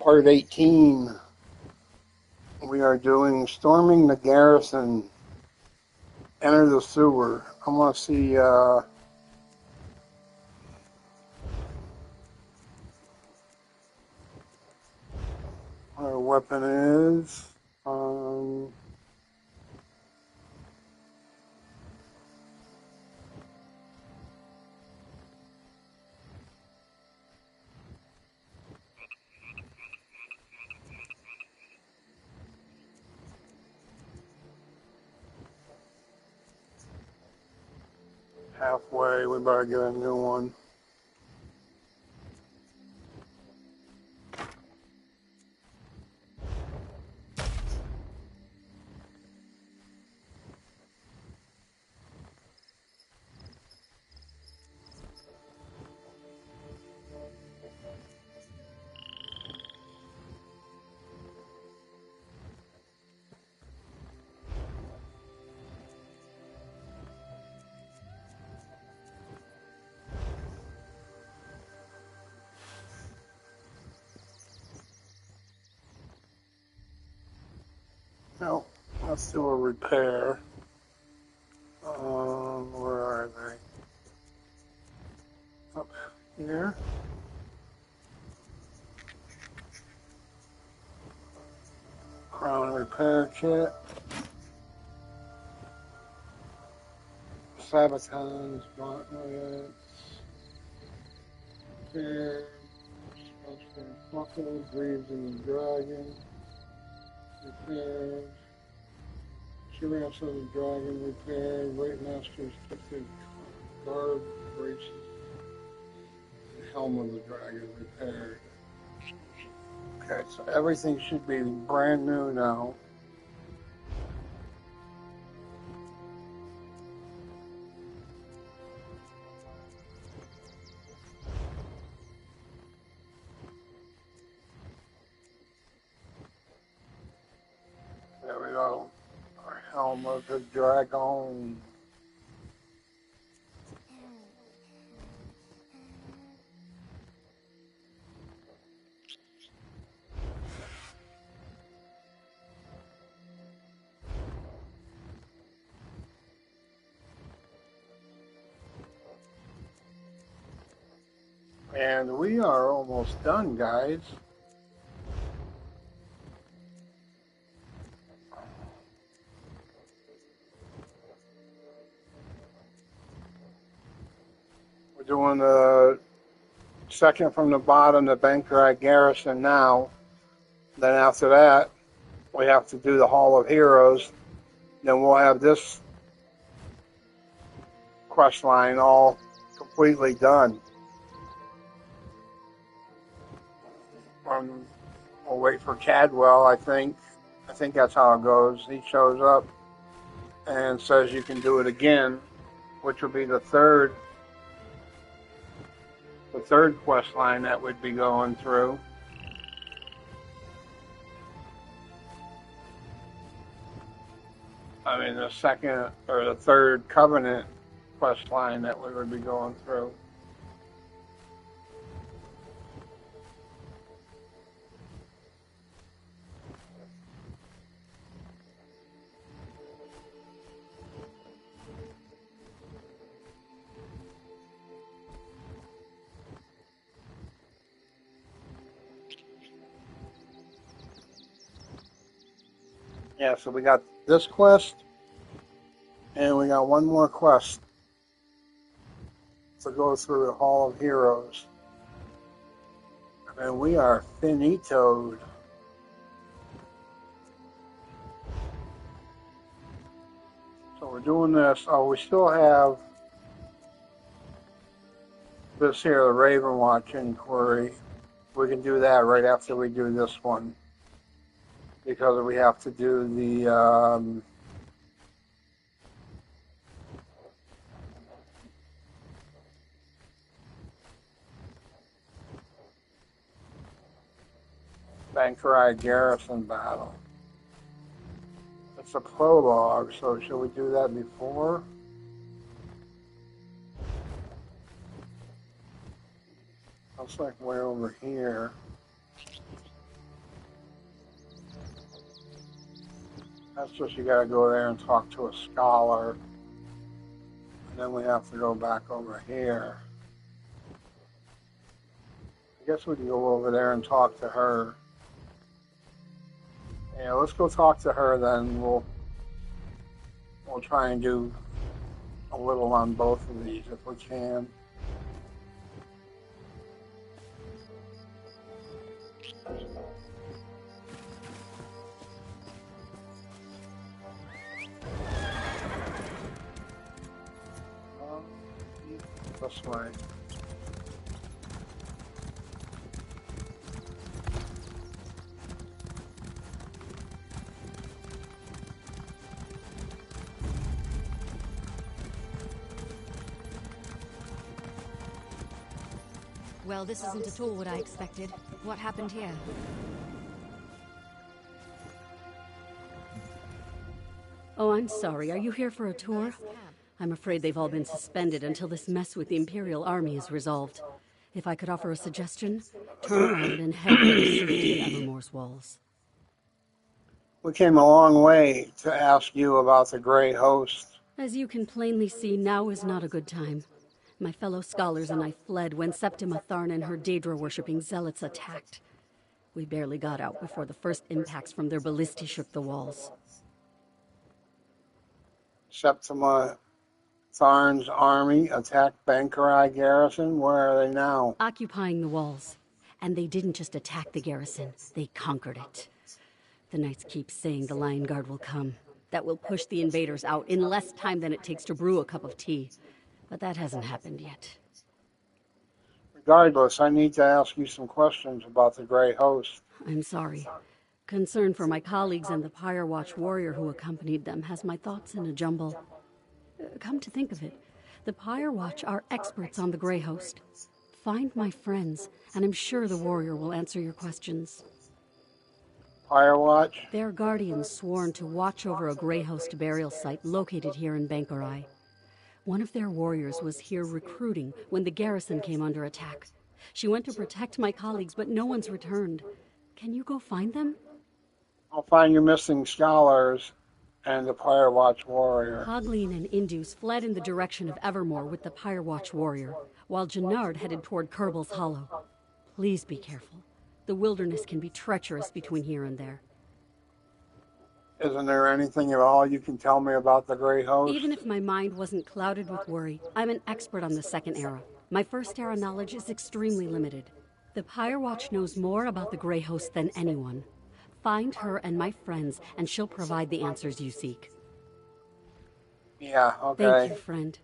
Part 18. We are doing storming the garrison. Enter the sewer. I want to see what our weapon is. Halfway, we better get a new one. No, let's do a repair. Where are they? Up here. Crown repair kit. Sabotage, gauntlets. Repair. Buckle, Greaves and the Dragon. Repair. Curious of the Dragon repaired. Weight Master's gifted guard braces. The Helm of the Dragon repaired. Okay, so everything should be brand new now. There we go. Our Helm of the Dragon. And we are almost done, guys. We're doing the second from the bottom, the Bankerai Garrison now. Then after that, we have to do the Hall of Heroes. Then we'll have this quest line all completely done. We'll wait for Cadwell, I think. I think that's how it goes. He shows up and says you can do it again, which will be the third quest line that would be going through. I mean, the second or the third Covenant quest line that we would be going through. Yeah, so we got this quest, and we got one more quest to go through the Hall of Heroes. And we are finitoed. So we're doing this. Oh, we still have this here, the Ravenwatch inquiry. We can do that right after we do this one, because we have to do the Bankerai Garrison battle. It's a prologue, so should we do that before? Looks like way over here. That's just, you gotta go there and talk to a scholar. And then we have to go back over here. I guess we can go over there and talk to her. Yeah, let's go talk to her then. We'll try and do a little on both of these if we can. This way. Well, this isn't at all what I expected. What happened here? Oh, I'm sorry. Are you here for a tour? I'm afraid they've all been suspended until this mess with the Imperial Army is resolved. If I could offer a suggestion, turn around and head for the safety of Evermore's walls. We came a long way to ask you about the Grey Host. As you can plainly see, now is not a good time. My fellow scholars and I fled when Septima Tharn and her Daedra-worshipping zealots attacked. We barely got out before the first impacts from their ballistae shook the walls. Septima Tharn's army attacked Bankarai garrison. Where are they now? Occupying the walls. And they didn't just attack the garrison, they conquered it. The knights keep saying the Lion Guard will come. That will push the invaders out in less time than it takes to brew a cup of tea. But that hasn't happened yet. Regardless, I need to ask you some questions about the Grey Host. I'm sorry. Concern for my colleagues and the Pyre Watch warrior who accompanied them has my thoughts in a jumble. Come to think of it, the Pyre Watch are experts on the Grey Host. Find my friends, and I'm sure the warrior will answer your questions. Pyre Watch? They're guardians sworn to watch over a Grey Host burial site located here in Bankarai. One of their warriors was here recruiting when the garrison came under attack. She went to protect my colleagues, but no one's returned. Can you go find them? I'll find your missing scholars and the Pyre Watch warrior. Hogleen and Indus fled in the direction of Evermore with the Pyre Watch warrior, while Jannard headed toward Kerbal's Hollow. Please be careful. The wilderness can be treacherous between here and there. Isn't there anything at all you can tell me about the Grey Host? Even if my mind wasn't clouded with worry, I'm an expert on the Second Era. My First Era knowledge is extremely limited. The Pyre Watch knows more about the Grey Host than anyone. Find her and my friends, and she'll provide the answers you seek. Yeah, okay. Thank you, friend.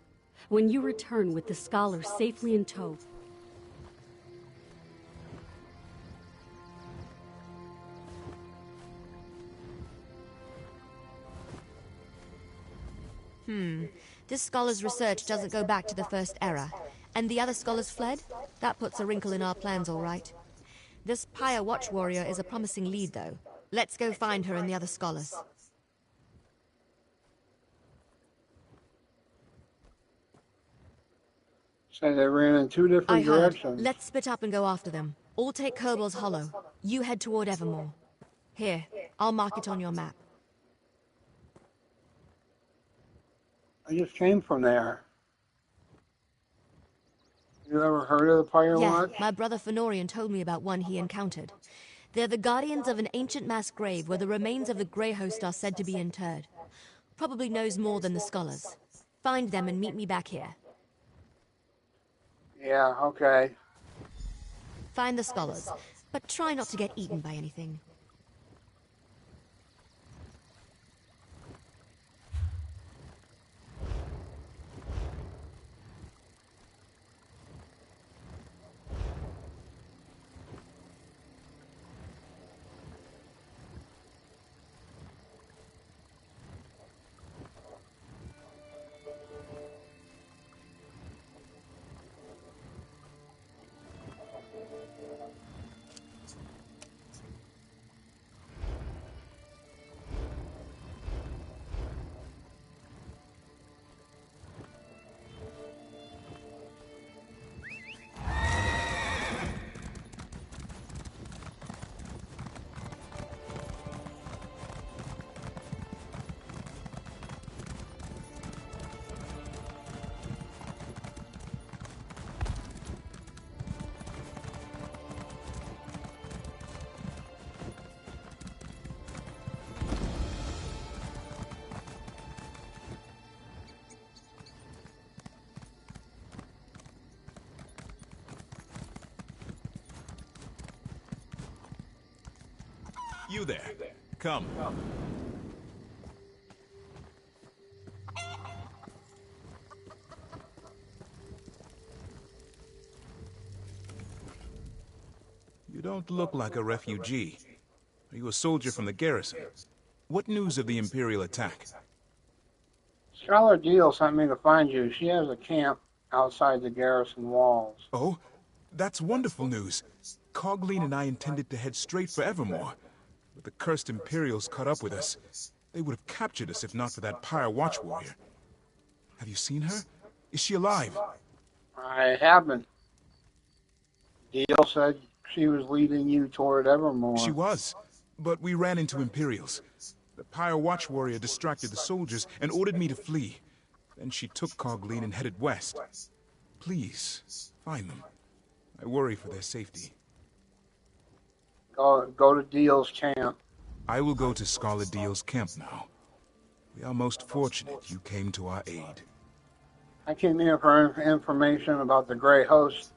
When you return with the scholar safely in tow, This scholar's research doesn't go back to the First Era. And the other scholars fled? That puts a wrinkle in our plans, all right. This Pyre Watch warrior is a promising lead, though. Let's go find her and the other scholars. Say they ran in two different directions. Let's split up and go after them. All take Kerbal's Hollow. You head toward Evermore. Here, I'll mark it on your map. I just came from there. You ever heard of the Pyre Watch? Yeah, my brother Fenorian told me about one he encountered. They're the guardians of an ancient mass grave where the remains of the Grey Host are said to be interred. Probably knows more than the scholars. Find them and meet me back here. Yeah, okay. Find the scholars, but try not to get eaten by anything. You there. Come. You don't look like a refugee. Are you a soldier from the garrison? What news of the Imperial attack? Scholar Deal sent me to find you. She has a camp outside the garrison walls. Oh, that's wonderful news. Cogleen and I intended to head straight for Evermore, but the cursed Imperials caught up with us. They would have captured us if not for that Pyre Watch warrior. Have you seen her? Is she alive? I haven't. Deal said she was leading you toward Evermore. She was, but we ran into Imperials. The Pyre Watch warrior distracted the soldiers and ordered me to flee. Then she took Cogleen and headed west. Please, find them. I worry for their safety. Go to Deal's camp. I will go to Scholar Deal's camp now. We are most fortunate you came to our aid. I came here for information about the Grey Host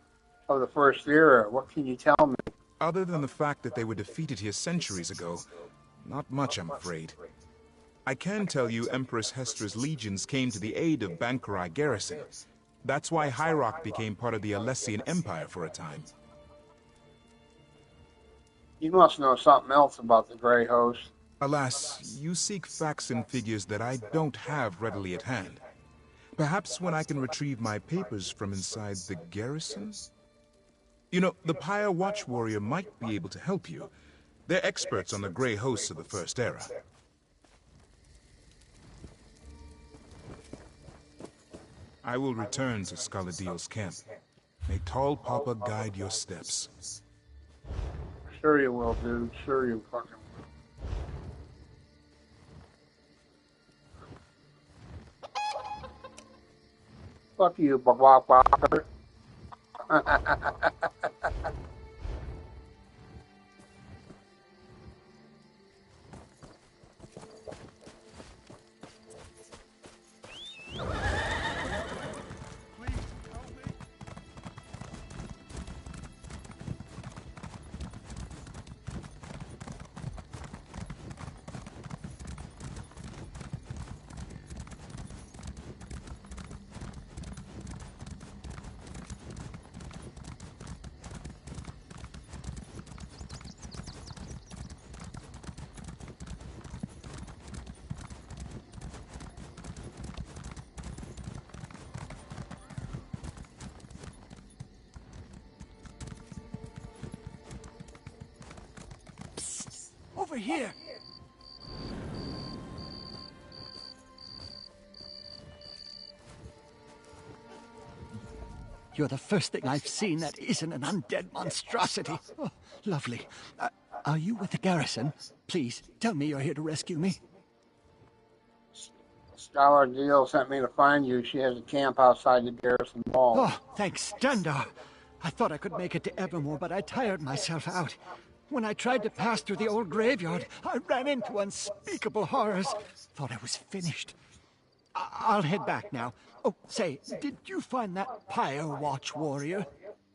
of the First Era. What can you tell me? Other than the fact that they were defeated here centuries ago, not much, I'm afraid. I can tell you Empress Hestra's legions came to the aid of Bankarai garrison. That's why Hyrok became part of the Alessian Empire for a time. You must know something else about the Grey Host. Alas, you seek facts and figures that I don't have readily at hand. Perhaps when I can retrieve my papers from inside the garrison? You know, the Pyre Watch warrior might be able to help you. They're experts on the Grey Hosts of the First Era. I will return to Skaladiel's camp. May Tall Papa guide your steps. Sure you will, dude. Sure you fucking will. Fuck you, Bagwalker. Over here! You're the first thing I've seen that isn't an undead monstrosity. Oh, lovely. Are you with the garrison? Please, tell me you're here to rescue me. Scholar Deal sent me to find you. She has a camp outside the garrison wall. Oh, thanks, Stendar. I thought I could make it to Evermore, but I tired myself out. When I tried to pass through the old graveyard, I ran into unspeakable horrors. Thought I was finished. I'll head back now. Oh, say, did you find that Pyre Watch warrior?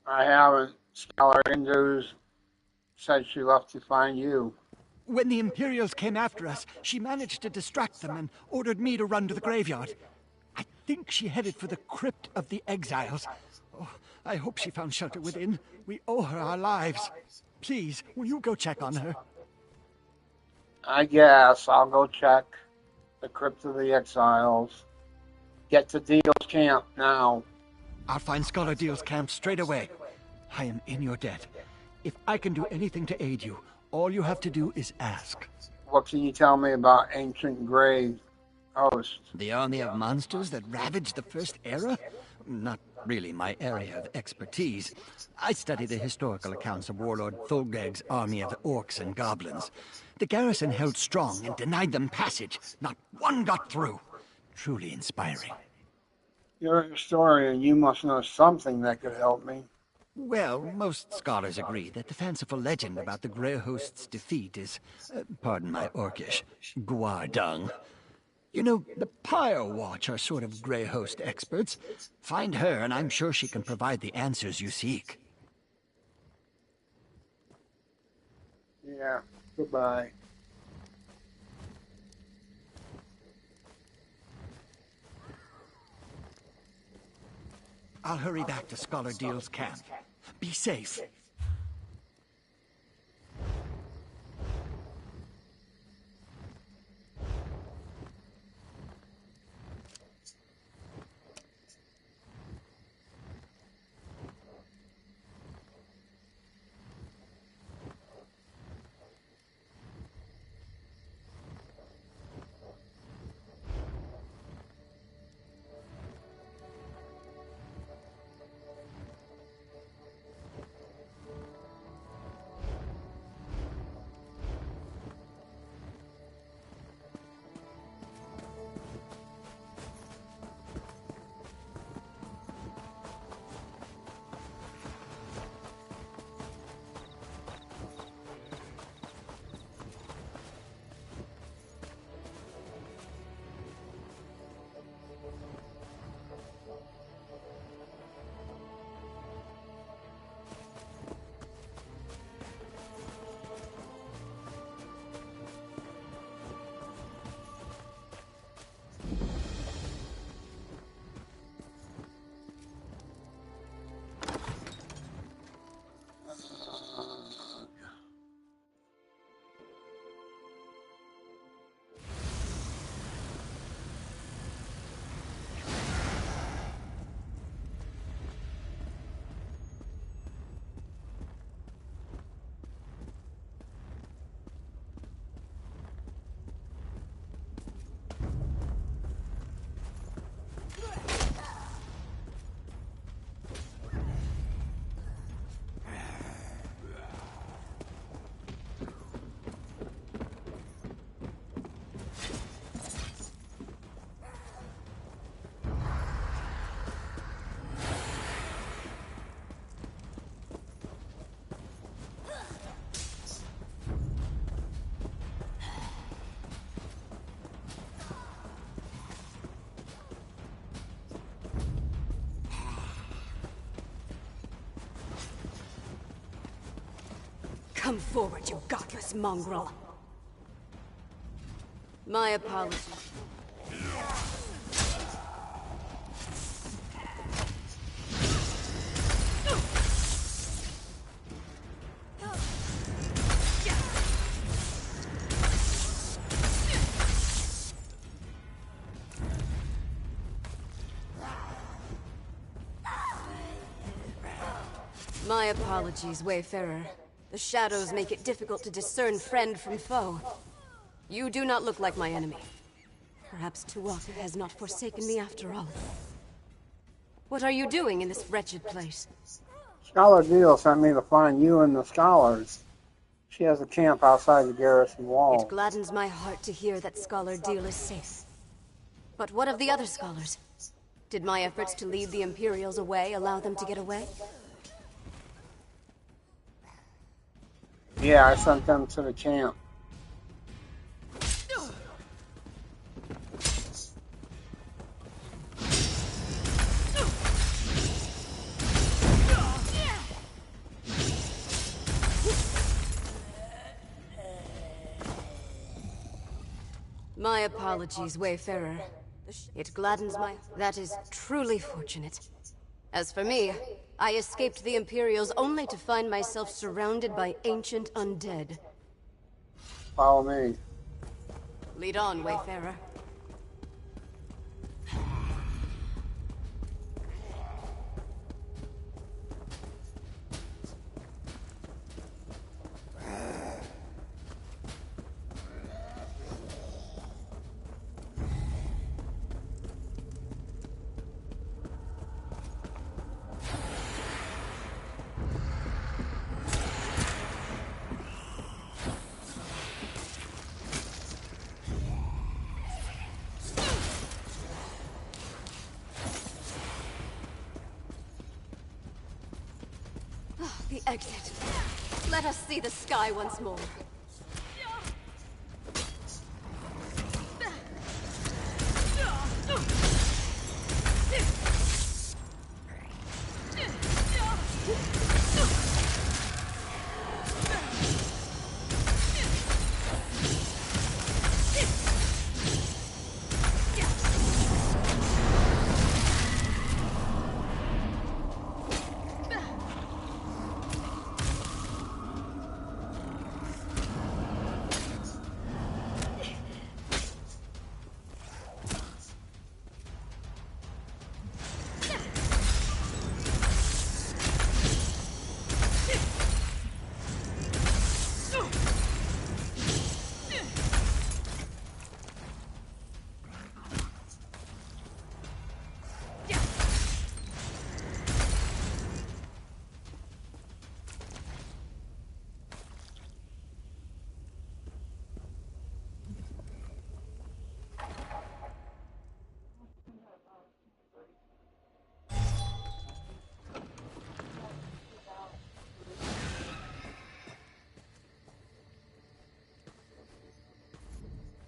I haven't. Scholar Indus said she left to find you. When the Imperials came after us, she managed to distract them and ordered me to run to the graveyard. I think she headed for the Crypt of the Exiles. Oh, I hope she found shelter within. We owe her our lives. Please, will you go check on her? I guess I'll go check the Crypt of the Exiles. Get to Deal's camp now. I'll find Scholar Deal's camp straight away. I am in your debt. If I can do anything to aid you, all you have to do is ask. What can you tell me about ancient Grey Hosts? The army of monsters that ravaged the First Era? Not really my area of expertise. I study the historical accounts of Warlord Thulgeg's army of orcs and goblins. The garrison held strong and denied them passage. Not one got through. Truly inspiring. You're a historian. You must know something that could help me. Well, most scholars agree that the fanciful legend about the Grey Host's defeat is, pardon my orcish, guardung. You know, the Pyre Watch are sort of Grey Host experts. Find her, and I'm sure she can provide the answers you seek. Yeah, goodbye. I'll hurry back to Scholar Deal's camp. Be safe. Come forward, you godless mongrel. My apologies. My apologies, Wayfarer. The shadows make it difficult to discern friend from foe. You do not look like my enemy. Perhaps Tuatha has not forsaken me after all. What are you doing in this wretched place? Scholar Deal sent me to find you and the scholars. She has a camp outside the garrison wall. It gladdens my heart to hear that Scholar Deal is safe. But what of the other scholars? Did my efforts to lead the Imperials away allow them to get away? Yeah, I sent them to the camp. My apologies, Wayfarer. It gladdens my... That is truly fortunate. As for me, I escaped the Imperials only to find myself surrounded by ancient undead. Follow me. Lead on, Wayfarer. The exit. Let us see the sky once more.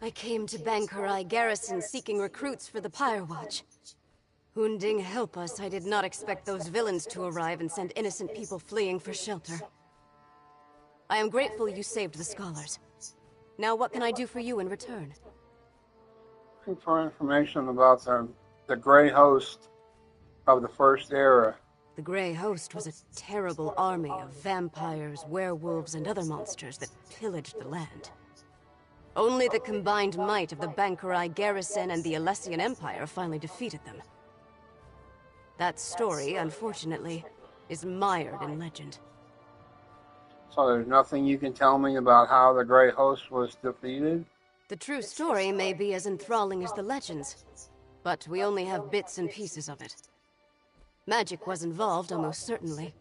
I came to Bankurai Garrison seeking recruits for the Pyre Watch. Hunding help us, I did not expect those villains to arrive and send innocent people fleeing for shelter. I am grateful you saved the scholars. Now what can I do for you in return? Looking for information about the Grey Host of the First Era. The Grey Host was a terrible army of vampires, werewolves, and other monsters that pillaged the land. Only the combined might of the Bankurai Garrison and the Alessian Empire finally defeated them. That story, unfortunately, is mired in legend. So there's nothing you can tell me about how the Grey Host was defeated? The true story may be as enthralling as the legends, but we only have bits and pieces of it. Magic was involved, almost certainly.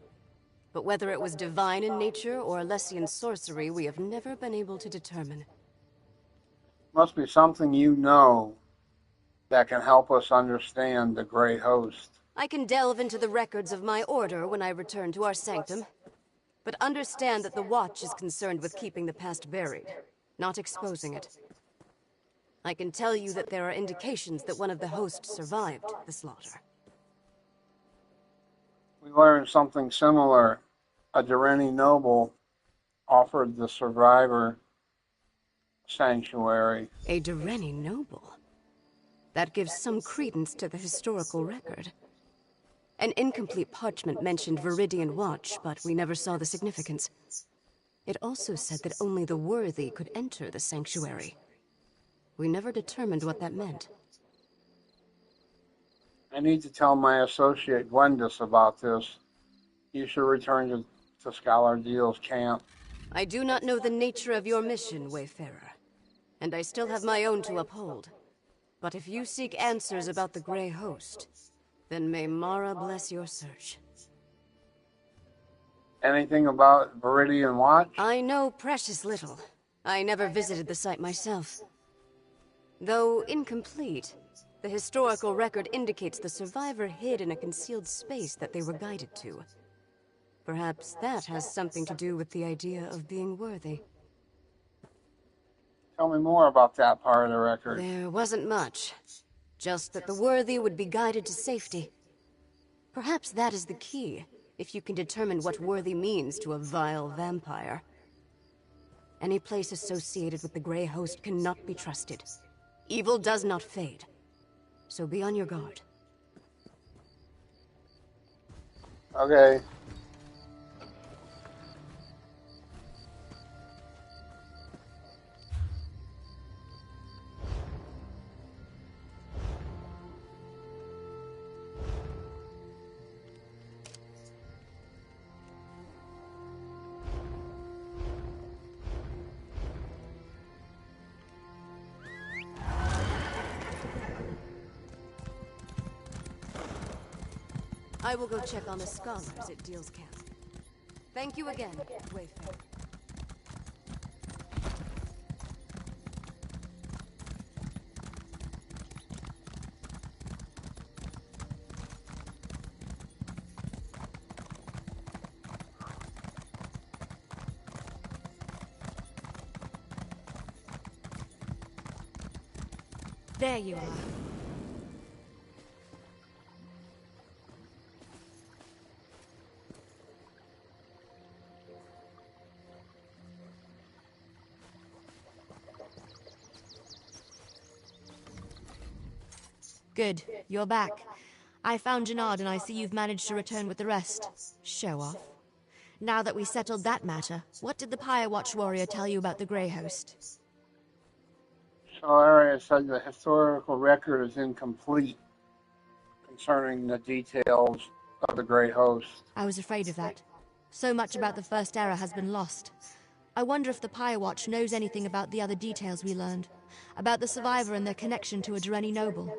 But whether it was divine in nature or Alessian sorcery, we have never been able to determine. Must be something you know that can help us understand the Grey Host. I can delve into the records of my order when I return to our sanctum, but understand that the Watch is concerned with keeping the past buried, not exposing it. I can tell you that there are indications that one of the hosts survived the slaughter. We learned something similar. A Durrani noble offered the survivor sanctuary. A Durrani noble? That gives some credence to the historical record. An incomplete parchment mentioned Viridian Watch, but we never saw the significance. It also said that only the worthy could enter the sanctuary. We never determined what that meant. I need to tell my associate Gwendis about this. You should return to Scholar Deal's camp. I do not know the nature of your mission, Wayfarer, and I still have my own to uphold. But if you seek answers about the Grey Host, then may Mara bless your search. Anything about Viridian Watch? I know precious little. I never visited the site myself. Though incomplete, the historical record indicates the survivor hid in a concealed space that they were guided to. Perhaps that has something to do with the idea of being worthy. Tell me more about that part of the record. There wasn't much. Just that the worthy would be guided to safety. Perhaps that is the key, if you can determine what worthy means to a vile vampire. Any place associated with the Grey Host cannot be trusted. Evil does not fade. So be on your guard. Okay. I will go check on the scholars at Deal's camp. Thank you again, Wayfarer. There you are. Good, you're back. I found Jannard and I see you've managed to return with the rest. Show off. Now that we settled that matter, what did the Pyre Watch warrior tell you about the Grey Host? Solaria said the historical record is incomplete concerning the details of the Grey Host. I was afraid of that. So much about the First Era has been lost. I wonder if the Pyre Watch knows anything about the other details we learned. About the survivor and their connection to a Durrani noble.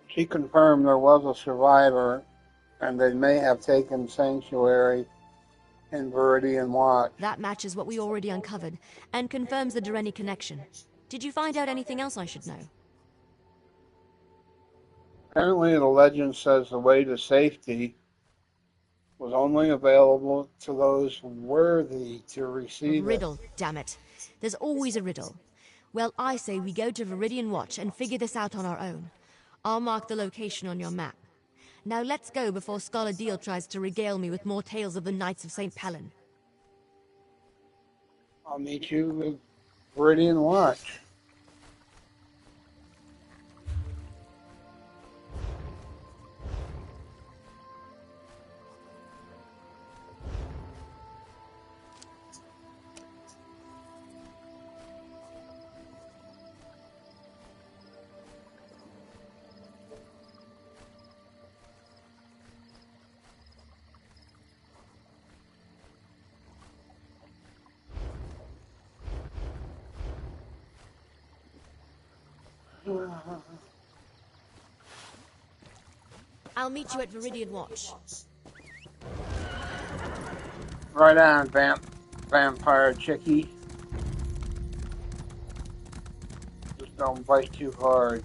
She confirmed there was a survivor, and they may have taken sanctuary in Viridian Watch. That matches what we already uncovered, and confirms the Durrani connection. Did you find out anything else I should know? Apparently the legend says the way to safety was only available to those worthy to A receive it. riddle, damn it. There's always a riddle. Well, I say we go to Viridian Watch and figure this out on our own. I'll mark the location on your map. Now let's go before Scholar Deal tries to regale me with more tales of the Knights of St. Pellen. I'll meet you at Viridian Watch. I'll meet you at Viridian Watch. Right on, vampire chickie. Just don't bite too hard.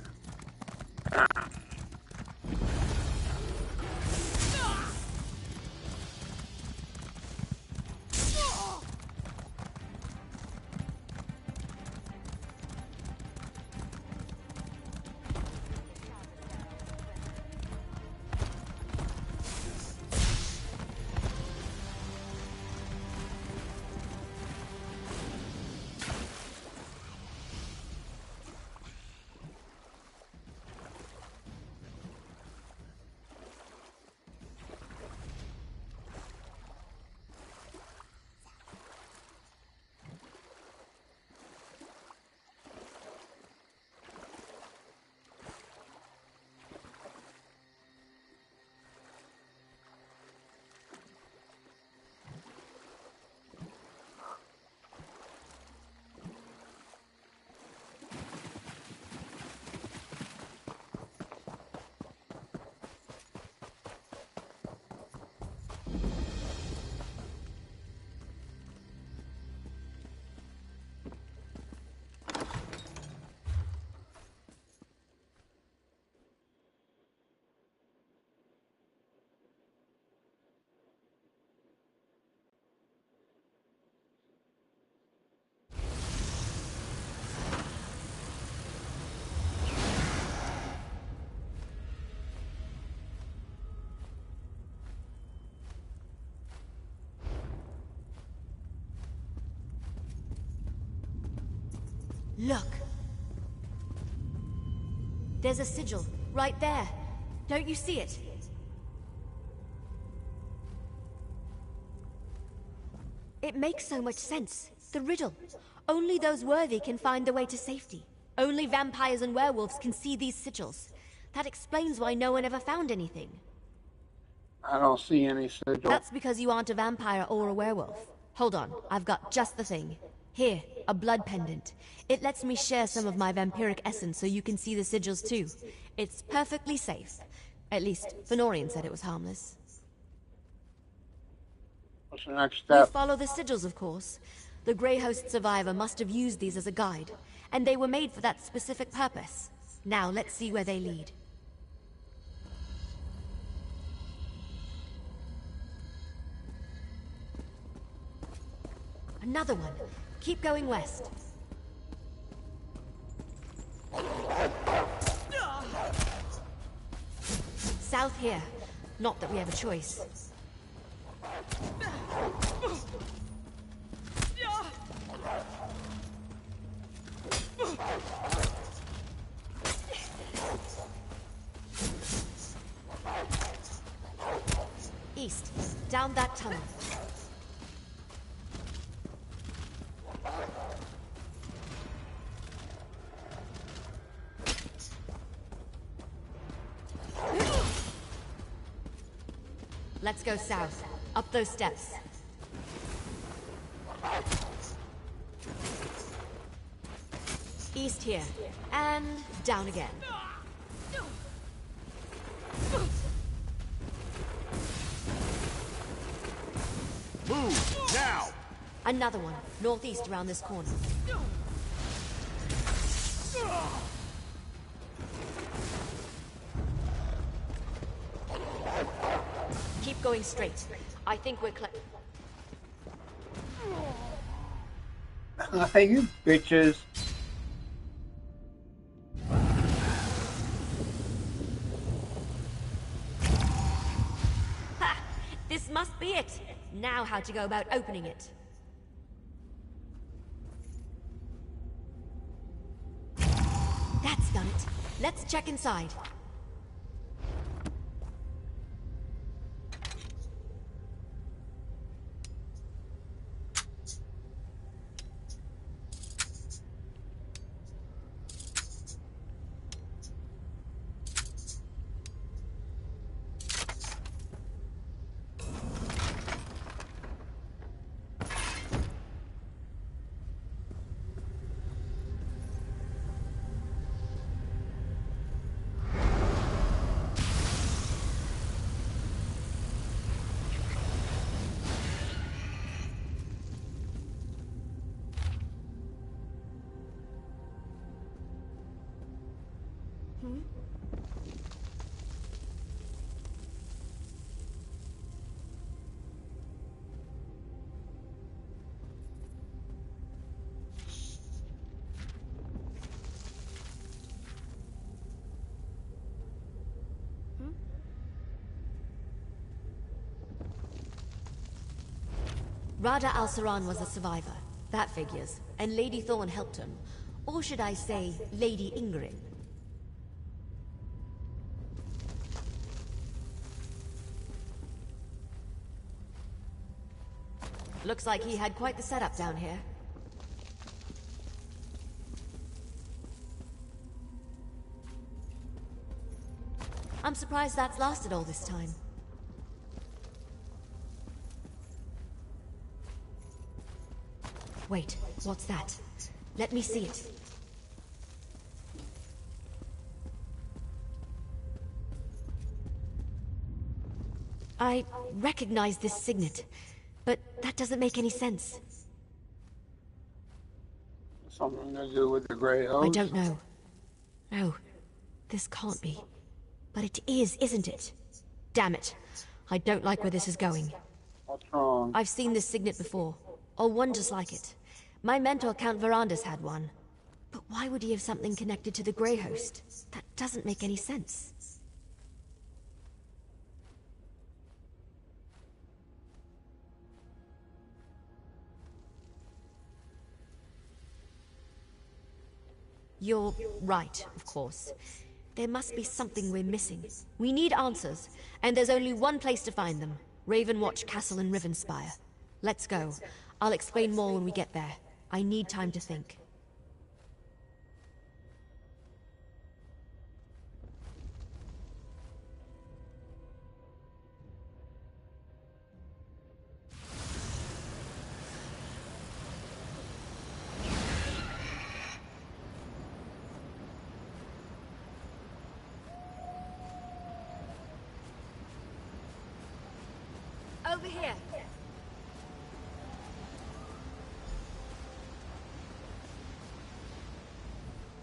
Look! There's a sigil, right there. Don't you see it? It makes so much sense. The riddle. Only those worthy can find the way to safety. Only vampires and werewolves can see these sigils. That explains why no one ever found anything. I don't see any sigil. That's because you aren't a vampire or a werewolf. Hold on, I've got just the thing. Here, a blood pendant. It lets me share some of my vampiric essence so you can see the sigils too. It's perfectly safe. At least, Fenorian said it was harmless. What's the next We step? follow the sigils, of course. The Grey Host survivor must have used these as a guide, and they were made for that specific purpose. Now, let's see where they lead. Another one. Keep going west. South here. Not that we have a choice. East, down that tunnel. Let's go south, up those steps. East here, and down again. Move, now! Another one, northeast around this corner. Keep going straight. I think we're close. You bitches. Ha! This must be it. Now how to go about opening it. That's done it. Let's check inside. Rada al-Saran was a survivor. That figures. And Lady Thorn helped him. Or should I say, Lady Ingrid? Looks like he had quite the setup down here. I'm surprised that's lasted all this time. Wait, what's that? Let me see it. I recognize this signet, but that doesn't make any sense. Something to do with the Grey Host? I don't know. No, this can't be. But it is, isn't it? Damn it. I don't like where this is going. What's wrong? I've seen this signet before, or one just like it. My mentor, Count Verandas, had one. But why would he have something connected to the Grey Host? That doesn't make any sense. You're right, of course. There must be something we're missing. We need answers, and there's only one place to find them. Ravenwatch Castle in Rivenspire. Let's go. I'll explain more when we get there. I need time to think. Over here.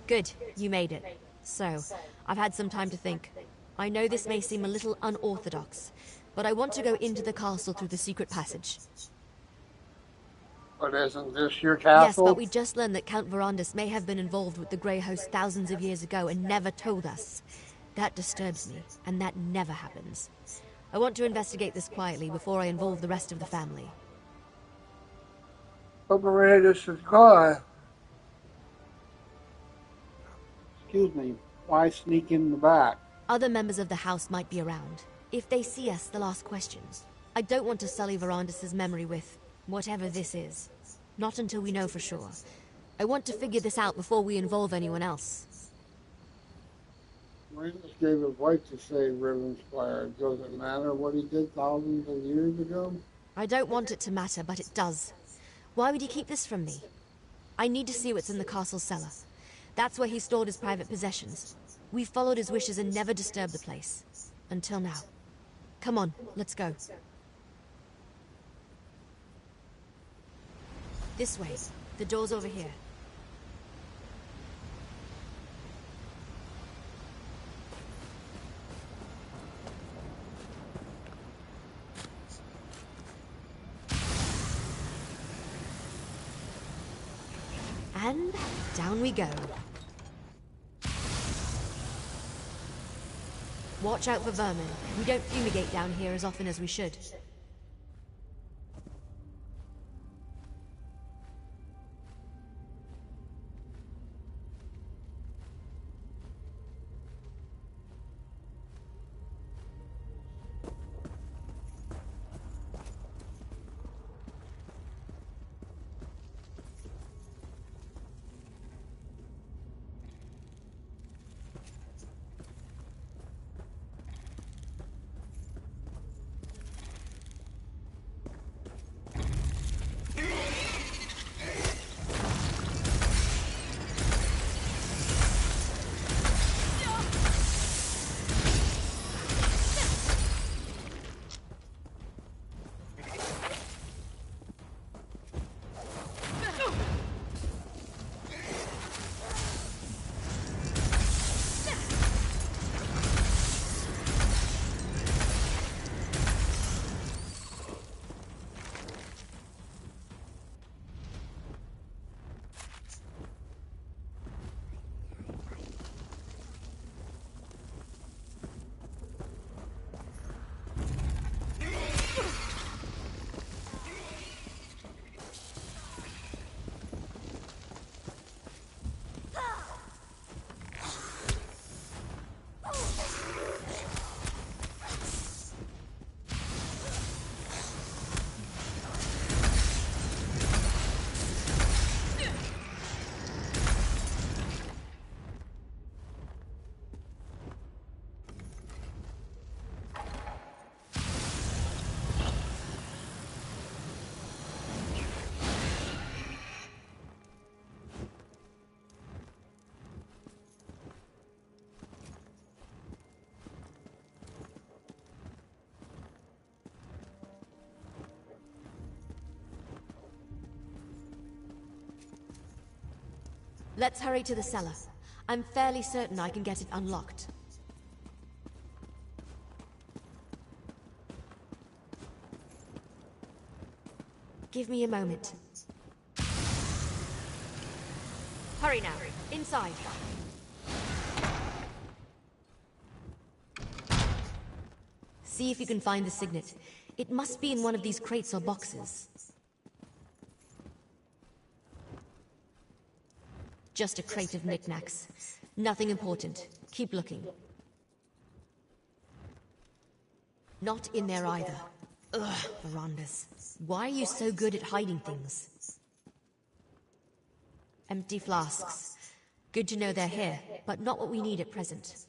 Good, you made it. So, I've had some time to think. I know this may seem a little unorthodox, but I want to go into the castle through the secret passage. But isn't this your castle? Yes, but we just learned that Count Verandas may have been involved with the Grey Host thousands of years ago and never told us. That disturbs me, and that never happens. I want to investigate this quietly before I involve the rest of the family. Operator car. Excuse me, why sneak in the back? Other members of the house might be around. If they see us, they'll ask questions. I don't want to sully Verandas's memory with whatever this is. Not until we know for sure. I want to figure this out before we involve anyone else. Randus gave his wife to save Rivenspire. Does it matter what he did thousands of years ago? I don't want it to matter, but it does. Why would he keep this from me? I need to see what's in the castle cellar. That's where he stored his private possessions. We followed his wishes and never disturbed the place. Until now. Come on, let's go. This way. The door's over here. And down we go. Watch out for vermin. We don't fumigate down here as often as we should. Let's hurry to the cellar. I'm fairly certain I can get it unlocked. Give me a moment. Hurry now. Inside. See if you can find the signet. It must be in one of these crates or boxes. Just a crate of knickknacks. Nothing important. Keep looking. Not in there either. Ugh, verandas. Why are you so good at hiding things? Empty flasks. Good to know they're here, but not what we need at present.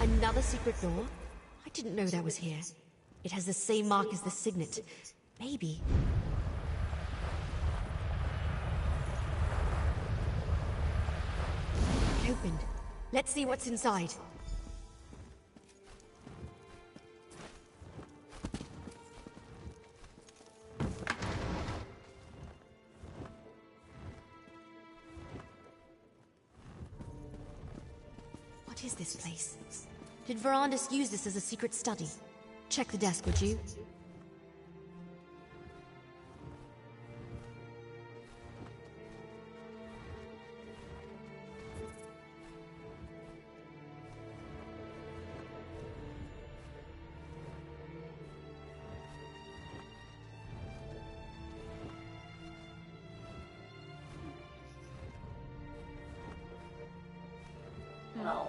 Another secret door? I didn't know that was here. It has the same mark as the signet. Maybe. It opened. Let's see what's inside. What is this place? Did Verandis use this as a secret study? Check the desk, would you? No.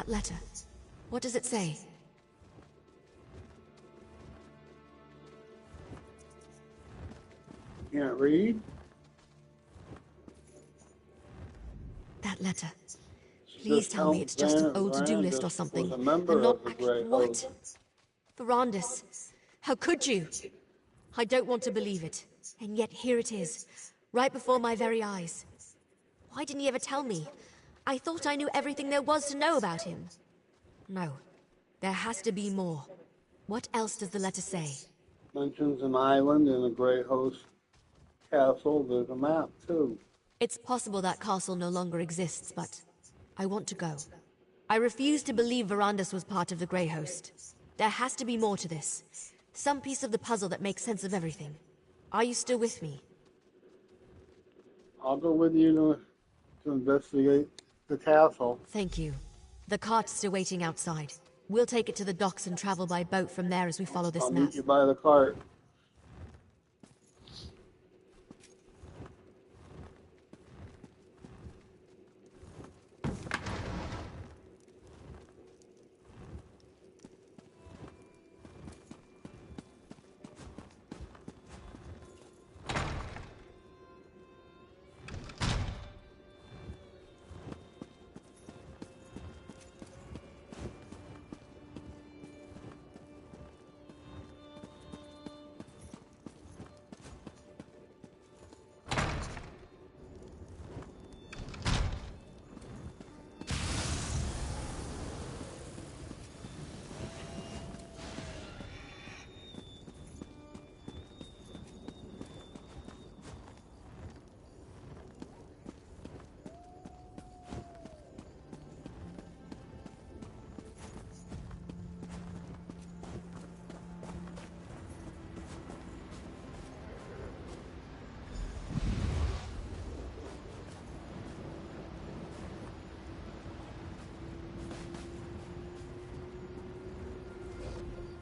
That letter. What does it say? Can't read? That letter. Please tell me it's just an old to-do list or something. Was a member And not of the actually... Grey What? Host. Verandis. How could you? I don't want to believe it. And yet here it is. Right before my very eyes. Why didn't he ever tell me? I thought I knew everything there was to know about him. No. There has to be more. What else does the letter say? Mentions an island in a Grey Host castle. There's a map, too. It's possible that castle no longer exists, but I want to go. I refuse to believe Verandis was part of the Grey Host. There has to be more to this. Some piece of the puzzle that makes sense of everything. Are you still with me? I'll go with you to investigate the castle. Thank you. The cart's still waiting outside. We'll take it to the docks and travel by boat from there as we follow this I'll map. meet you by the cart.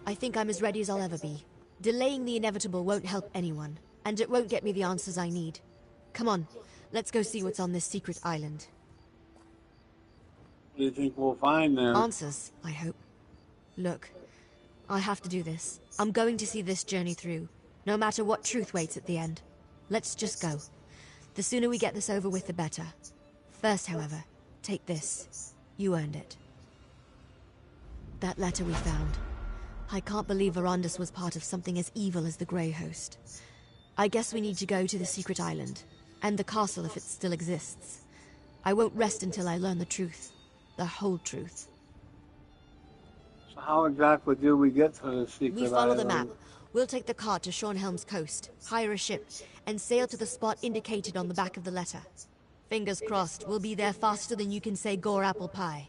I think I'm as ready as I'll ever be. Delaying the inevitable won't help anyone, and it won't get me the answers I need. Come on, let's go see what's on this secret island. What do you think we'll find there? Answers, I hope. Look, I have to do this. I'm going to see this journey through, no matter what truth waits at the end. Let's just go. The sooner we get this over with, the better. First, however, take this. You earned it. That letter we found. I can't believe Verandis was part of something as evil as the Grey Host. I guess we need to go to the secret island, and the castle if it still exists. I won't rest until I learn the truth. The whole truth. So how exactly do we get to the secret island? We follow the map. We'll take the cart to Shornhelm's coast, hire a ship, and sail to the spot indicated on the back of the letter. Fingers crossed, we'll be there faster than you can say gore apple pie.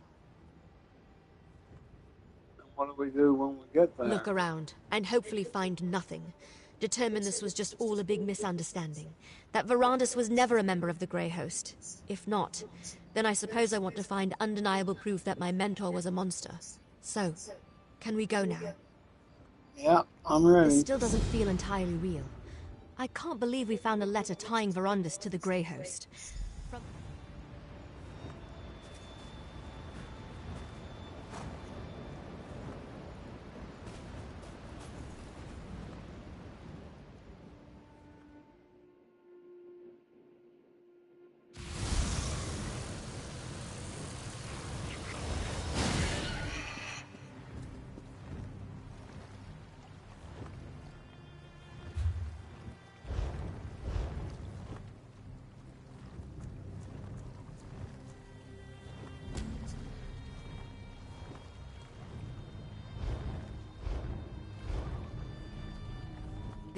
What do we do when we get there? Look around, and hopefully find nothing. Determine this was just all a big misunderstanding. That Verandis was never a member of the Grey Host. If not, then I suppose I want to find undeniable proof that my mentor was a monster. So, can we go now? Yeah, I'm ready. This still doesn't feel entirely real. I can't believe we found a letter tying Verandis to the Grey Host.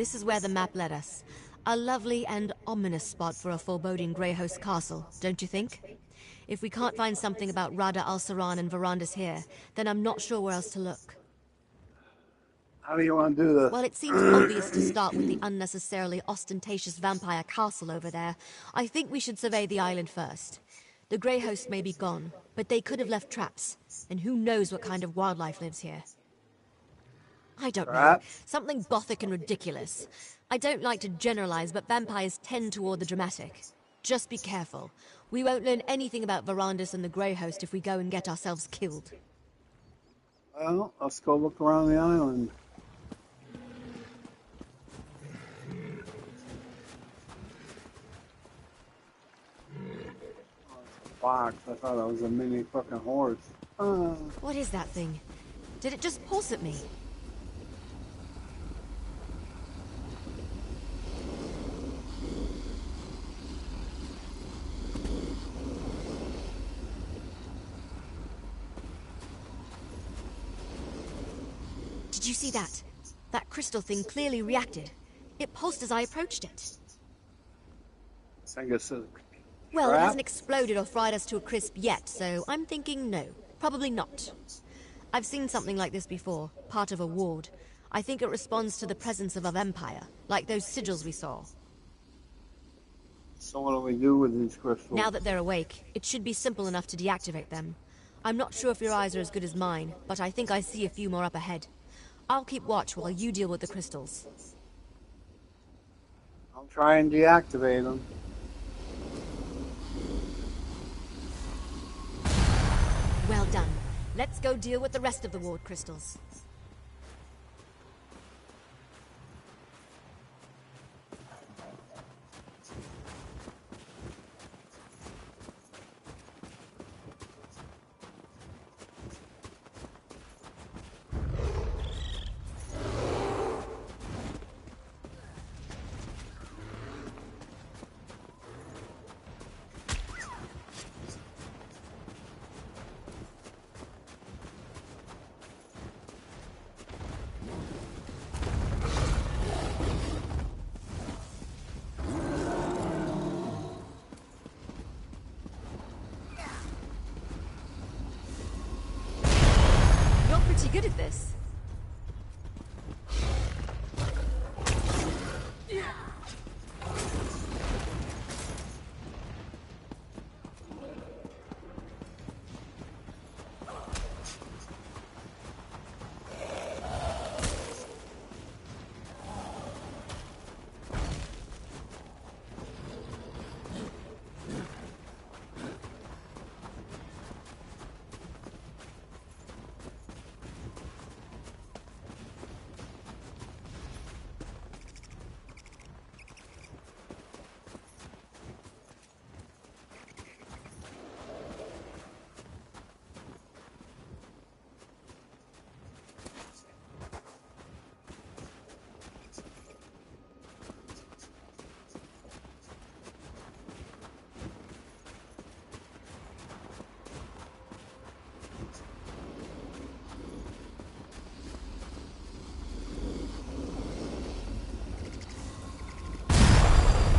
This is where the map led us. A lovely and ominous spot for a foreboding grey host castle, don't you think? If we can't find something about Rada al-Saran and Verandis here, then I'm not sure where else to look. How do you want to do this? Well, it seems obvious to start with the unnecessarily ostentatious vampire castle over there. I think we should survey the island first. The grey host may be gone, but they could have left traps. And who knows what kind of wildlife lives here. I don't know. Traps? Something gothic and ridiculous. I don't like to generalize, but vampires tend toward the dramatic. Just be careful. We won't learn anything about Verandis and the grey host if we go and get ourselves killed. Well, let's go look around the island. Fox. I thought it was a mini fucking horse. What is that thing? Did it just pulse at me? Did you see that? That crystal thing clearly reacted. It pulsed as I approached it. I think it's a Well, it trap? hasn't exploded or fried us to a crisp yet, so I'm thinking no. Probably not. I've seen something like this before, part of a ward. I think it responds to the presence of a vampire, like those sigils we saw. So what do we do with these crystals? Now that they're awake, it should be simple enough to deactivate them. I'm not sure if your eyes are as good as mine, but I think I see a few more up ahead. I'll keep watch while you deal with the crystals. I'll try and deactivate them. Well done. Let's go deal with the rest of the ward crystals. You're pretty good at this.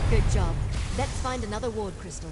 Good job. Let's find another ward crystal.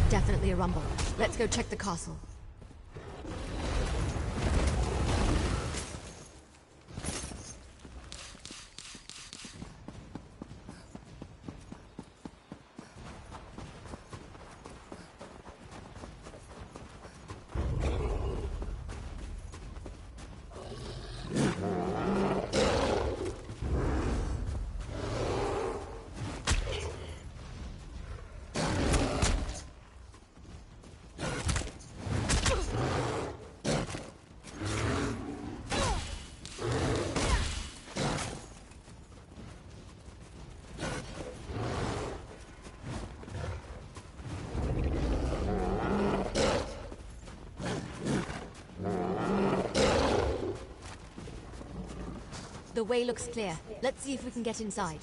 Definitely a rumble. Let's go check the castle. The way looks clear. Let's see if we can get inside.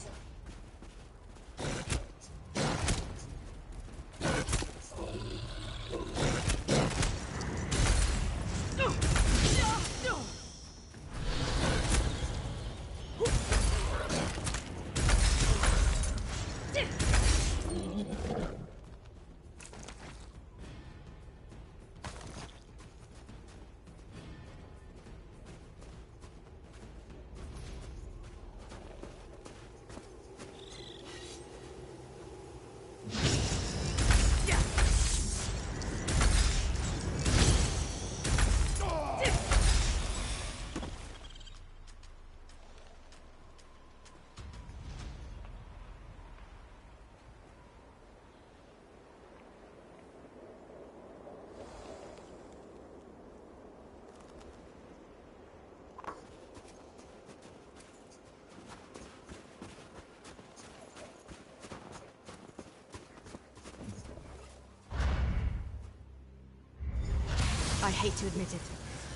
I hate to admit it,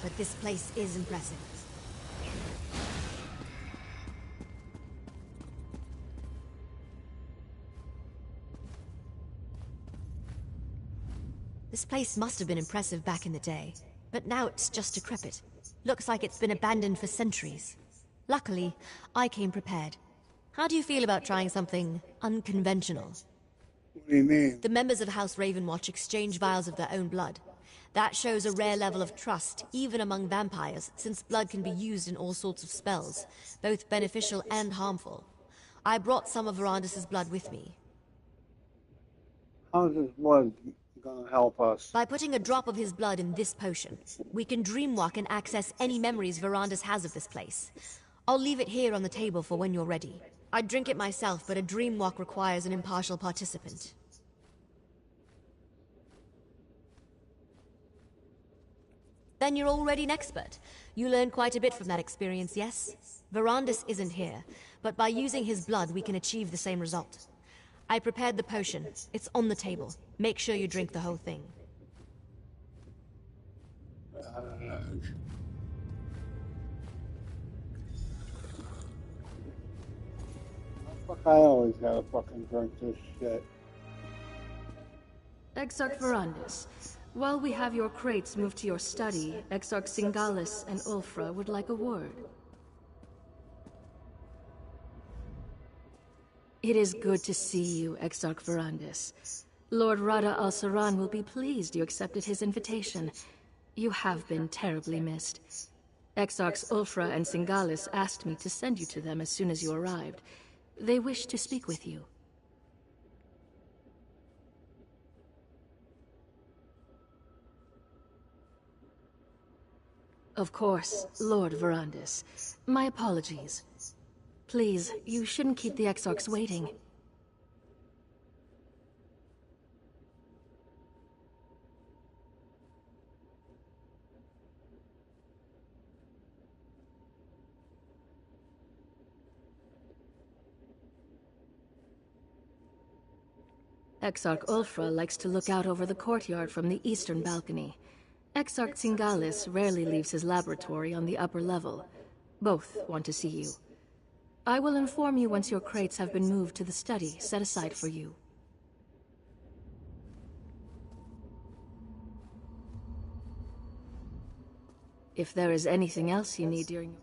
but this place is impressive. This place must have been impressive back in the day, but now it's just decrepit. Looks like it's been abandoned for centuries. Luckily, I came prepared. How do you feel about trying something unconventional? What do you mean? The members of House Ravenwatch exchange vials of their own blood. That shows a rare level of trust, even among vampires, since blood can be used in all sorts of spells, both beneficial and harmful. I brought some of Verandis' blood with me. How's this blood gonna help us? By putting a drop of his blood in this potion, we can dreamwalk and access any memories Verandis has of this place. I'll leave it here on the table for when you're ready. I'd drink it myself, but a dreamwalk requires an impartial participant. Then you're already an expert. You learned quite a bit from that experience, yes? Verandis isn't here, but by using his blood we can achieve the same result. I prepared the potion. It's on the table. Make sure you drink the whole thing. Fuck, I always gotta fucking drink this shit. Exarch Verandis, while we have your crates moved to your study, Exarch Singalis and Ulfra would like a word. It is good to see you, Exarch Verandis. Lord Rada al-Saran will be pleased you accepted his invitation. You have been terribly missed. Exarchs Ulfra and Singalis asked me to send you to them as soon as you arrived. They wish to speak with you. Of course, Lord Verandis. My apologies. Please, you shouldn't keep the Exarchs waiting. Exarch Ulfra likes to look out over the courtyard from the eastern balcony. Exarch Singalis rarely leaves his laboratory on the upper level. Both want to see you. I will inform you once your crates have been moved to the study set aside for you. If there is anything else you need during...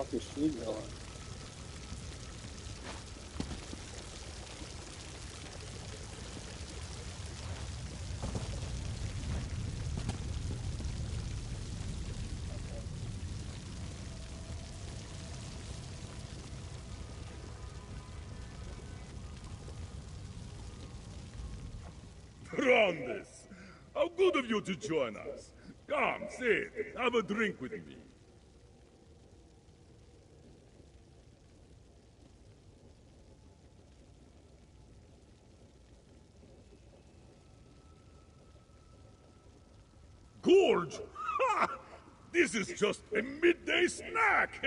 fuck is she doing? Brandis, how good of you to join us. Come, sit, have a drink with me. Gorge! Ha! This is just a midday snack!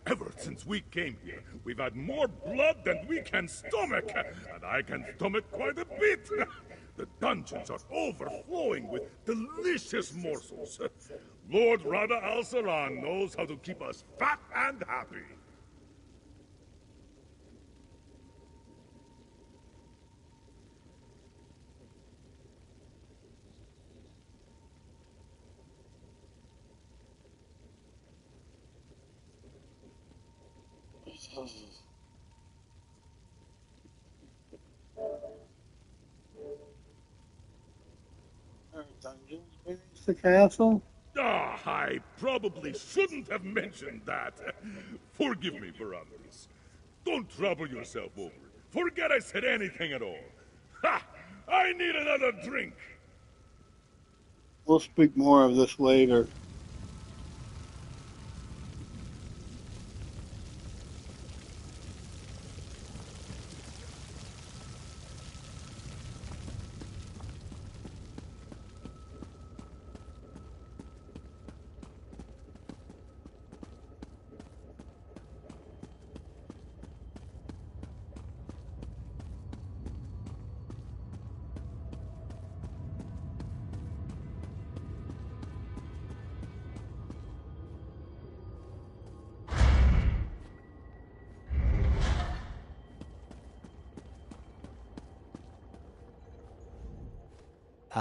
Ever since we came here, we've had more blood than we can stomach, and I can stomach quite a bit. The dungeons are overflowing with delicious morsels. Lord Rada Al-Saran knows how to keep us fat and happy. There are dungeons beneath the castle? Ah, I probably shouldn't have mentioned that. Forgive me, Barandis. Don't trouble yourself over it. Forget I said anything at all. Ha! I need another drink. We'll speak more of this later.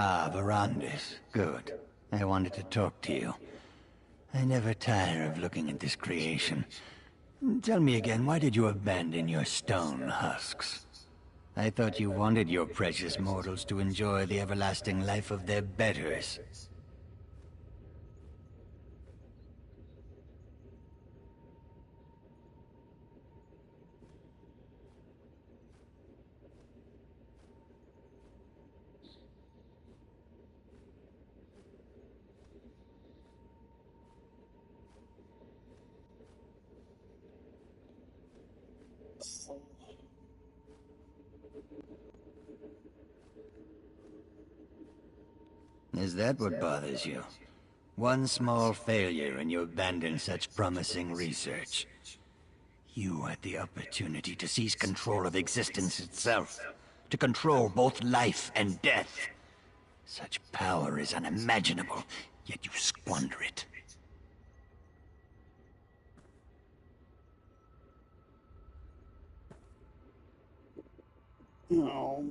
Ah, Verandis. Good. I wanted to talk to you. I never tire of looking at this creation. Tell me again, why did you abandon your stone husks? I thought you wanted your precious mortals to enjoy the everlasting life of their betters. Is that what bothers you? One small failure and you abandon such promising research. You had the opportunity to seize control of existence itself. To control both life and death. Such power is unimaginable, yet you squander it. No.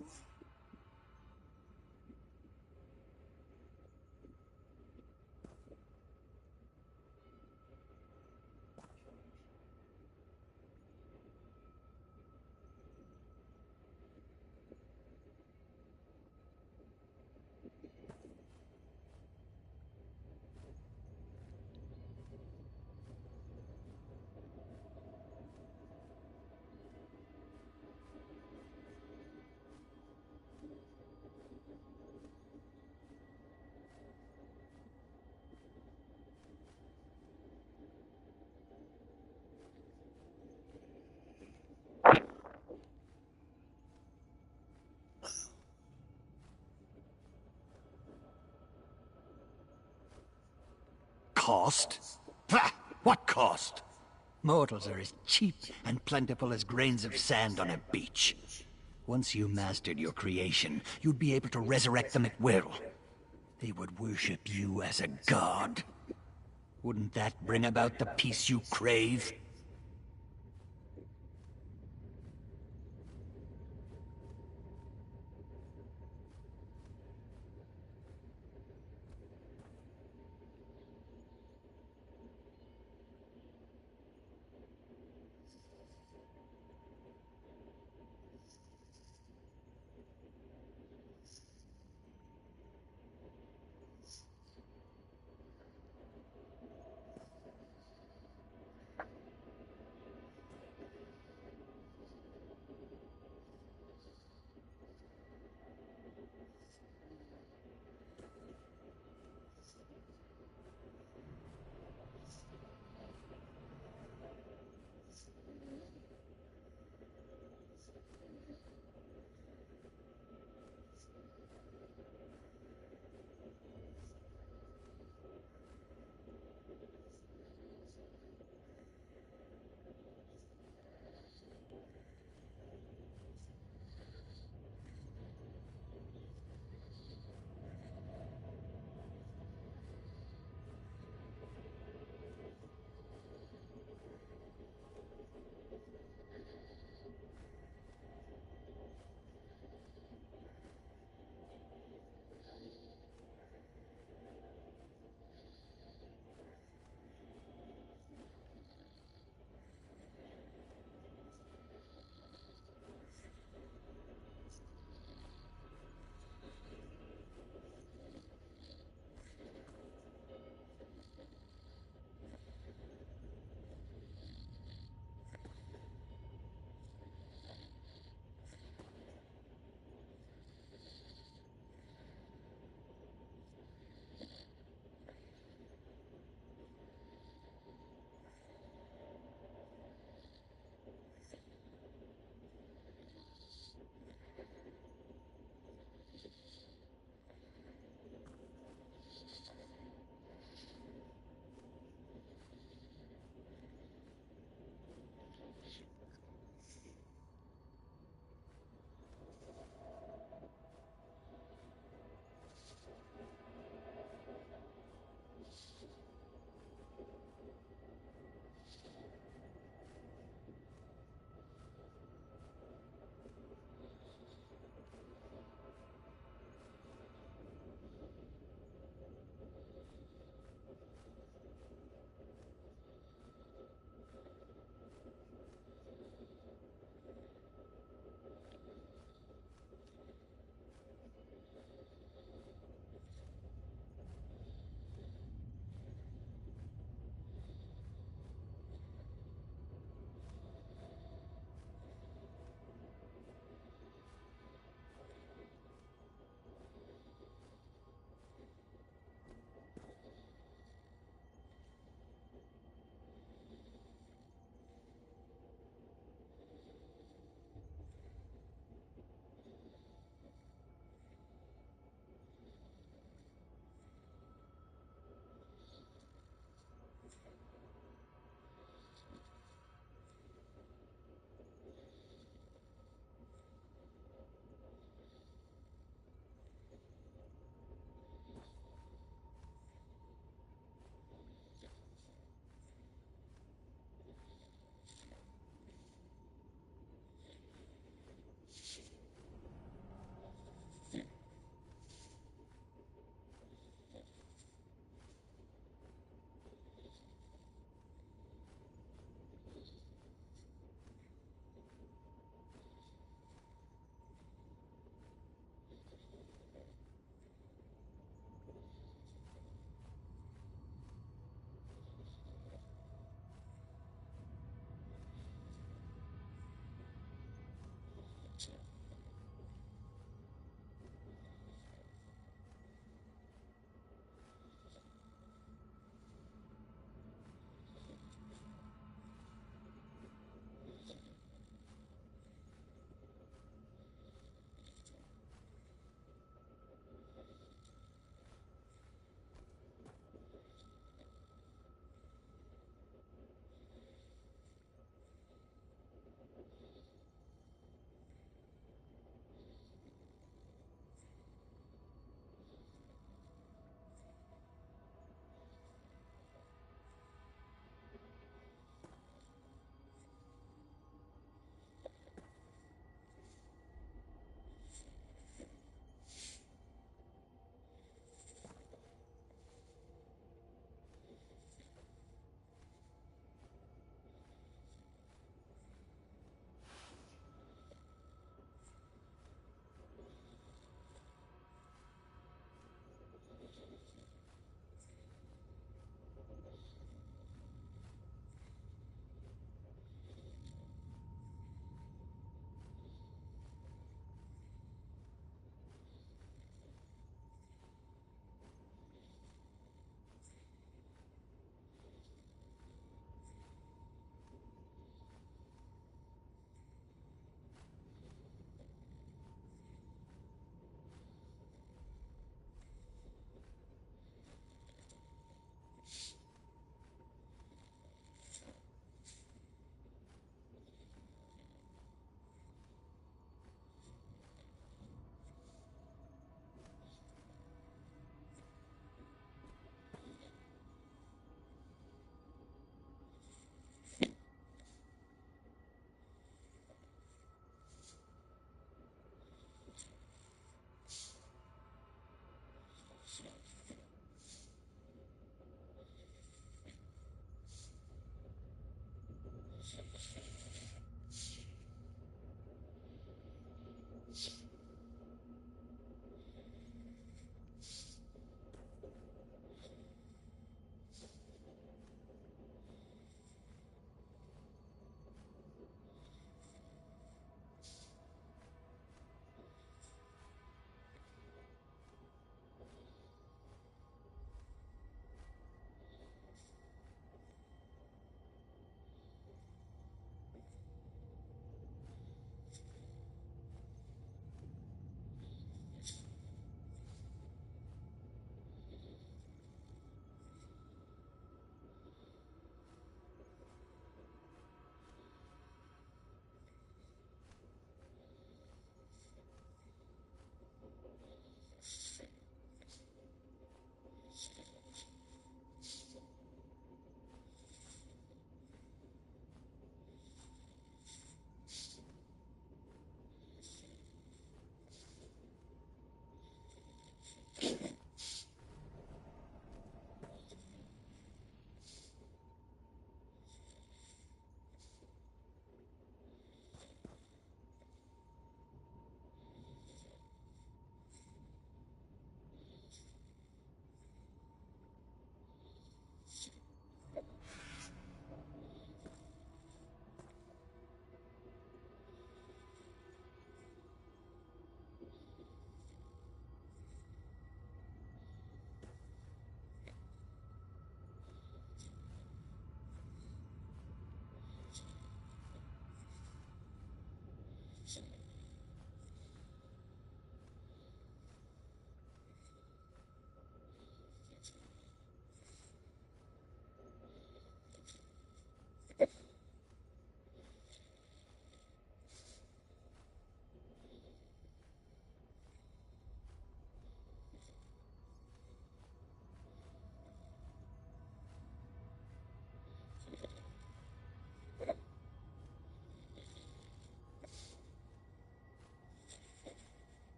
Cost? Ha! What cost? Mortals are as cheap and plentiful as grains of sand on a beach. Once you mastered your creation, you'd be able to resurrect them at will. They would worship you as a god. Wouldn't that bring about the peace you crave?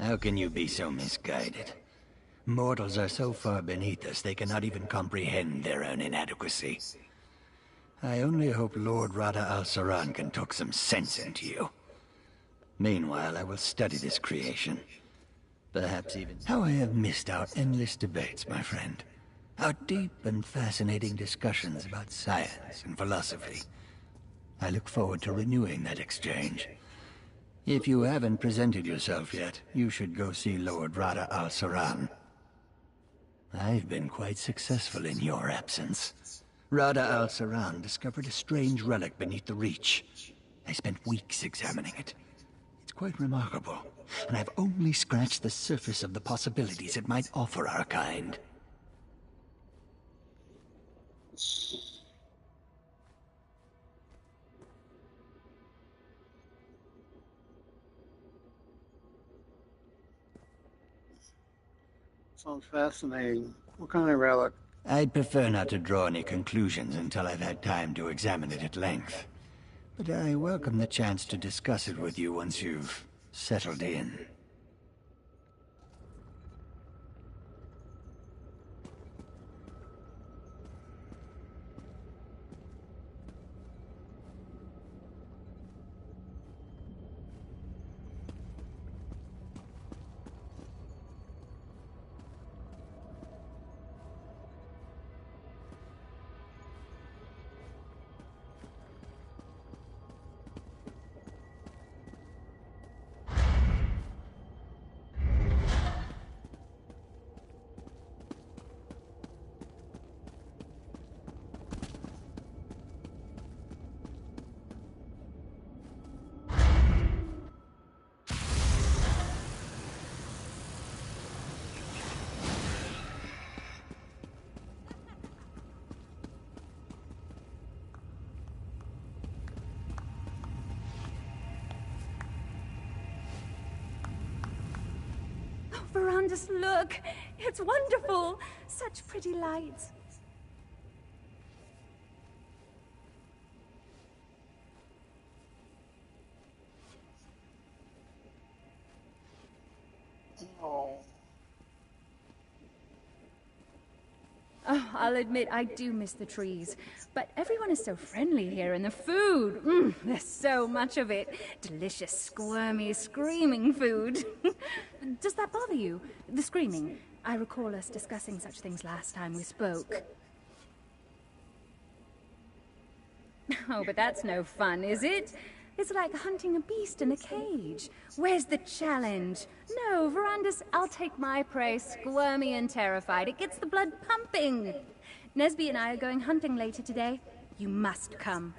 How can you be so misguided? Mortals are so far beneath us they cannot even comprehend their own inadequacy. I only hope Lord Rada al-Saran can talk some sense into you. Meanwhile, I will study this creation. Perhaps even how I have missed our endless debates, my friend. Our deep and fascinating discussions about science and philosophy. I look forward to renewing that exchange. If you haven't presented yourself yet, you should go see Lord Rada al-Saran. I've been quite successful in your absence. Rada al-Saran discovered a strange relic beneath the Reach. I spent weeks examining it. It's quite remarkable, and I've only scratched the surface of the possibilities it might offer our kind. Sounds fascinating. What kind of relic? I'd prefer not to draw any conclusions until I've had time to examine it at length. But I welcome the chance to discuss it with you once you've settled in. Verandis, look! It's wonderful! Such pretty lights. Oh. Oh, I'll admit I do miss the trees. But everyone is so friendly here, and the food, there's so much of it. Delicious, squirmy, screaming food. Does that bother you, the screaming? I recall us discussing such things last time we spoke. Oh, but that's no fun, is it? It's like hunting a beast in a cage. Where's the challenge? No, Verandis, I'll take my prey squirmy and terrified. It gets the blood pumping. Nesby and I are going hunting later today. You must come.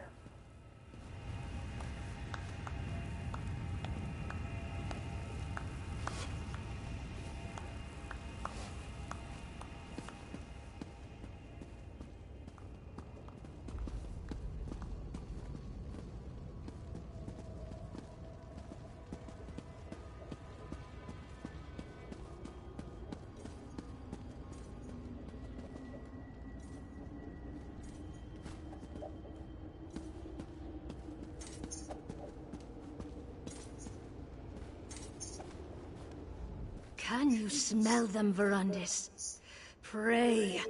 Can you smell them, Verandis? Prey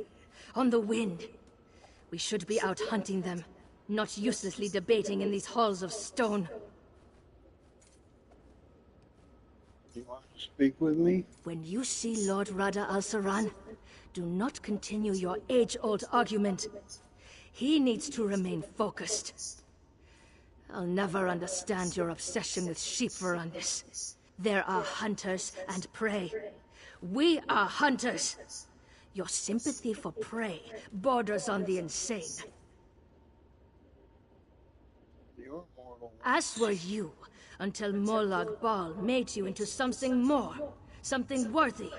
on the wind. We should be out hunting them, not uselessly debating in these halls of stone. You want to speak with me? When you see Lord Rada al-Saran, do not continue your age-old argument. He needs to remain focused. I'll never understand your obsession with sheep, Verandis. There are hunters and prey. We are hunters. Your sympathy for prey borders on the insane. You're mortal. As were you, until Molag Bal made you into something more, something worthy.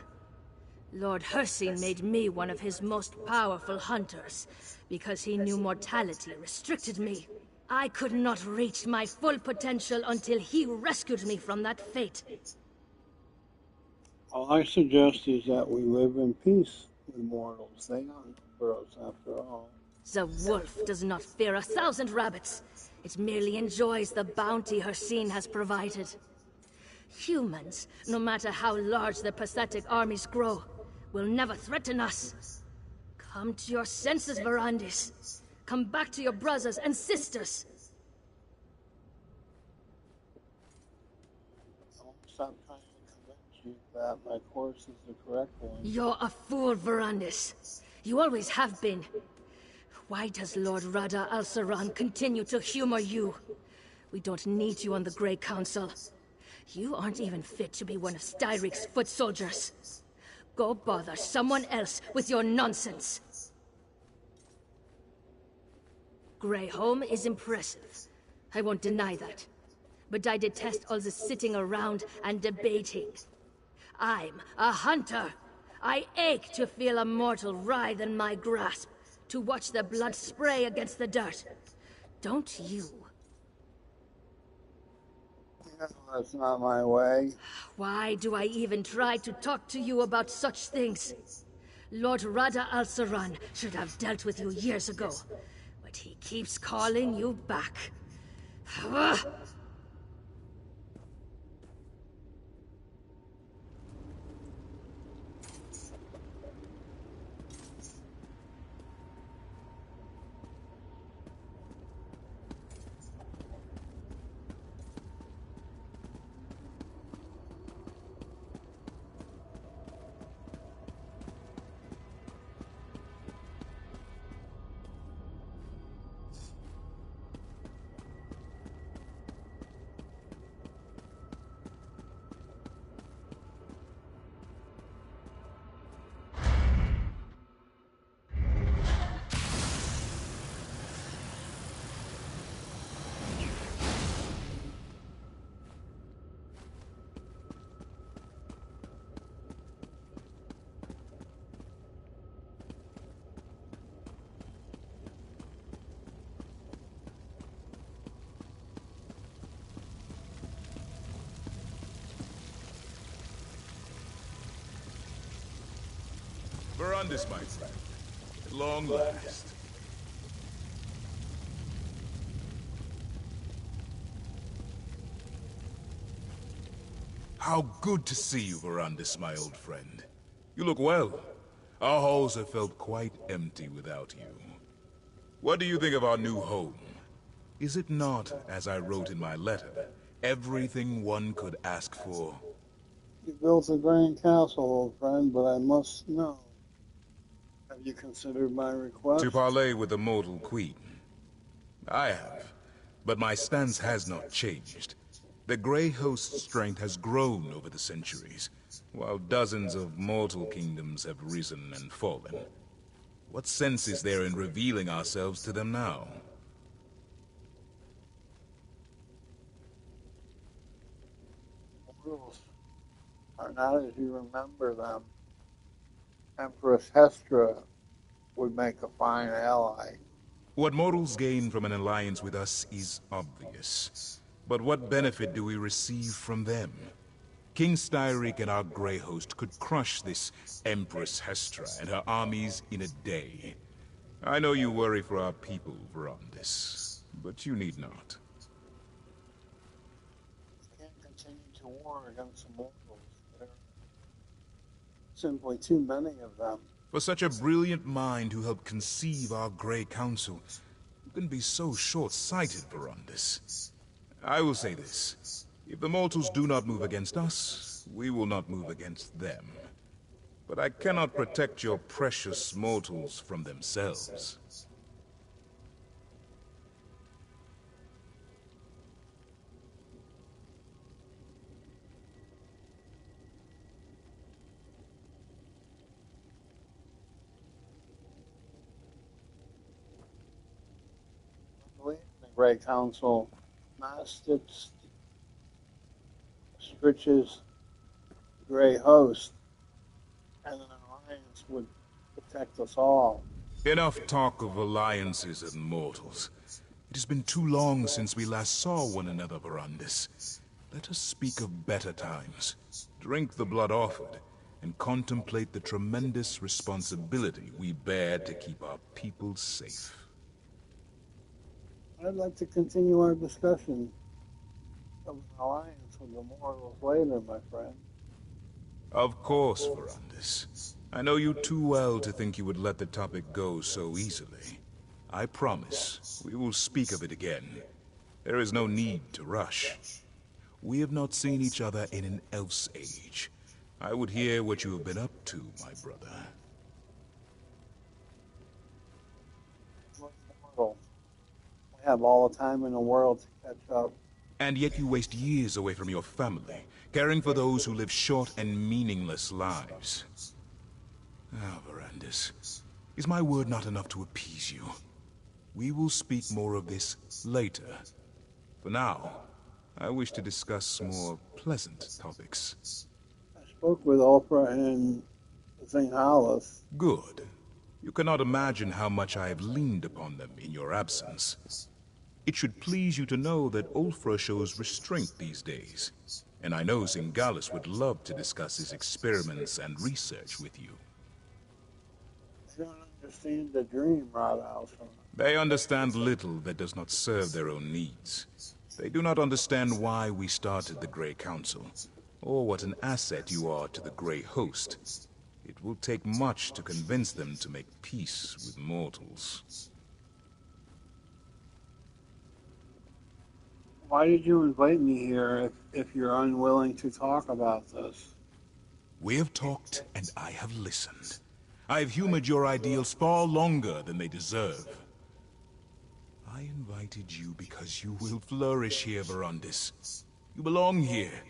Lord Hircine made me one of his most powerful hunters, because he knew mortality restricted me. I could not reach my full potential until he rescued me from that fate. All I suggest is that we live in peace with mortals. They aren't for us after all. The wolf does not fear 1,000 rabbits. It merely enjoys the bounty Hircine has provided. Humans, no matter how large their pathetic armies grow, will never threaten us. Come to your senses, Verandis. Come back to your brothers and sisters. Don't stop trying to convince you that my course is the correct one. You're a fool, Verandis. You always have been. Why does Lord Rada al-Saran continue to humor you? We don't need you on the Grey Council. You aren't even fit to be one of Styric's foot soldiers. Go bother someone else with your nonsense. Greyholm is impressive. I won't deny that. But I detest all the sitting around and debating. I'm a hunter. I ache to feel a mortal writhe in my grasp, to watch the blood spray against the dirt. Don't you? No, that's not my way. Why do I even try to talk to you about such things? Lord Rada al-Saran should have dealt with you years ago. But he keeps calling you back. Verundis, my friend. At long last. How good to see you, Verundis, my old friend. You look well. Our halls have felt quite empty without you. What do you think of our new home? Is it not, as I wrote in my letter, everything one could ask for? You built a grand castle, old friend, but I must know. Have you considered my request? To parley with the mortal queen. I have, but my stance has not changed. The Grey Host's strength has grown over the centuries, while dozens of mortal kingdoms have risen and fallen. What sense is there in revealing ourselves to them now? Rules are not as you remember them. Empress Hestra would make a fine ally. What mortals gain from an alliance with us is obvious. But what benefit do we receive from them? King Styric and our Grey Host could crush this Empress Hestra and her armies in a day. I know you worry for our people, Verundis, but you need not. We can't continue to war against the mortals. There are simply too many of them. For such a brilliant mind who helped conceive our Grey Council, you can be so short-sighted, Verundis. I will say this. If the mortals do not move against us, we will not move against them. But I cannot protect your precious mortals from themselves. I believe in the Great Council, not Stritch's Grey Host, and an alliance would protect us all. Enough talk of alliances and mortals. It has been too long since we last saw one another, Verundis. Let us speak of better times. Drink the blood offered, and contemplate the tremendous responsibility we bear to keep our people safe. I'd like to continue our discussion of an alliance with the mortals later, my friend. Of course, Verundis. I know you too well to think you would let the topic go so easily. I promise, we will speak of it again. There is no need to rush. We have not seen each other in an elf's age. I would hear what you have been up to, my brother. We're mortal. We have all the time in the world to catch up. And yet you waste years away from your family, caring for those who live short and meaningless lives. Ah, Verundis, is my word not enough to appease you? We will speak more of this later. For now, I wish to discuss more pleasant topics. I spoke with Oprah and St. Hollis. Good. You cannot imagine how much I have leaned upon them in your absence. It should please you to know that Ulfra shows restraint these days, and I know Zingalis would love to discuss his experiments and research with you. They don't understand the dream, Rodhouse. They understand little that does not serve their own needs. They do not understand why we started the Grey Council, or what an asset you are to the Grey Host. It will take much to convince them to make peace with mortals. Why did you invite me here if you're unwilling to talk about this? We have talked, and I have listened. I have humored your ideals far longer than they deserve. I invited you because you will flourish here, Verundis. You belong here,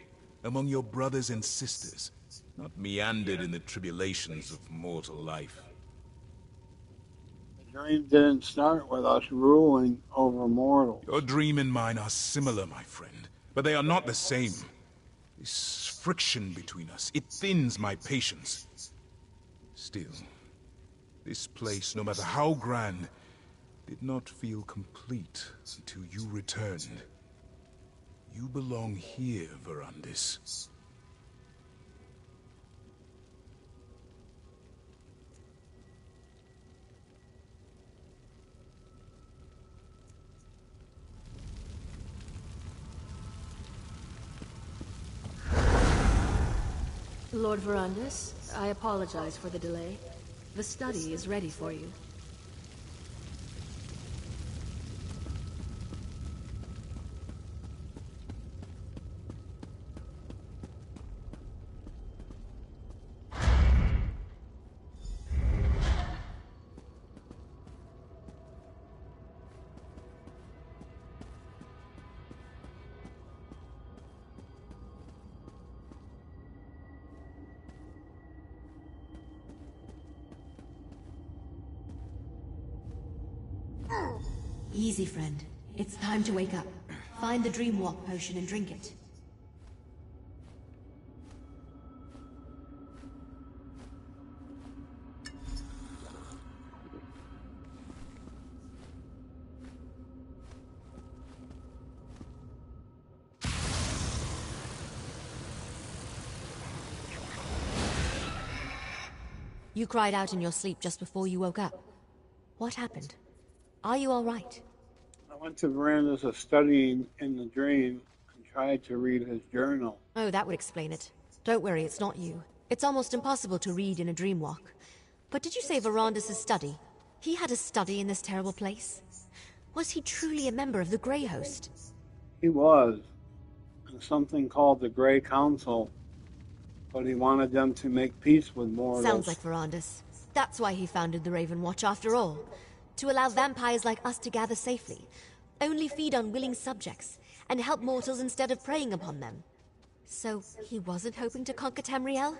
among your brothers and sisters, not meandered in the tribulations of mortal life. The dream didn't start with us ruling over mortals. Your dream and mine are similar, my friend, but they are not the same. This friction between us, it thins my patience. Still, this place, no matter how grand, did not feel complete until you returned. You belong here, Verundis. Lord Verandis, I apologize for the delay. The study is ready for you. Easy, friend. It's time to wake up. Find the dream walk potion and drink it. You cried out in your sleep just before you woke up. What happened? Are you all right? I went to Veranda's studying in the dream and tried to read his journal. Oh, that would explain it. Don't worry, it's not you. It's almost impossible to read in a dream walk. But did you say Verandis' study? He had a study in this terrible place? Was he truly a member of the Grey Host? He was, in something called the Grey Council, but he wanted them to make peace with mortals. Sounds like Verandis. That's why he founded the Raven Watch after all. To allow vampires like us to gather safely, only feed on willing subjects, and help mortals instead of preying upon them. So, he wasn't hoping to conquer Tamriel?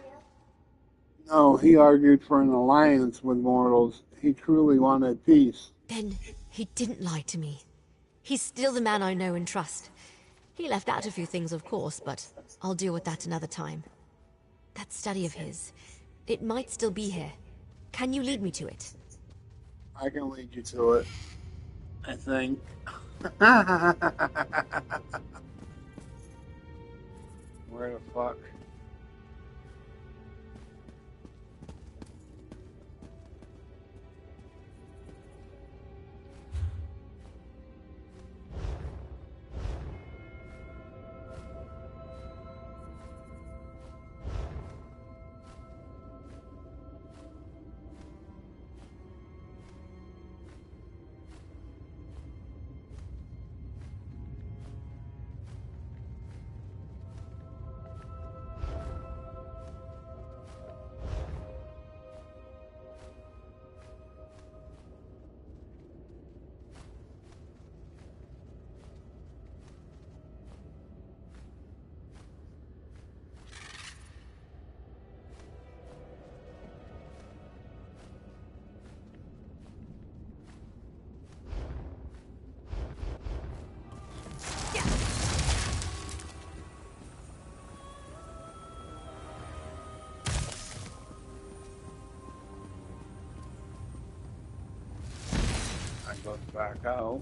No, he argued for an alliance with mortals. He truly wanted peace. Then, he didn't lie to me. He's still the man I know and trust. He left out a few things, of course, but I'll deal with that another time. That study of his, it might still be here. Can you lead me to it? I can lead you to it, I think. Where the fuck? Goes back out.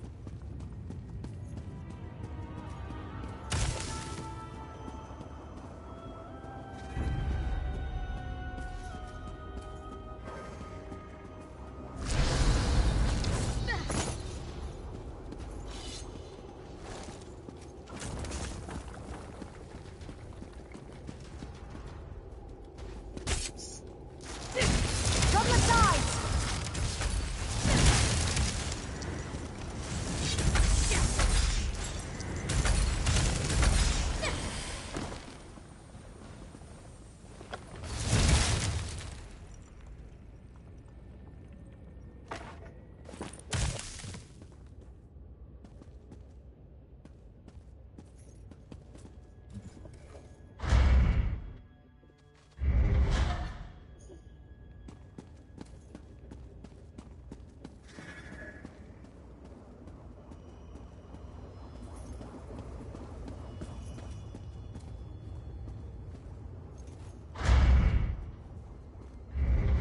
From the sides!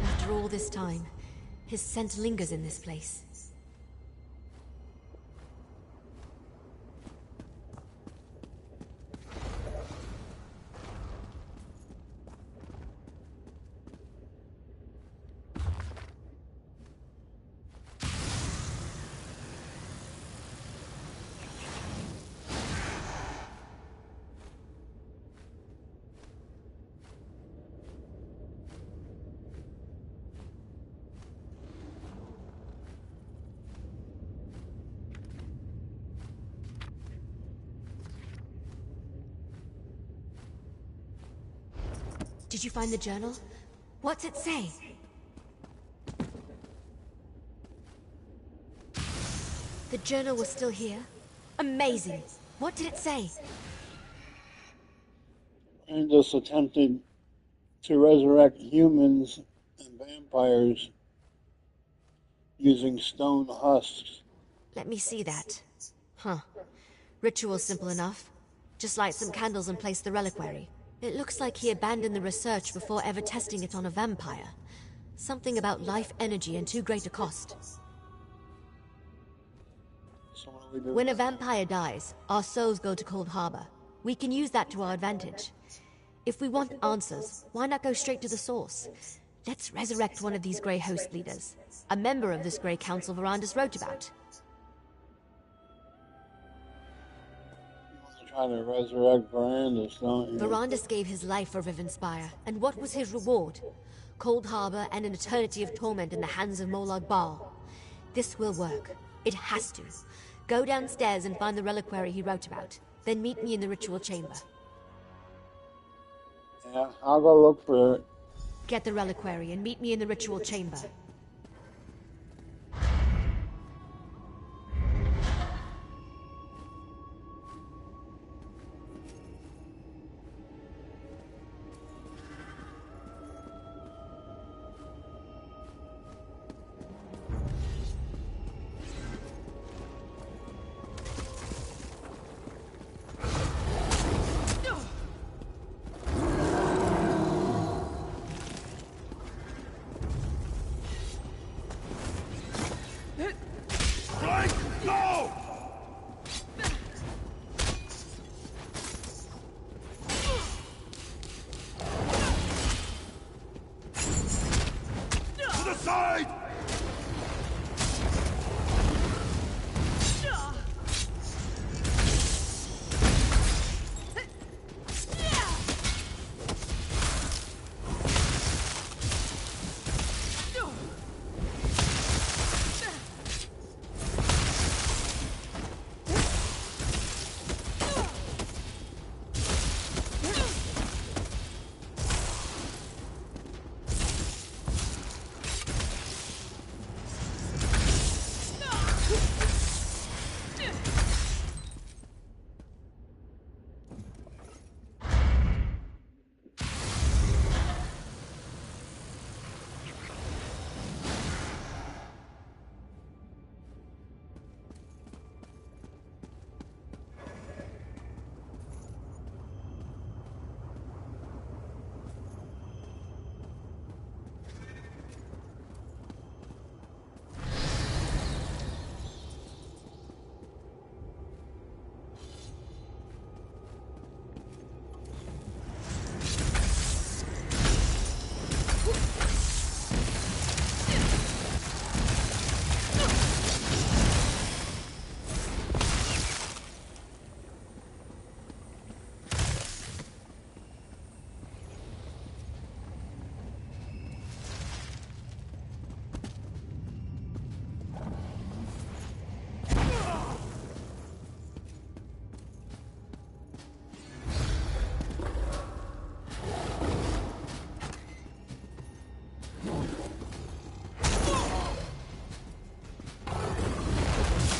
After all this time, his scent lingers in this place. Did you find the journal? What's it say? The journal was still here? Amazing! What did it say? And just attempted to resurrect humans and vampires using stone husks. Let me see that. Huh. Ritual's simple enough. Just light some candles and place the reliquary. It looks like he abandoned the research before ever testing it on a vampire. Something about life energy and too great a cost. So what do we do? When a vampire dies, our souls go to Cold Harbor. We can use that to our advantage. If we want answers, why not go straight to the source? Let's resurrect one of these Grey Host leaders. A member of this Grey Council Verandas wrote about. You want to try to resurrect Verandas, don't you? Verandas gave his life for Rivenspire, and what was his reward? Cold Harbor and an eternity of torment in the hands of Molag Bal. This will work. It has to. Go downstairs and find the reliquary he wrote about. Then meet me in the ritual chamber. Yeah, I'll go look for it. Get the reliquary and meet me in the ritual chamber.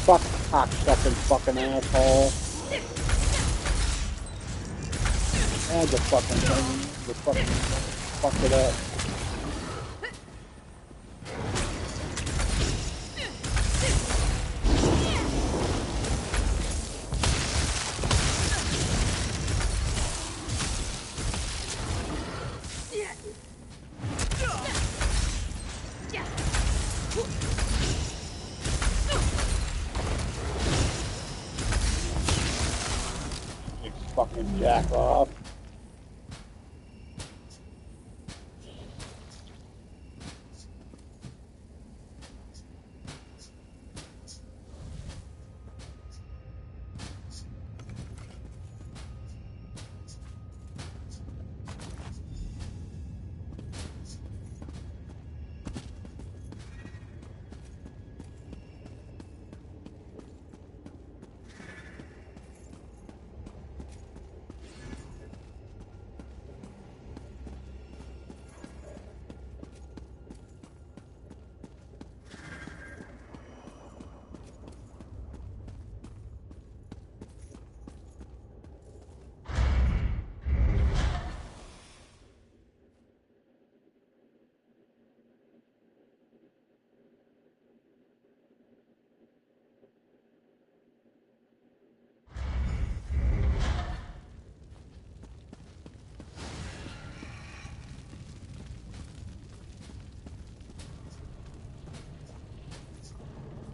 Fuck, cocksucking fucking asshole. And the fucking thing, the fucking fuck it up. Fucking jack off.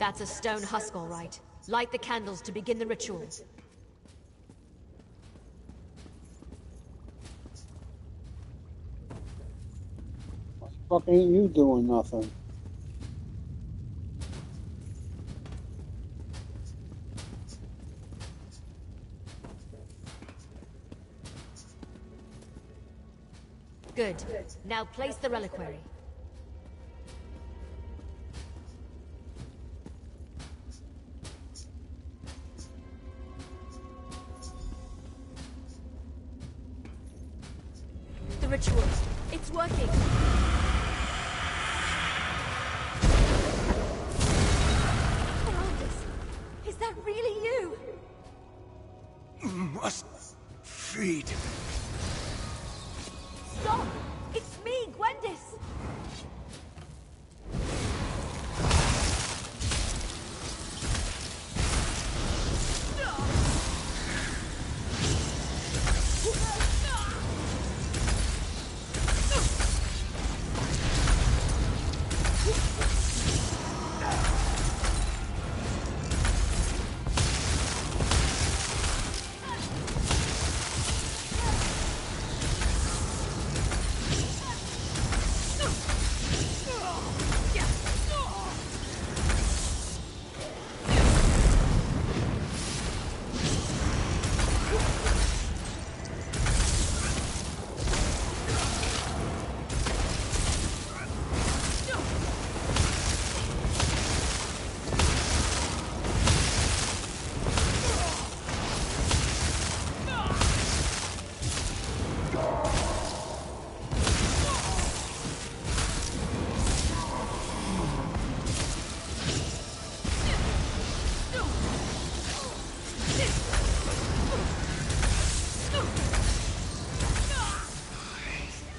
That's a stone husk, all right. Light the candles to begin the ritual. Why the fuck ain't you doing nothing? Good. Now place the reliquary. The ritual. It's working. Heraldus, is that really you? Must feed. Stop! It's me, Gwendis!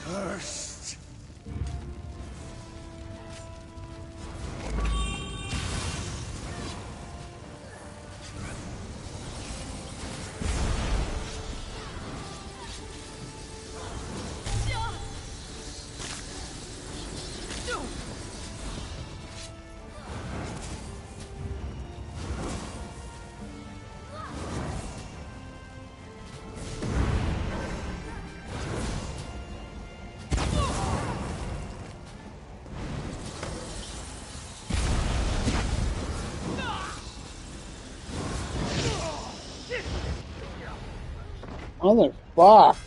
Thirst. Motherfuck!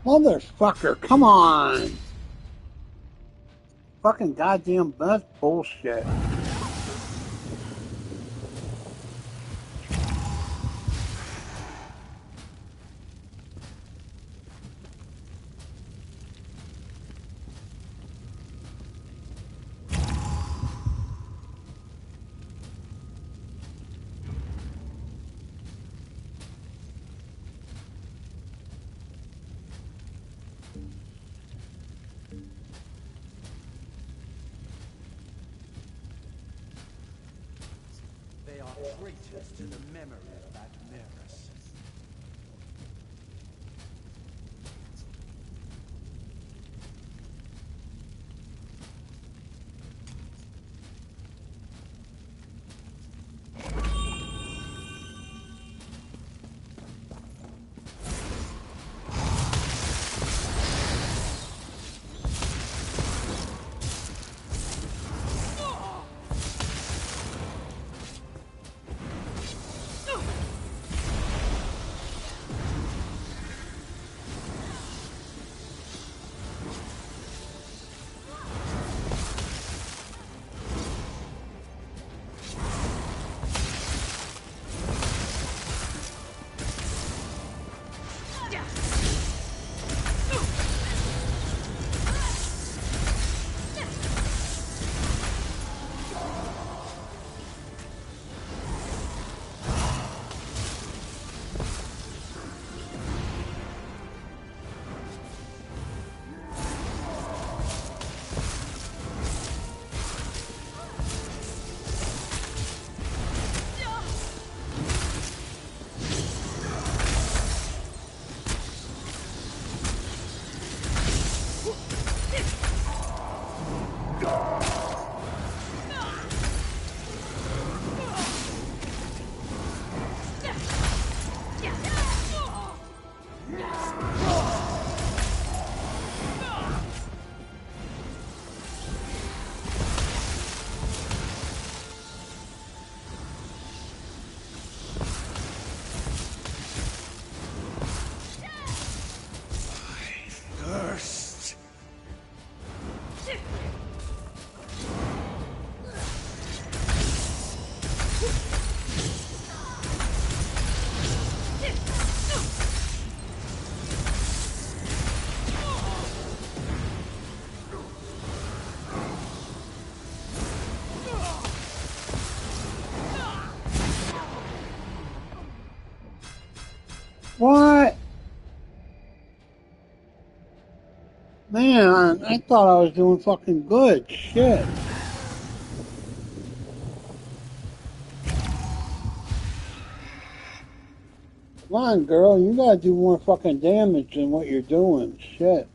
Motherfucker, come on. Fucking goddamn, that's bullshit. They are traitors to the memory of that Maris. What? Man, I thought I was doing fucking good. Shit. Come on, girl. You gotta do more fucking damage than what you're doing. Shit.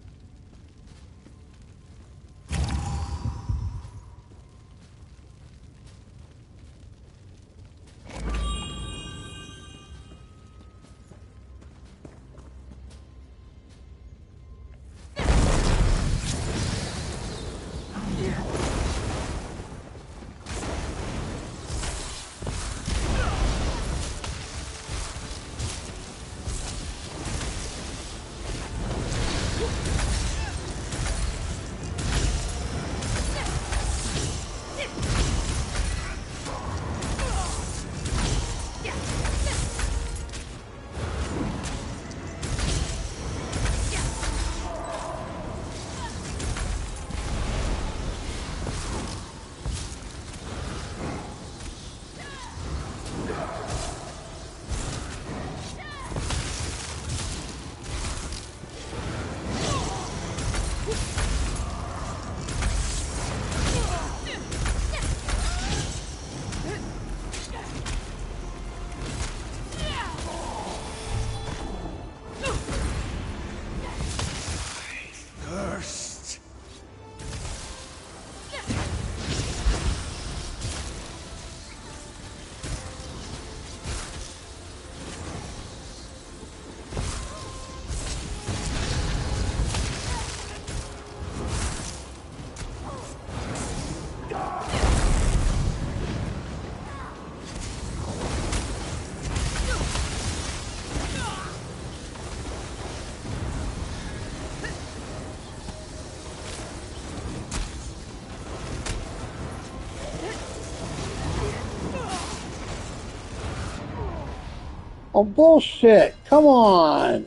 Oh, bullshit. Come on.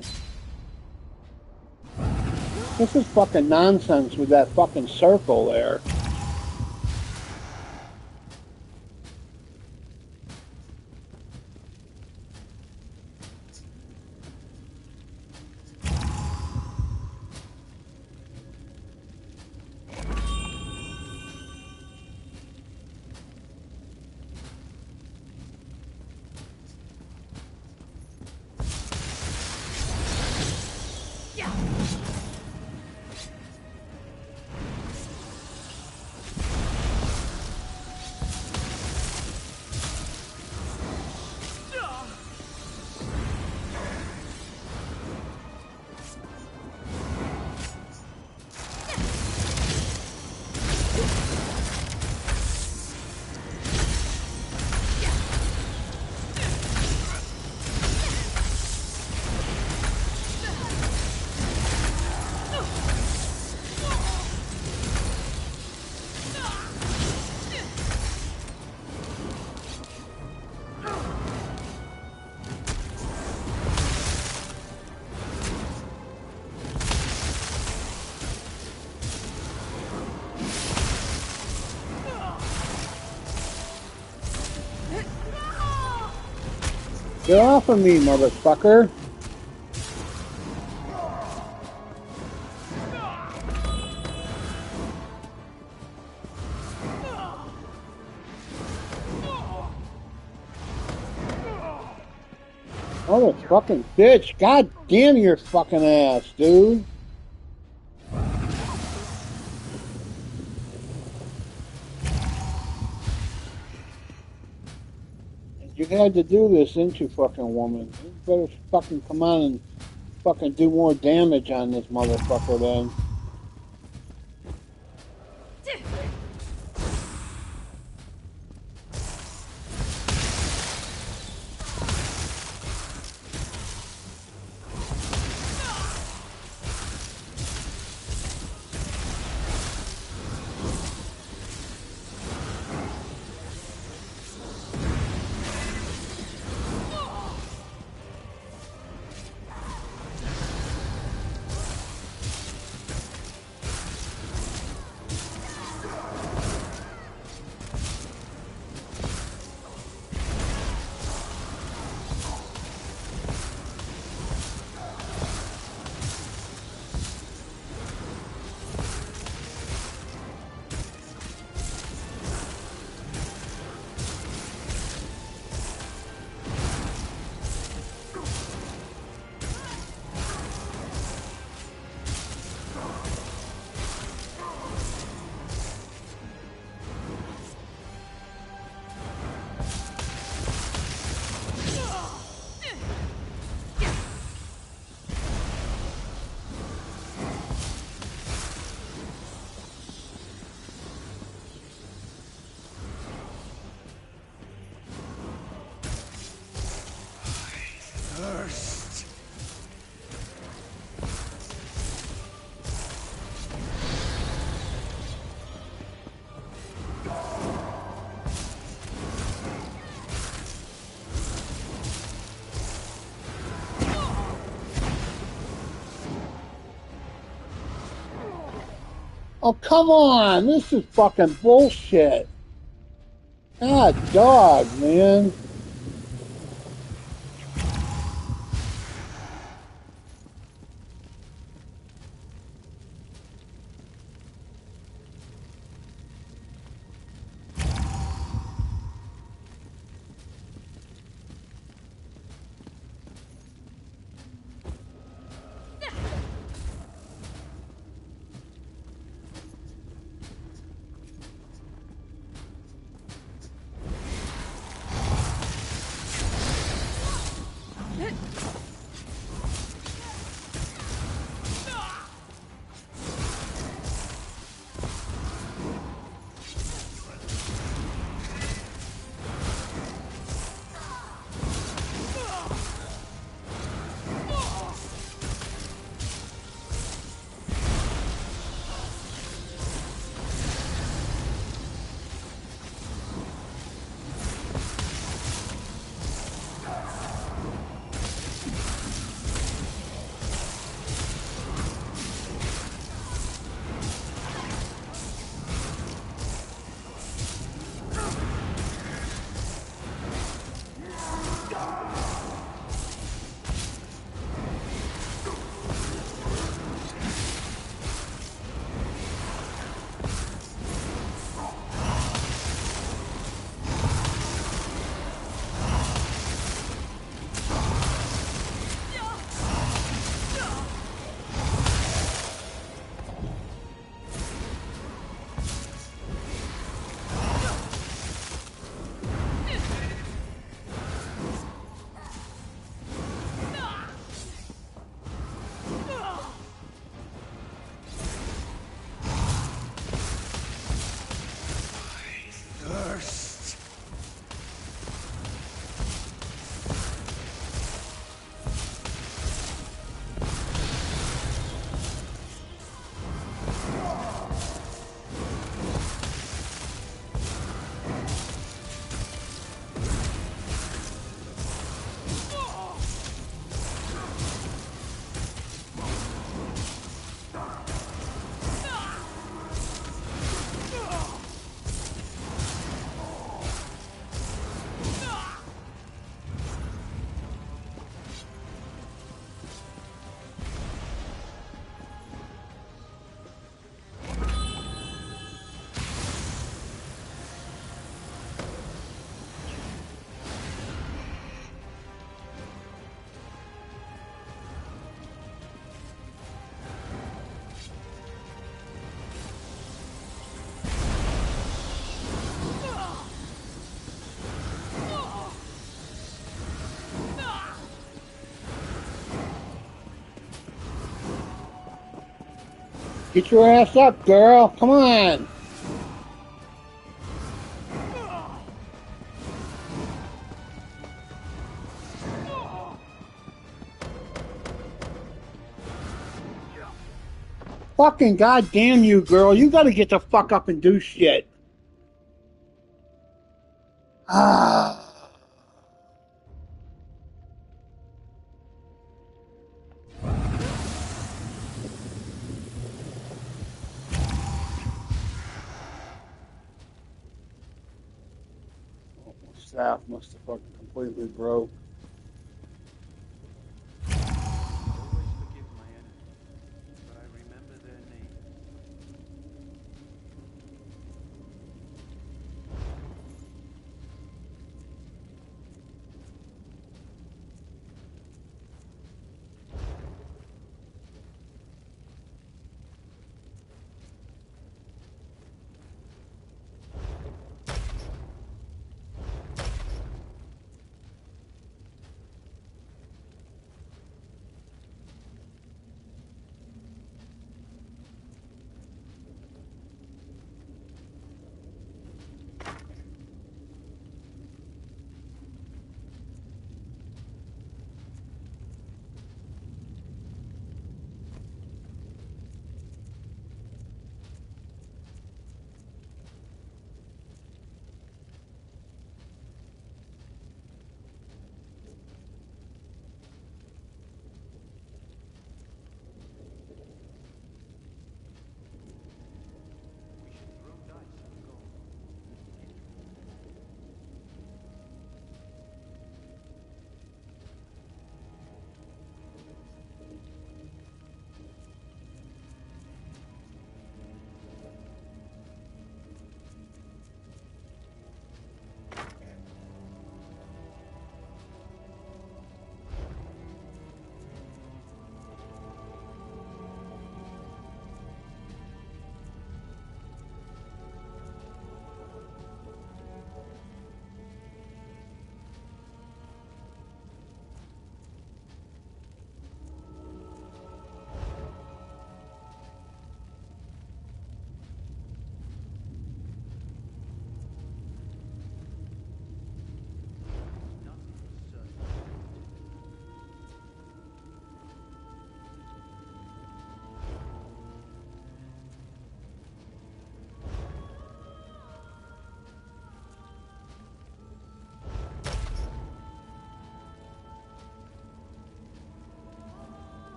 This is fucking nonsense with that fucking circle there. Get off of me, motherfucker. Oh, the fucking bitch. God damn your fucking ass, dude. You had to do this, didn't you, fucking woman? You better fucking come on and fucking do more damage on this motherfucker then. Oh, come on. This is fucking bullshit. Ah, dog, man. Get your ass up, girl. Come on. Fucking goddamn you, girl. You gotta get the fuck up and do shit. Ah. Staff must have fucking completely broke. Always forgive my enemies, but I remember their names.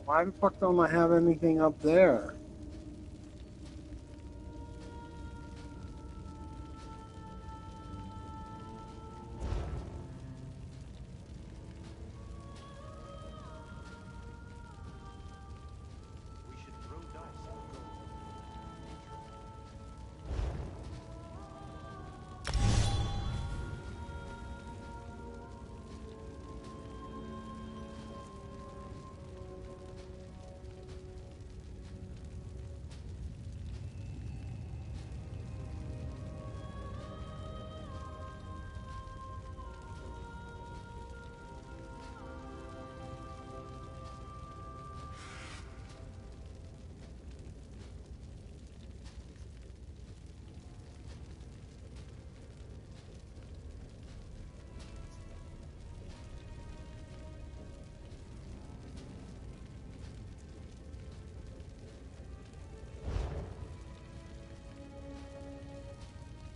Why the fuck don't I have anything up there? We should throw dice for gold.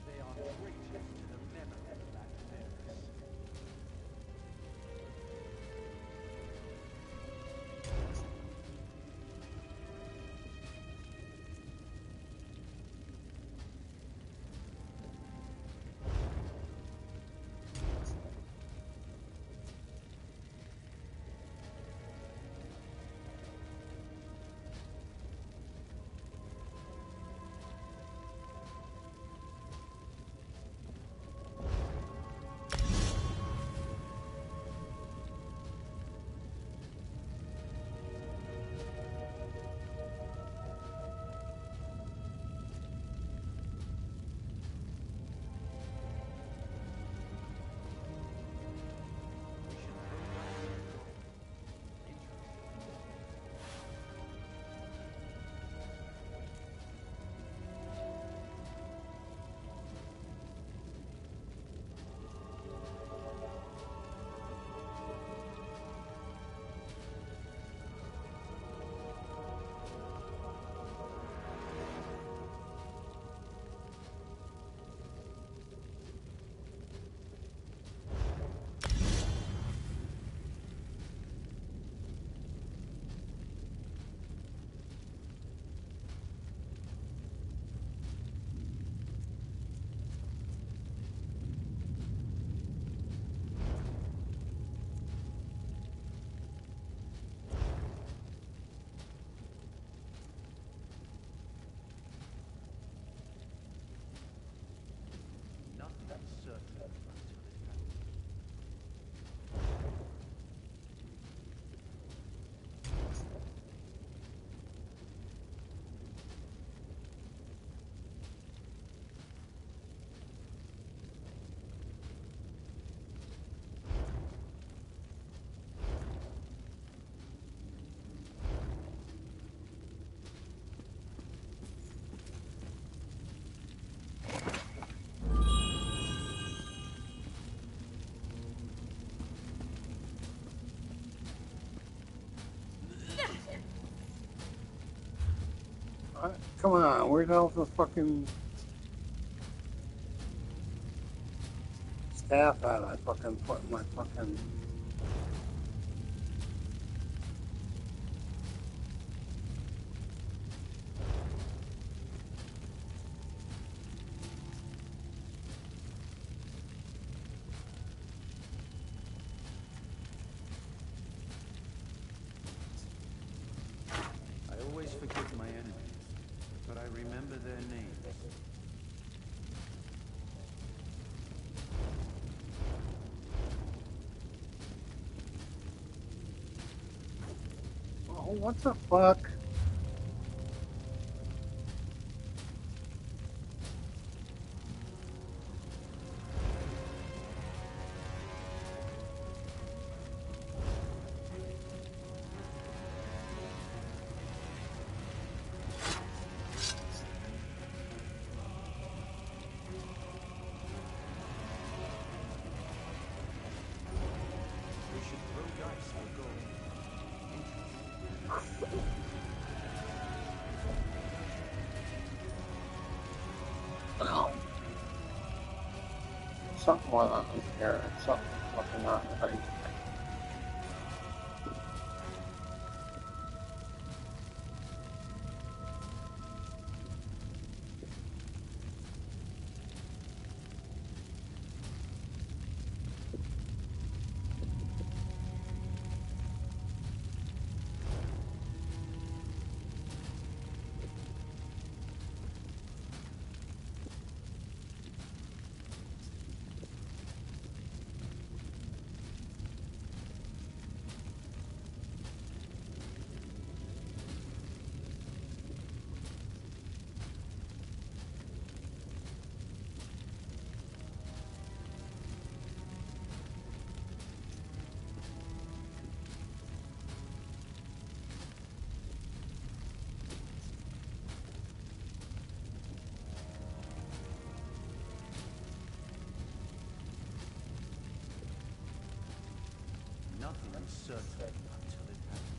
They are traitors to the memory of that Ferris. Nothing is certain until it happens. Come on, where the hell's the fucking staff at? I fucking put my fucking... I always forgive my enemies, but I remember their names. Oh, what the fuck? We should throw dice for gold. Well, something went on here. Something fucking not right. nothing is certain until it happens.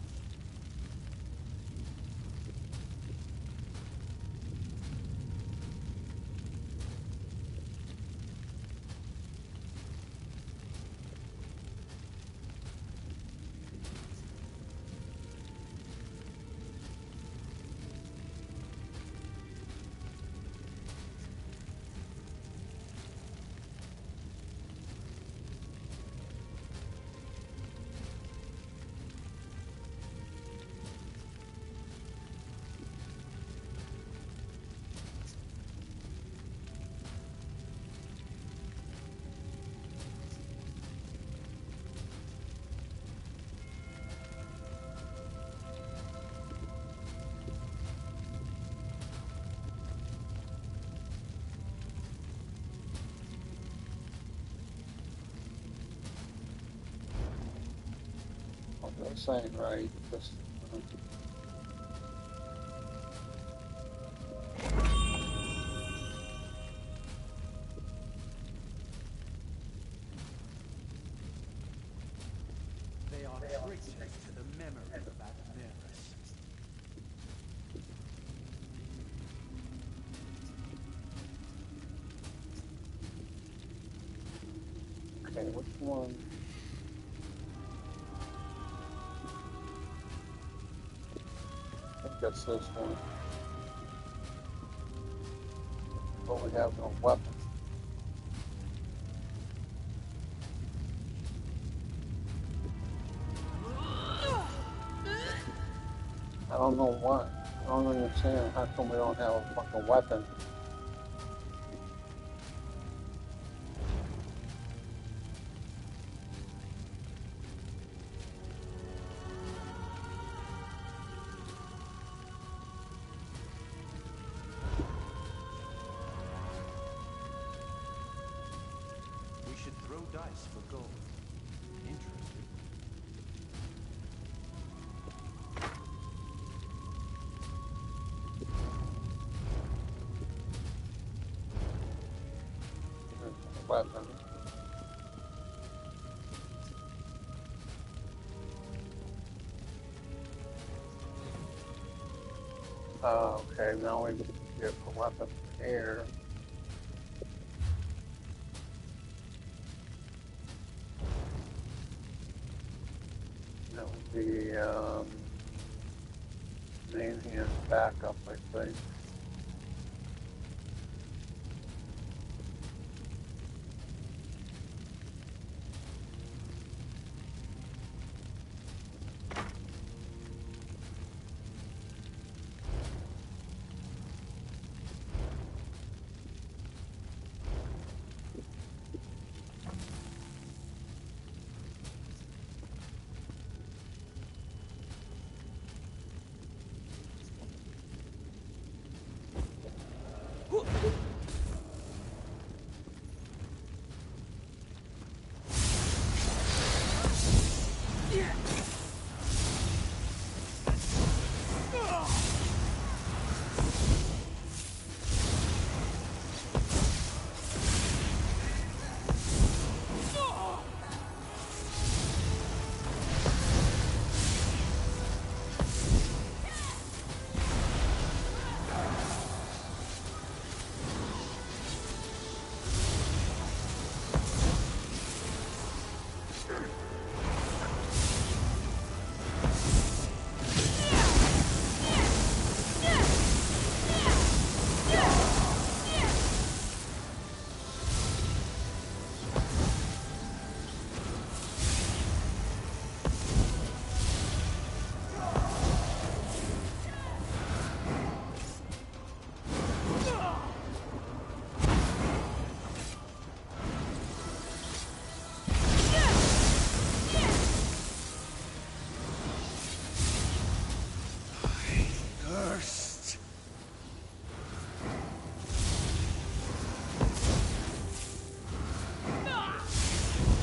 This ain't right. This, They are traitors to the memory of Admiris. okay, which one? I think that's this one. But we have no weapon. I don't know why. I don't understand how come we don't have a fucking weapon. We should throw dice for gold. Interesting. Weapon. Okay, now we get a weapon here. That would be main hand backup, I think.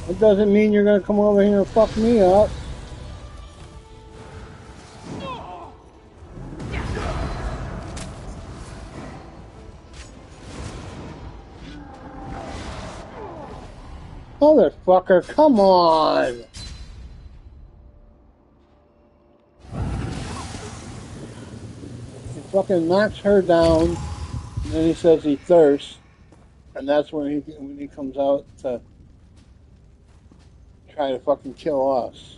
It doesn't mean you're gonna come over here and fuck me up. Motherfucker, come on! fucking knocks her down, and then he says he thirsts, and that's when he comes out to try to fucking kill us.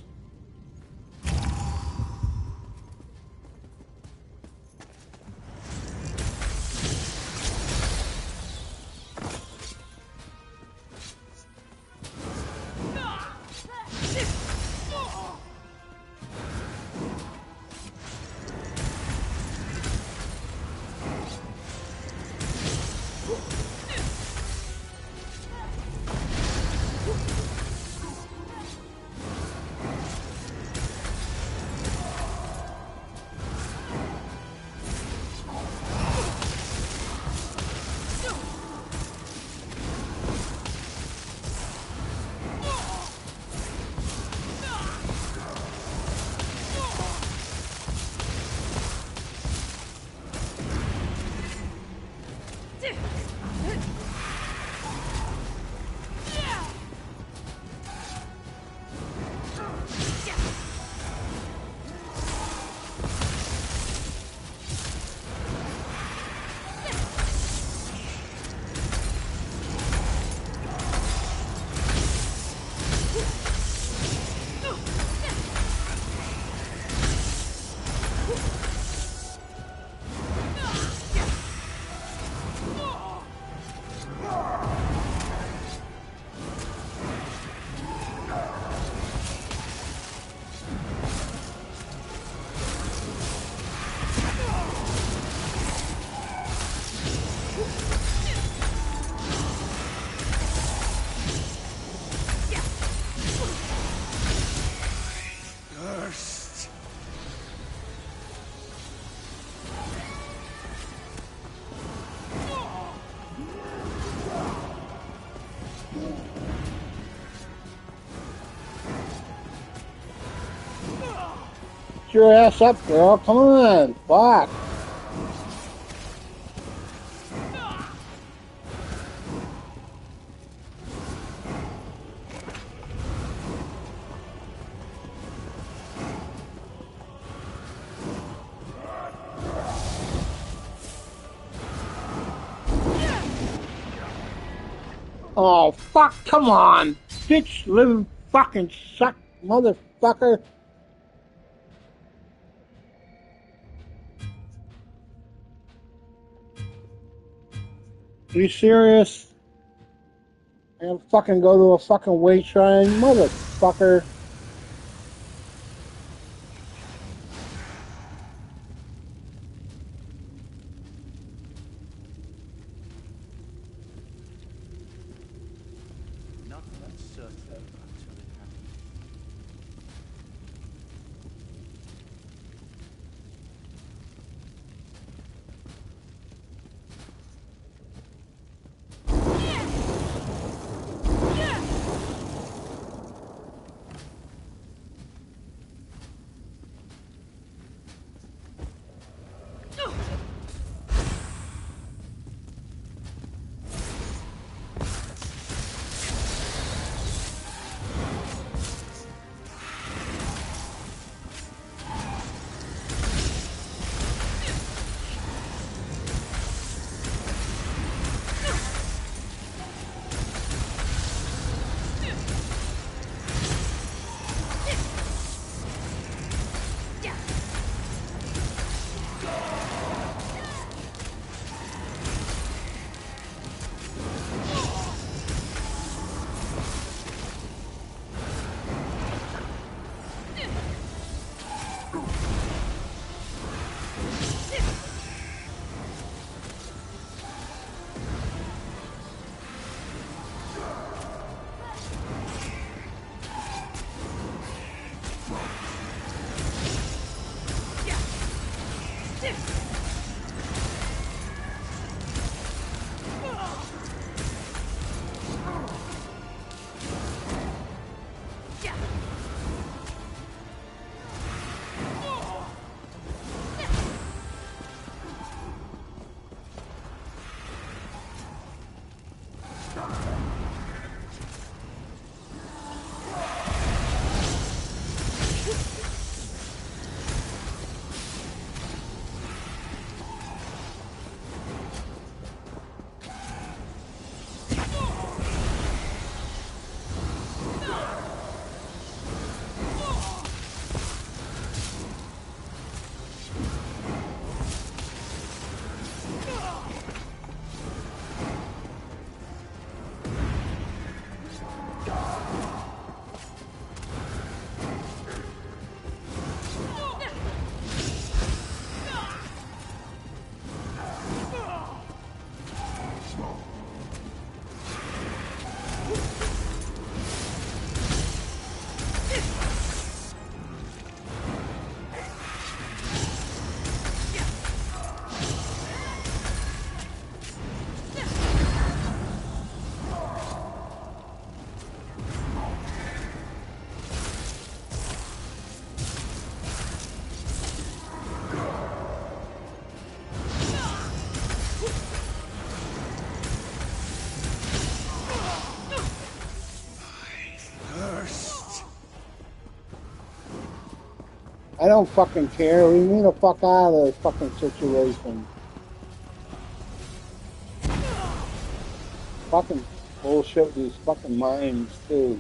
Get your ass up, girl. Come on. Fuck. Oh, fuck, come on. Bitch, living fucking suck, motherfucker. Are you serious? I'm gonna fucking go to a fucking weight shrine, motherfucker. Not certain until it happens. I don't fucking care. Leave me the fuck out of this fucking situation. Fucking bullshit with these fucking mines, too.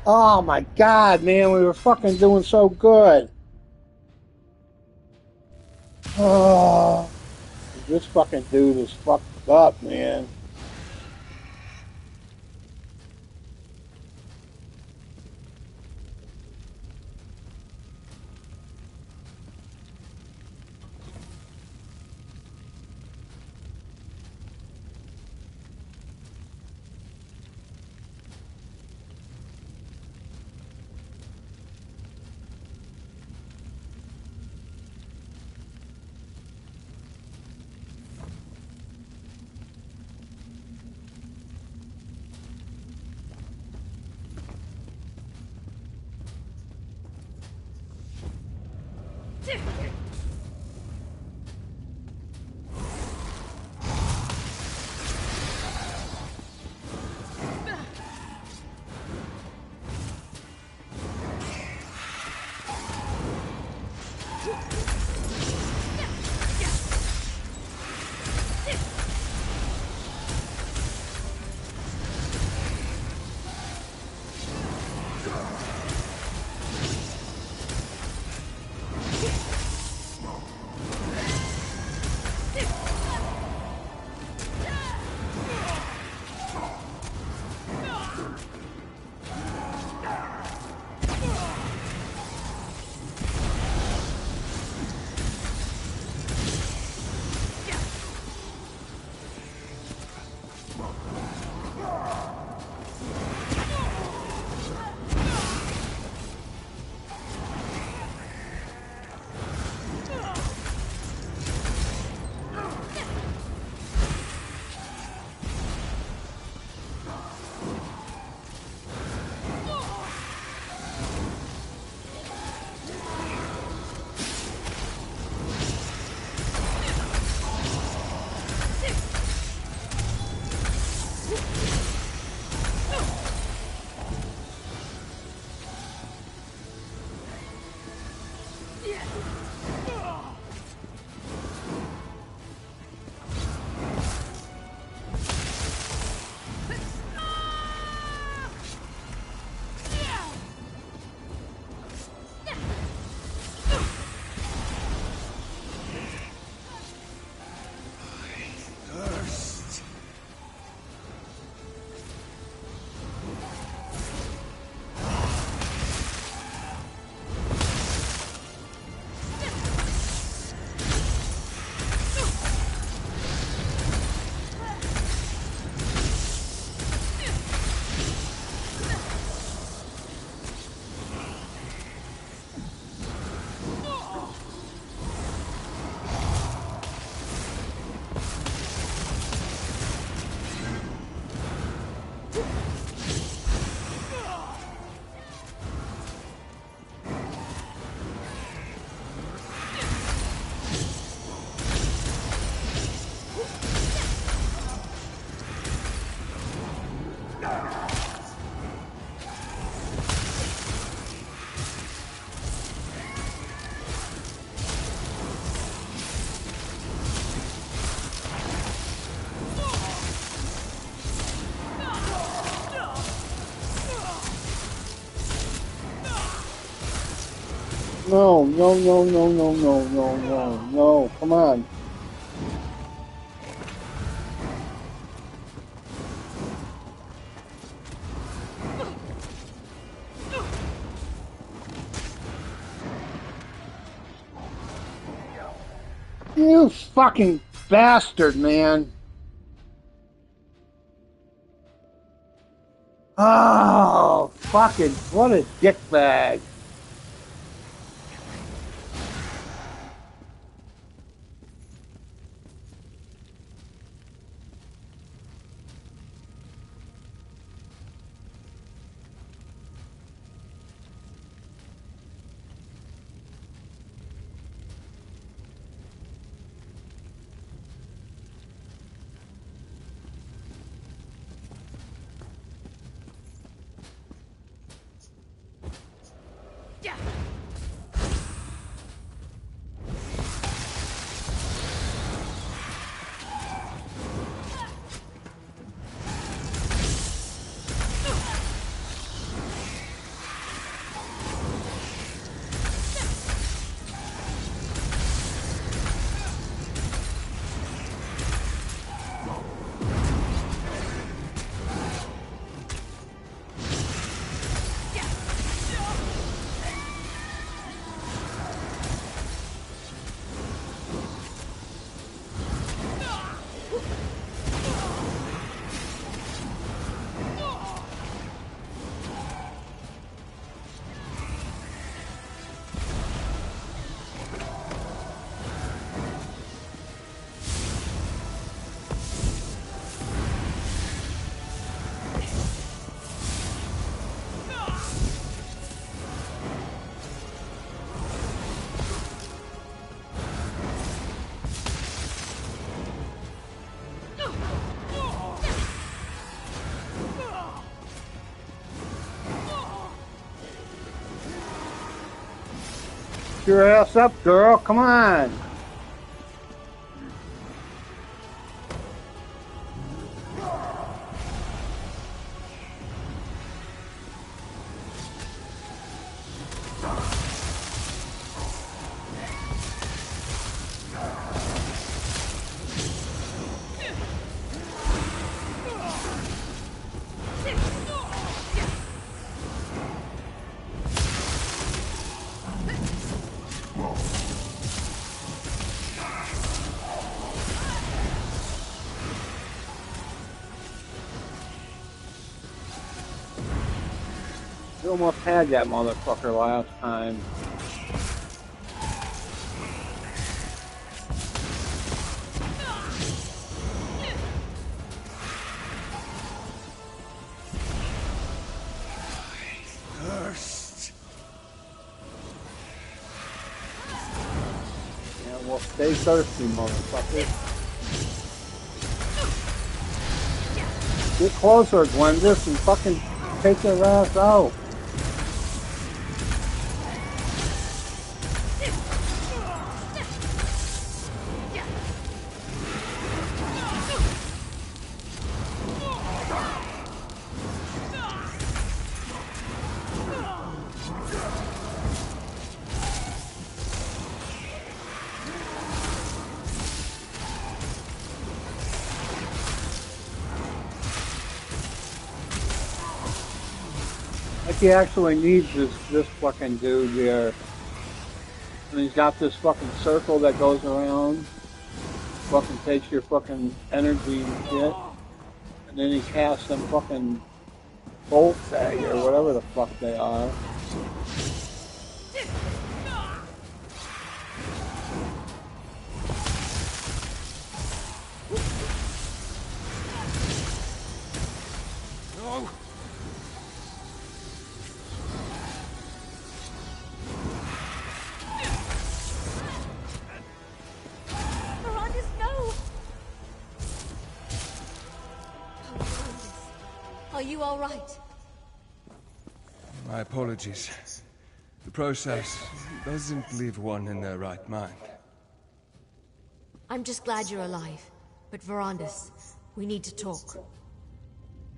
Oh my god, man, we were fucking doing so good. Oh, this fucking dude is fucked up, man. No, no, no, no, no, no, no, no, no. Come on. You fucking bastard, man. Oh, fucking, what a dickbag. Get your ass up, girl. Come on. You almost had that motherfucker last time. Yeah, well, stay thirsty, motherfucker. Get closer, Gwendis, and fucking take their ass out. Like he actually needs this fucking dude here. And he's got this fucking circle that goes around. Fucking takes your fucking energy and shit. And then he casts them fucking bolts at you or whatever the fuck they are. No! Mirandus, no! Are you all right? My apologies. The process doesn't leave one in their right mind. I'm just glad you're alive. But Verandis, we need to talk.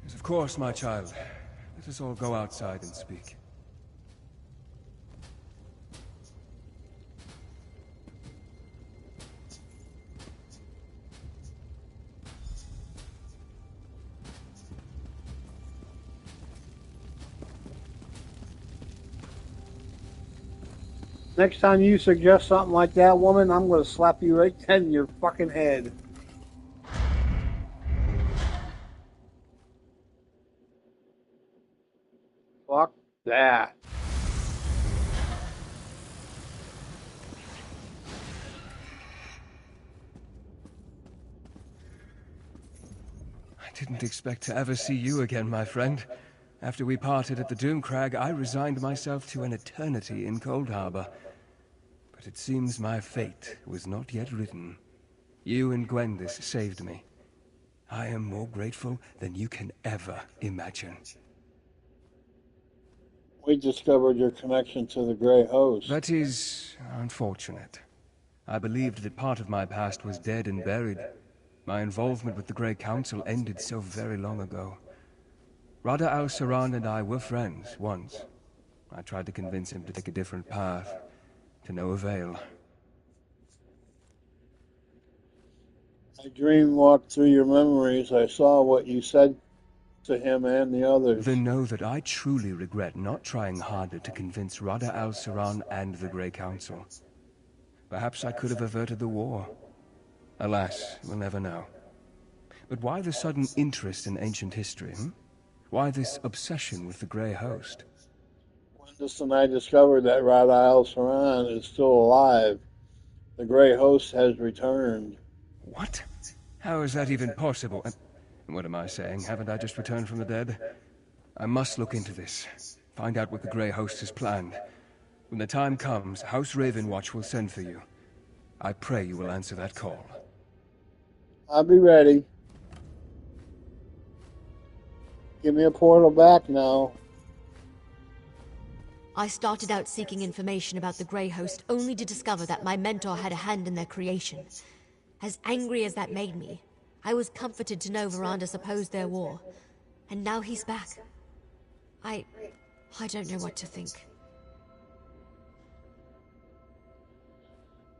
Yes, of course, my child. Let us all go outside and speak. Next time you suggest something like that, woman, I'm going to slap you right dead in your fucking head. Fuck that. I didn't expect to ever see you again, my friend. After we parted at the Doomcrag, I resigned myself to an eternity in Cold Harbor. But it seems my fate was not yet written. You and Gwendis saved me. I am more grateful than you can ever imagine. We discovered your connection to the Grey Host. That is unfortunate. I believed that part of my past was dead and buried. My involvement with the Grey Council ended so very long ago. Rada al-Saran and I were friends once. I tried to convince him to take a different path, to no avail. I dream walked through your memories. I saw what you said to him and the others. Then know that I truly regret not trying harder to convince Rada al-Saran and the Grey Council. Perhaps I could have averted the war. Alas, we'll never know. But why the sudden interest in ancient history, Why this obsession with the Grey Host? Gwendis and I discovered that Rada al-Saran is still alive. The Grey Host has returned. What? How is that even possible? And what am I saying? Haven't I just returned from the dead? I must look into this. Find out what the Grey Host has planned. When the time comes, House Ravenwatch will send for you. I pray you will answer that call. I'll be ready. Give me a portal back now. I started out seeking information about the Grey Host only to discover that my mentor had a hand in their creation. As angry as that made me, I was comforted to know Verandis opposed their war. And now he's back. I don't know what to think.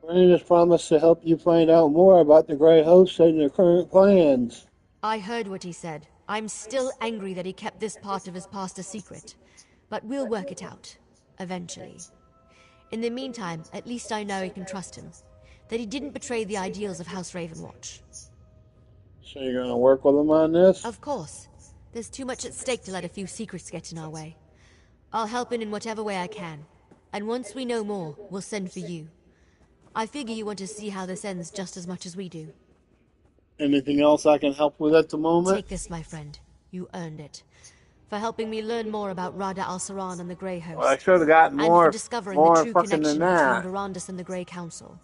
Verandis promised to help you find out more about the Grey Host and their current plans. I heard what he said. I'm still angry that he kept this part of his past a secret. But we'll work it out. Eventually. In the meantime, at least I know I can trust him. That he didn't betray the ideals of House Ravenwatch. So you're going to work with him on this? Of course. There's too much at stake to let a few secrets get in our way. I'll help in whatever way I can. And once we know more, we'll send for you. I figure you want to see how this ends just as much as we do. Anything else I can help with at the moment? Take this, my friend. You earned it. For helping me learn more about Rada al-Saran and the Grey Host. Well, I should have gotten more, and for discovering more the true fucking connection than that. between Verandis and the Grey Council.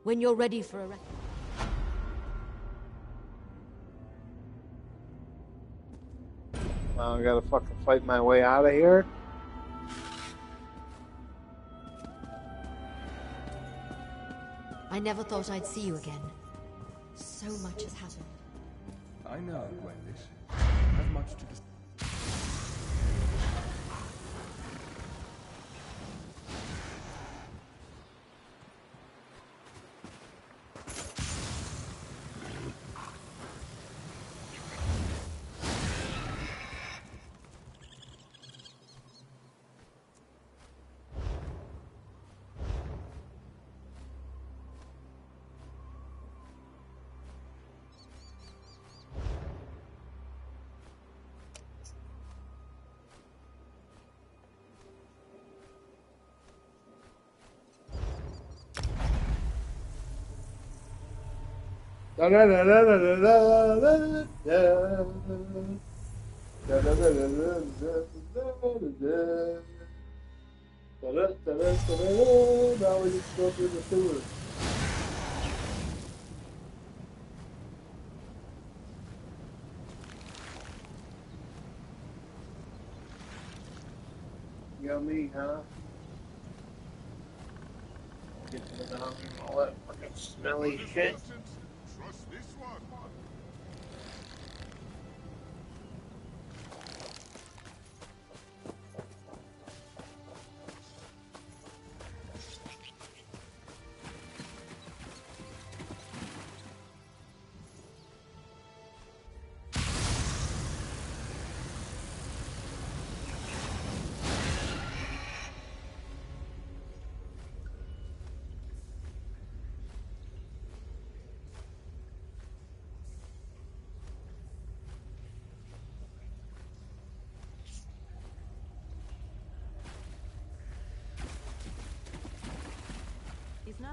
When you're ready for a... Now I gotta fucking fight my way out of here. I never thought I'd see you again. So much has happened. I know, Gwendis. I have much to discuss. Now we just go through the sewers. Yummy, huh? Get to the down and all that fucking smelly shit. Trust this one.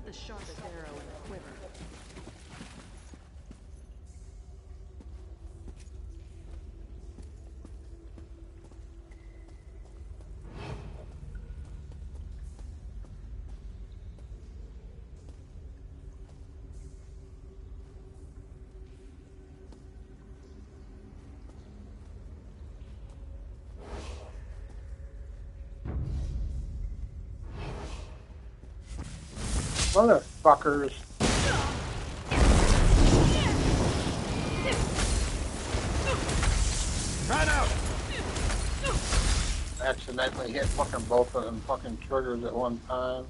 the sharpest arrow in the quiver. Motherfuckers. Run out! Accidentally hit fucking both of them fucking triggers at one time.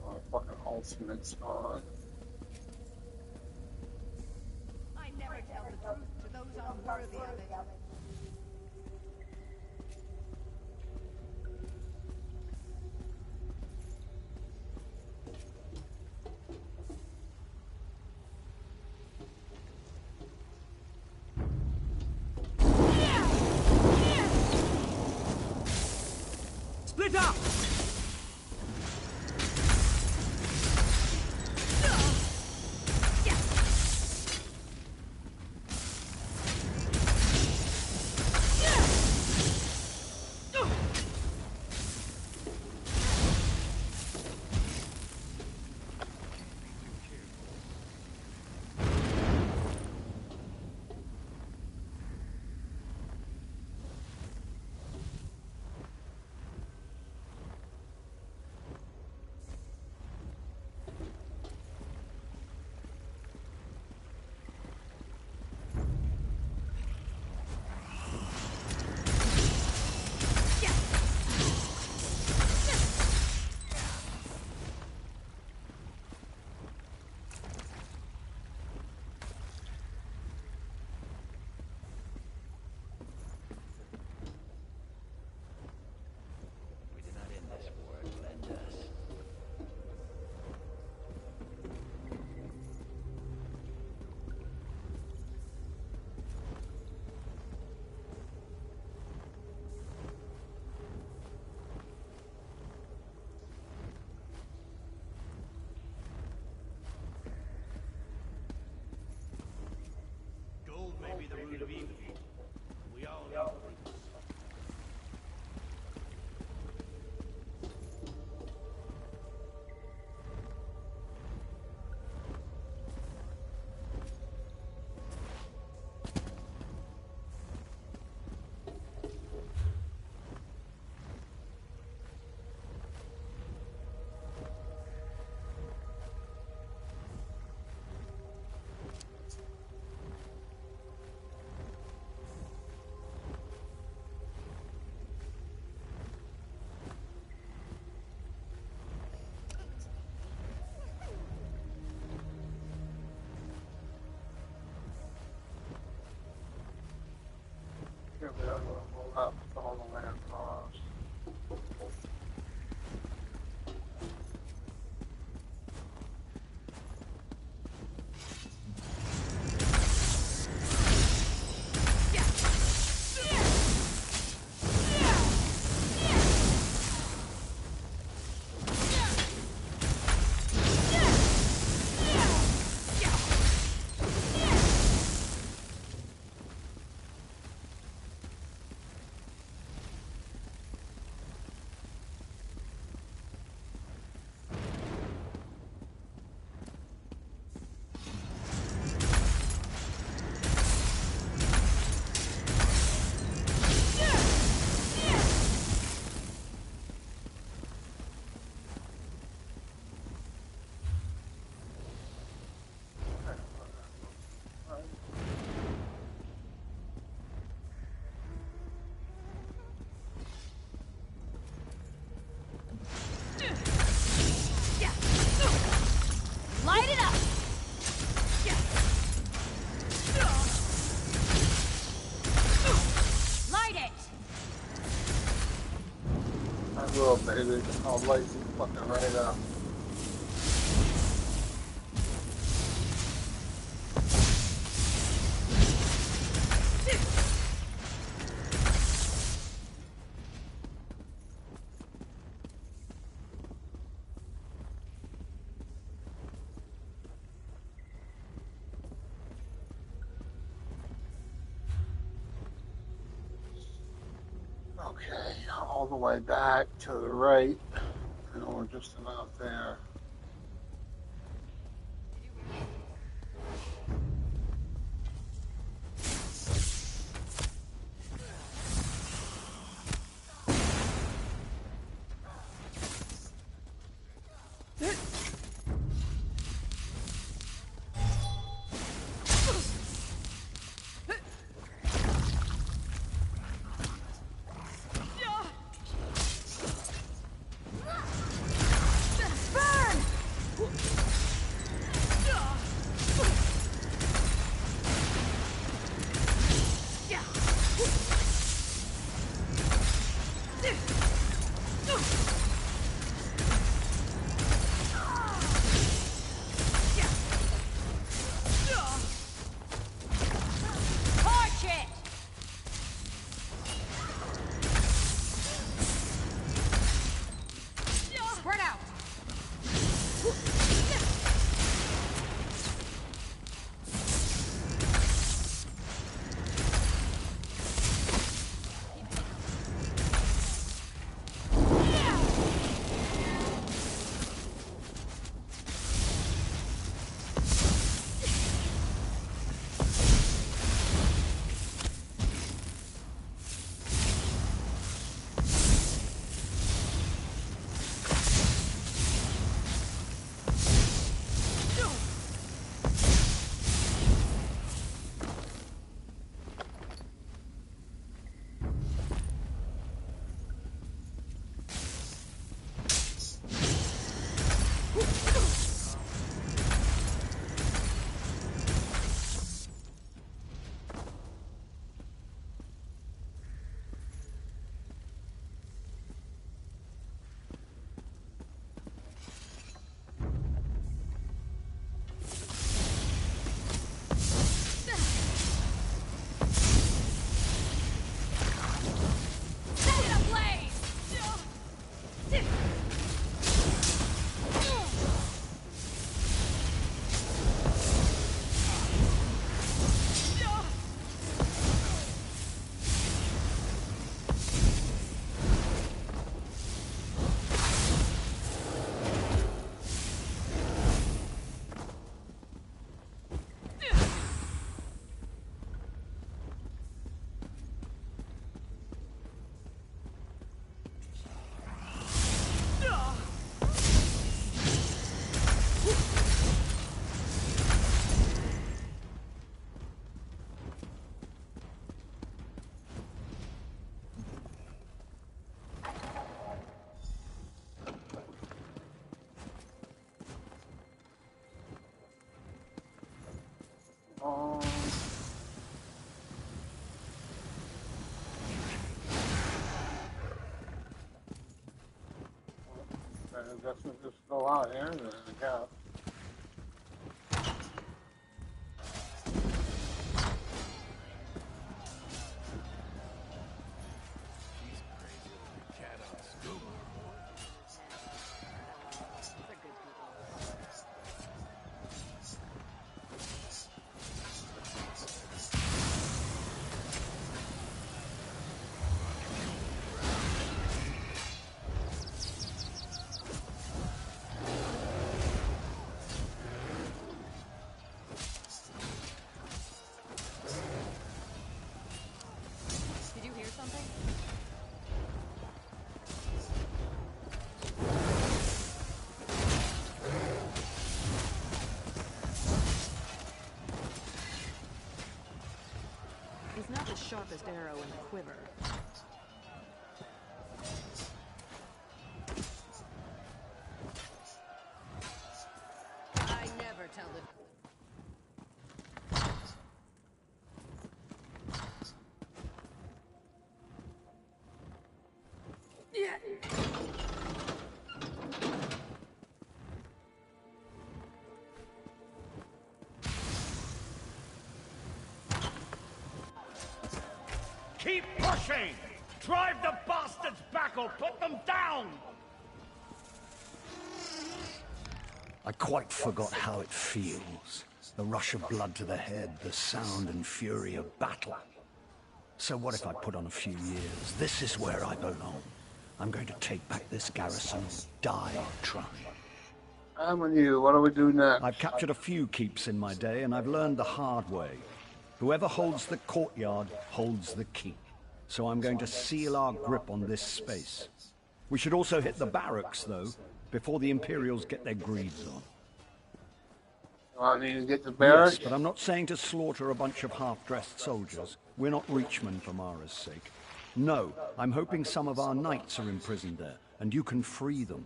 Oh, fucking ultimate's on. I never tell the truth to those unworthy of it. Split up! Gold may be the root of evil. We all know this. Up all the way across. Light it up! Light it! I will, baby. I'll light you fucking right up. Okay, all the way back to the right, and we're just about there. Spread out. I guess we'll just go out here then, I guess. He's not the sharpest arrow in the quiver. I never tell the... Keep pushing! Drive the bastards back or put them down! I quite forgot how it feels. The rush of blood to the head, the sound and fury of battle. So what if I put on a few years? This is where I belong. I'm going to take back this garrison, die trying. I'm with you. What do we do next? I've captured a few keeps in my day, and I've learned the hard way. Whoever holds the courtyard holds the keep. So I'm going to seal our grip on this space. We should also hit the barracks, though, before the Imperials get their greaves on. I need to get the barracks? Yes, but I'm not saying to slaughter a bunch of half-dressed soldiers. We're not Reachmen for Mara's sake. No, I'm hoping some of our knights are imprisoned there, and you can free them.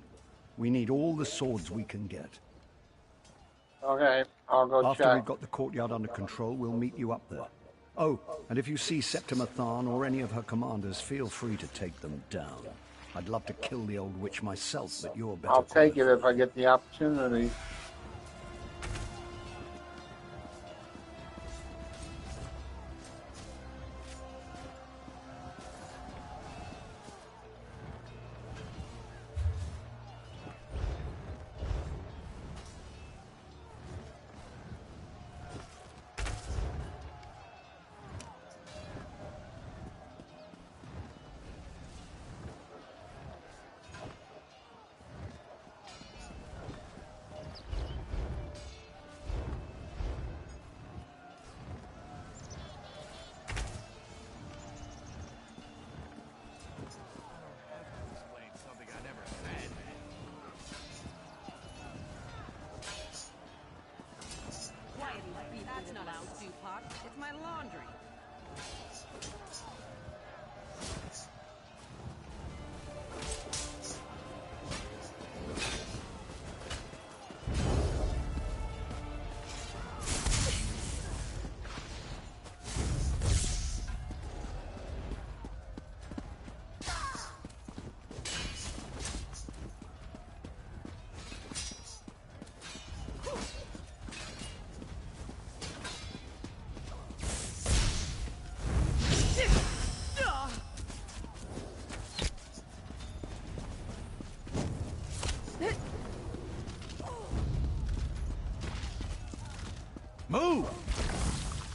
We need all the swords we can get. Okay, I'll go After check. we've got the courtyard under control, we'll meet you up there. Oh, and if you see Septima Tharn or any of her commanders, feel free to take them down. I'd love to kill the old witch myself, but you're better. I'll take it if I get the opportunity. That's not out, Dupont. It's my laundry. Move!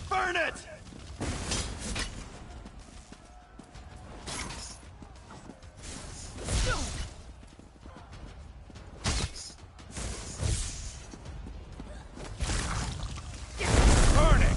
Burn it! Burn it!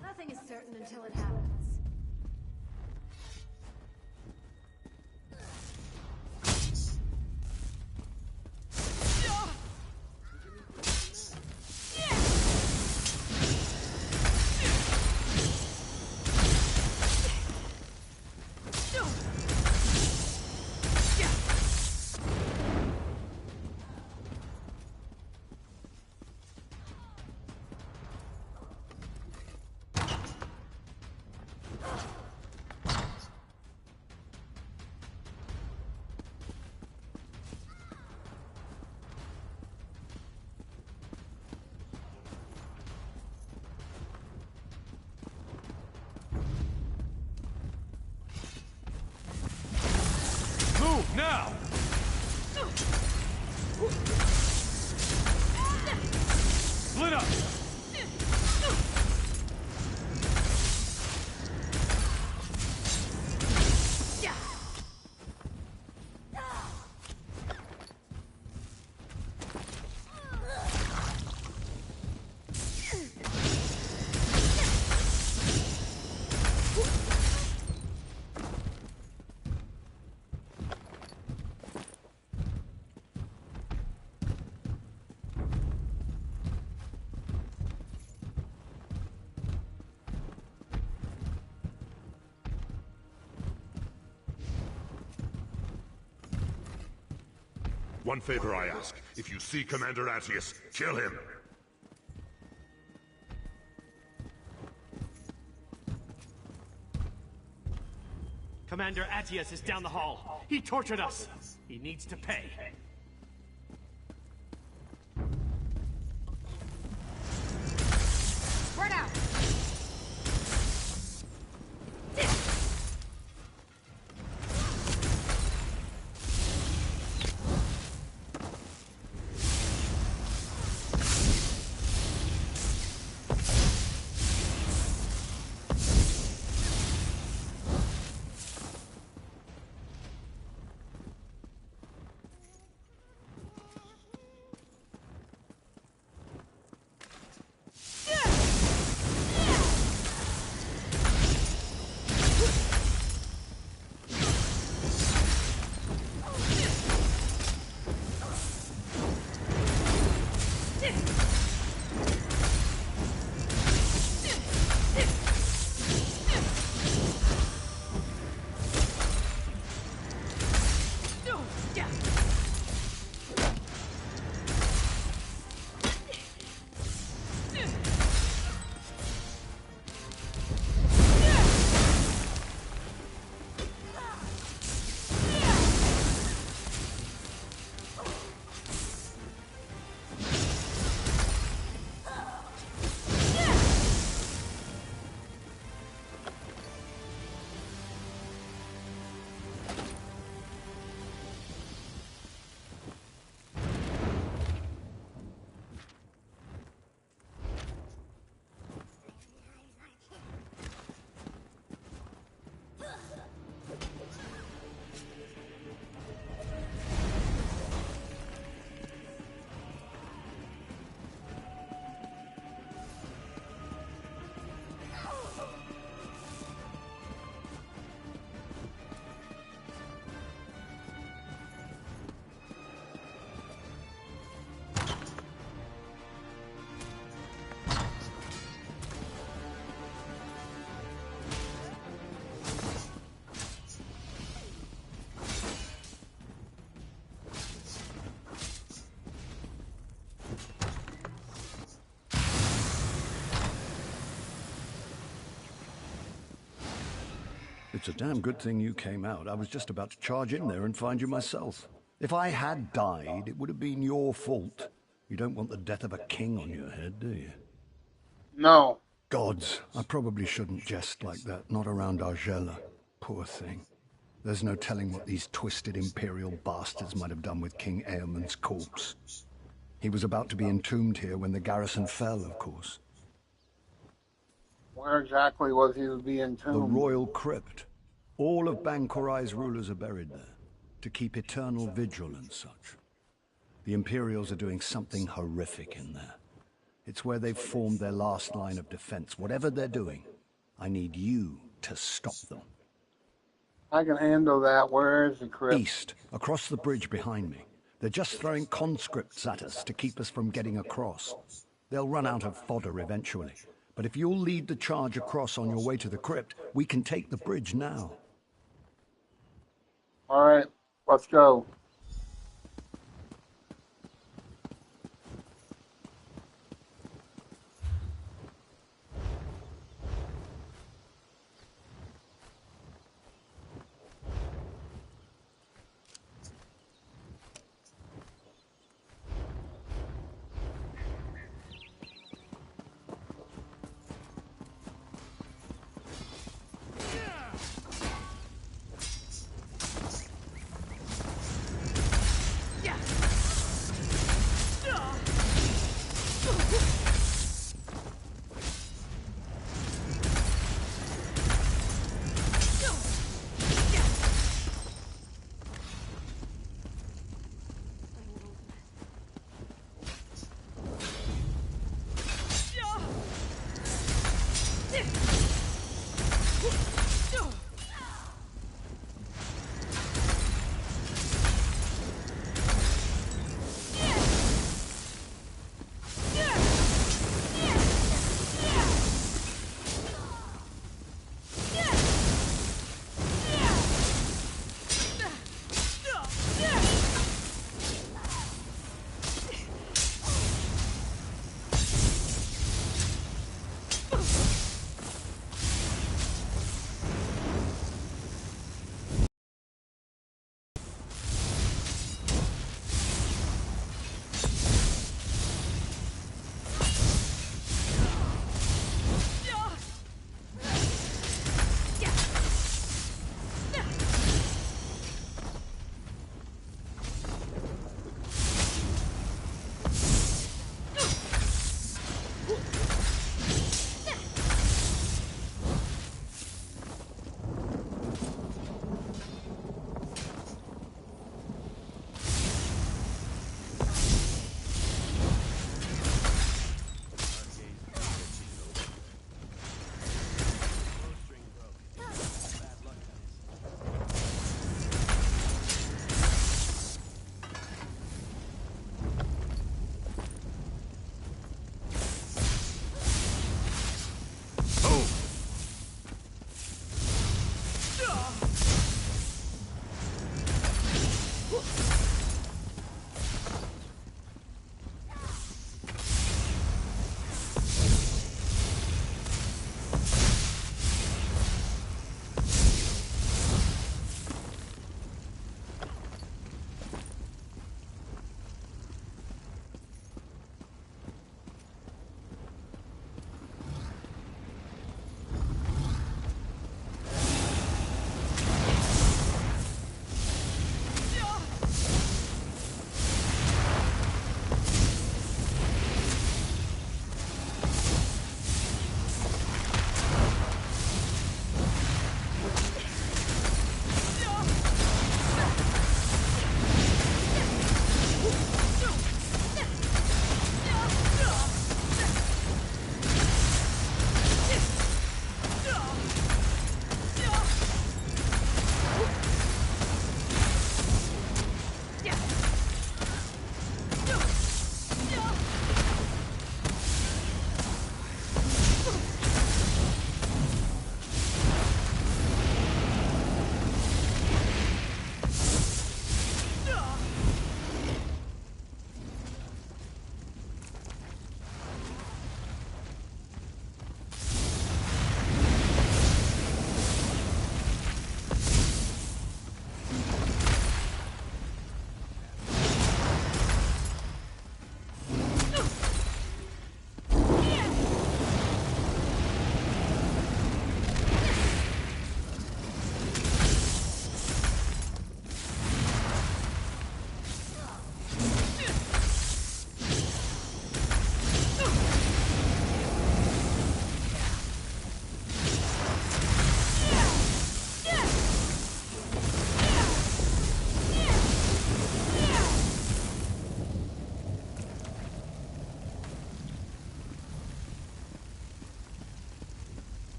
Nothing is certain until it happens. Move now! Split up! One favor I ask. If you see Commander Attius, kill him. Commander Attius is down the hall. He tortured us. He needs to pay. Spread out! It's a damn good thing you came out. I was just about to charge in there and find you myself. If I had died, it would have been your fault. You don't want the death of a king on your head, do you? No. Gods, I probably shouldn't jest like that, not around Argella. Poor thing. There's no telling what these twisted Imperial bastards might have done with King Eamon's corpse. He was about to be entombed here when the garrison fell, of course. Where exactly was he to be entombed? The Royal Crypt. All of Bankorai's rulers are buried there, to keep eternal vigil and such. The Imperials are doing something horrific in there. It's where they've formed their last line of defense. Whatever they're doing, I need you to stop them. I can handle that. Where is the crypt? East, across the bridge behind me. They're just throwing conscripts at us to keep us from getting across. They'll run out of fodder eventually. But if you'll lead the charge across on your way to the crypt, we can take the bridge now. All right, let's go.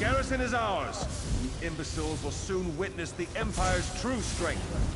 garrison is ours. You imbeciles will soon witness the Empire's true strength.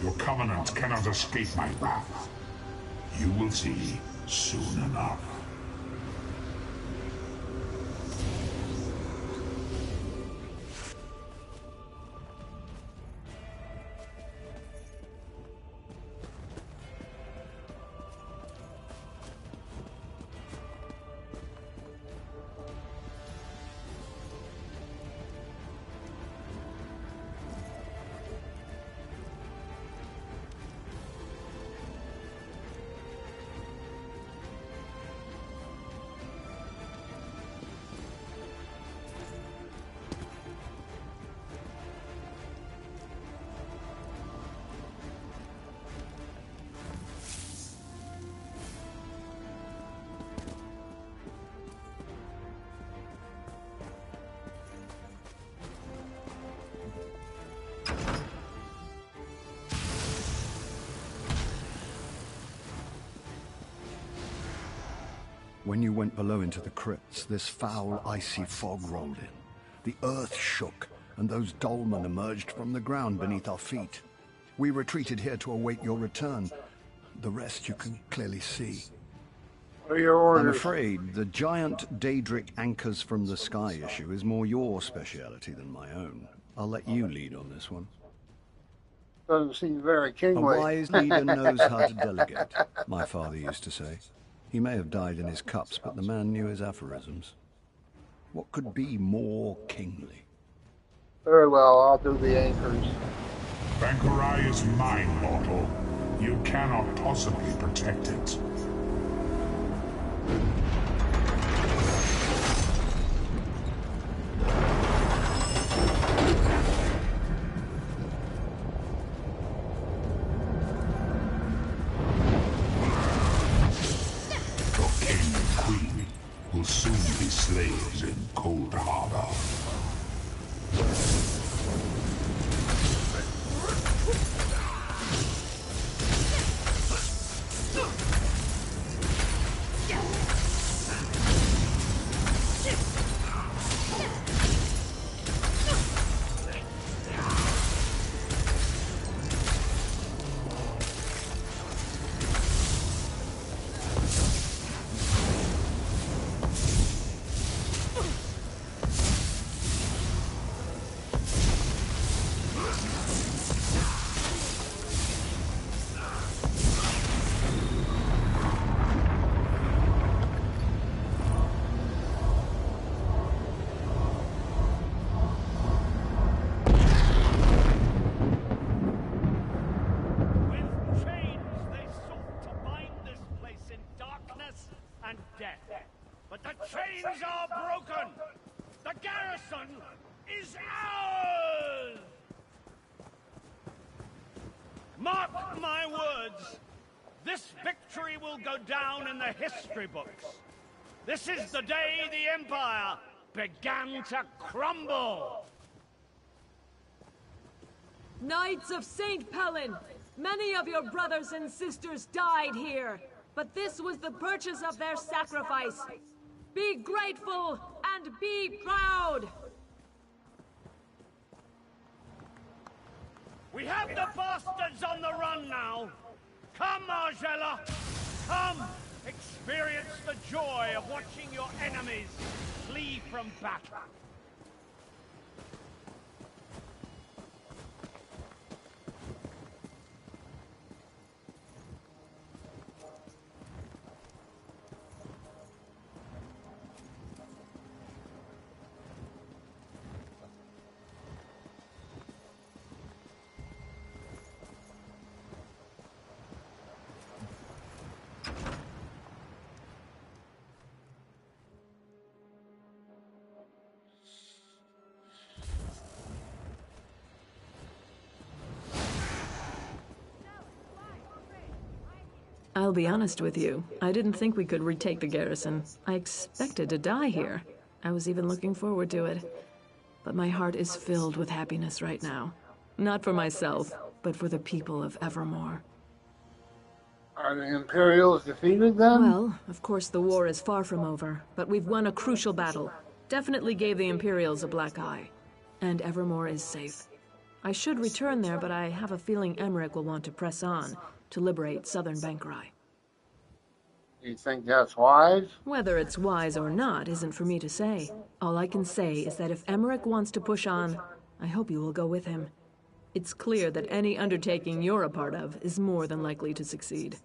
Your covenant cannot escape my wrath. You will see soon enough. When you went below into the crypts, this foul, icy fog rolled in. The earth shook, and those dolmen emerged from the ground beneath our feet. We retreated here to await your return. The rest you can clearly see. What are your orders? I'm afraid the giant Daedric anchors from the sky issue is more your speciality than my own. I'll let you lead on this one. Doesn't seem very A kingly. wise leader knows how to delegate, my father used to say. He may have died in his cups, but the man knew his aphorisms. What could be more kingly? Very well, I'll do the anchors. Bankurai is mine, mortal. You cannot possibly protect it. Your king and queen will soon be slaves in Cold Harbor. chains are broken! The garrison is ours! Mark my words. This victory will go down in the history books. This is the day the Empire began to crumble. Knights of St. Pellin, many of your brothers and sisters died here, but this was the purchase of their sacrifice. Be grateful and be proud! We have the bastards on the run now. Come, Margella. Come, experience the joy of watching your enemies flee from battle. I'll be honest with you. I didn't think we could retake the garrison. I expected to die here. I was even looking forward to it. But my heart is filled with happiness right now. Not for myself, but for the people of Evermore. Are the Imperials defeated then? Well, of course the war is far from over, but we've won a crucial battle. Definitely gave the Imperials a black eye. And Evermore is safe. I should return there, but I have a feeling Emmerich will want to press on to liberate southern Bankarai. Do you think that's wise? Whether it's wise or not isn't for me to say. All I can say is that if Emmerich wants to push on, I hope you will go with him. It's clear that any undertaking you're a part of is more than likely to succeed.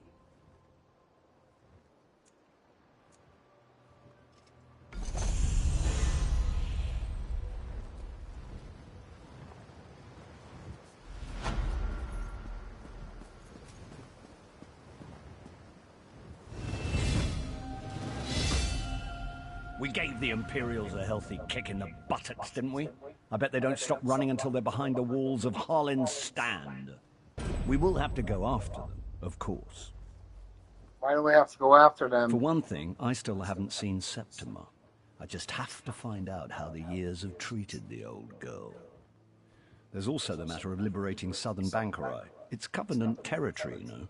We gave the Imperials a healthy kick in the buttocks, didn't we? I bet they don't stop running until they're behind the walls of Harlin's Stand. We will have to go after them, of course. Why do we have to go after them? For one thing, I still haven't seen Septima. I just have to find out how the years have treated the old girl. There's also the matter of liberating southern Bankarai. It's Covenant territory, you know.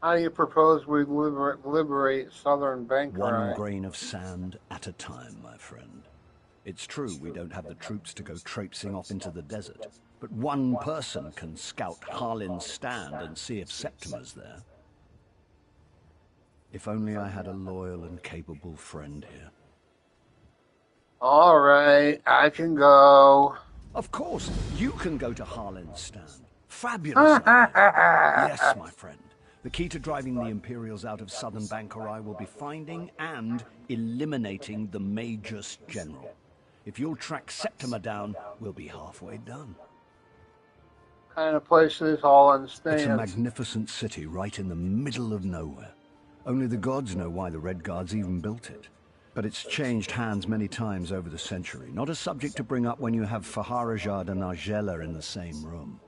How do you propose we liberate southern Bankarai? One grain of sand at a time, my friend. It's true we don't have the troops to go traipsing off into the desert, but one person can scout Harlin's Stand and see if Septima's there. If only I had a loyal and capable friend here. All right, I can go. Of course, you can go to Harlin's Stand. Fabulous. Yes, my friend. The key to driving the Imperials out of southern Bankarai will be finding and eliminating the Magus General. If you'll track Septima down, we'll be halfway done. What kind of place is Harlin's Stand? It's a magnificent city right in the middle of nowhere. Only the gods know why the Red Guards even built it. But it's changed hands many times over the century. Not a subject to bring up when you have Faharajad and Argella in the same room.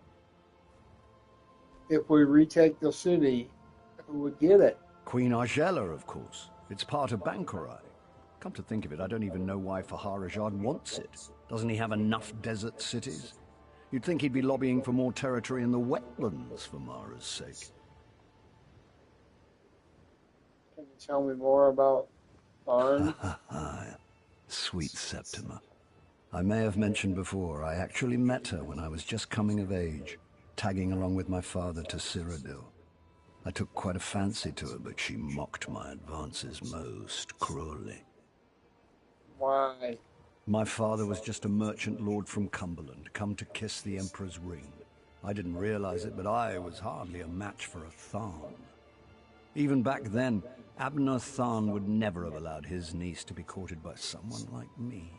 If we retake the city, who would get it? Queen Argella, of course. It's part of Bankarai. Come to think of it, I don't even know why Faharajad wants it. Doesn't he have enough desert cities? You'd think he'd be lobbying for more territory in the wetlands for Mara's sake. Can you tell me more about Arn? Sweet Septima. I may have mentioned before, I actually met her when I was just coming of age, tagging along with my father to Cyrodiil. I took quite a fancy to her, but she mocked my advances most cruelly. Why? My father was just a merchant lord from Cumberland, come to kiss the Emperor's ring. I didn't realize it, but I was hardly a match for a Tharn. Even back then, Abner Tharn would never have allowed his niece to be courted by someone like me.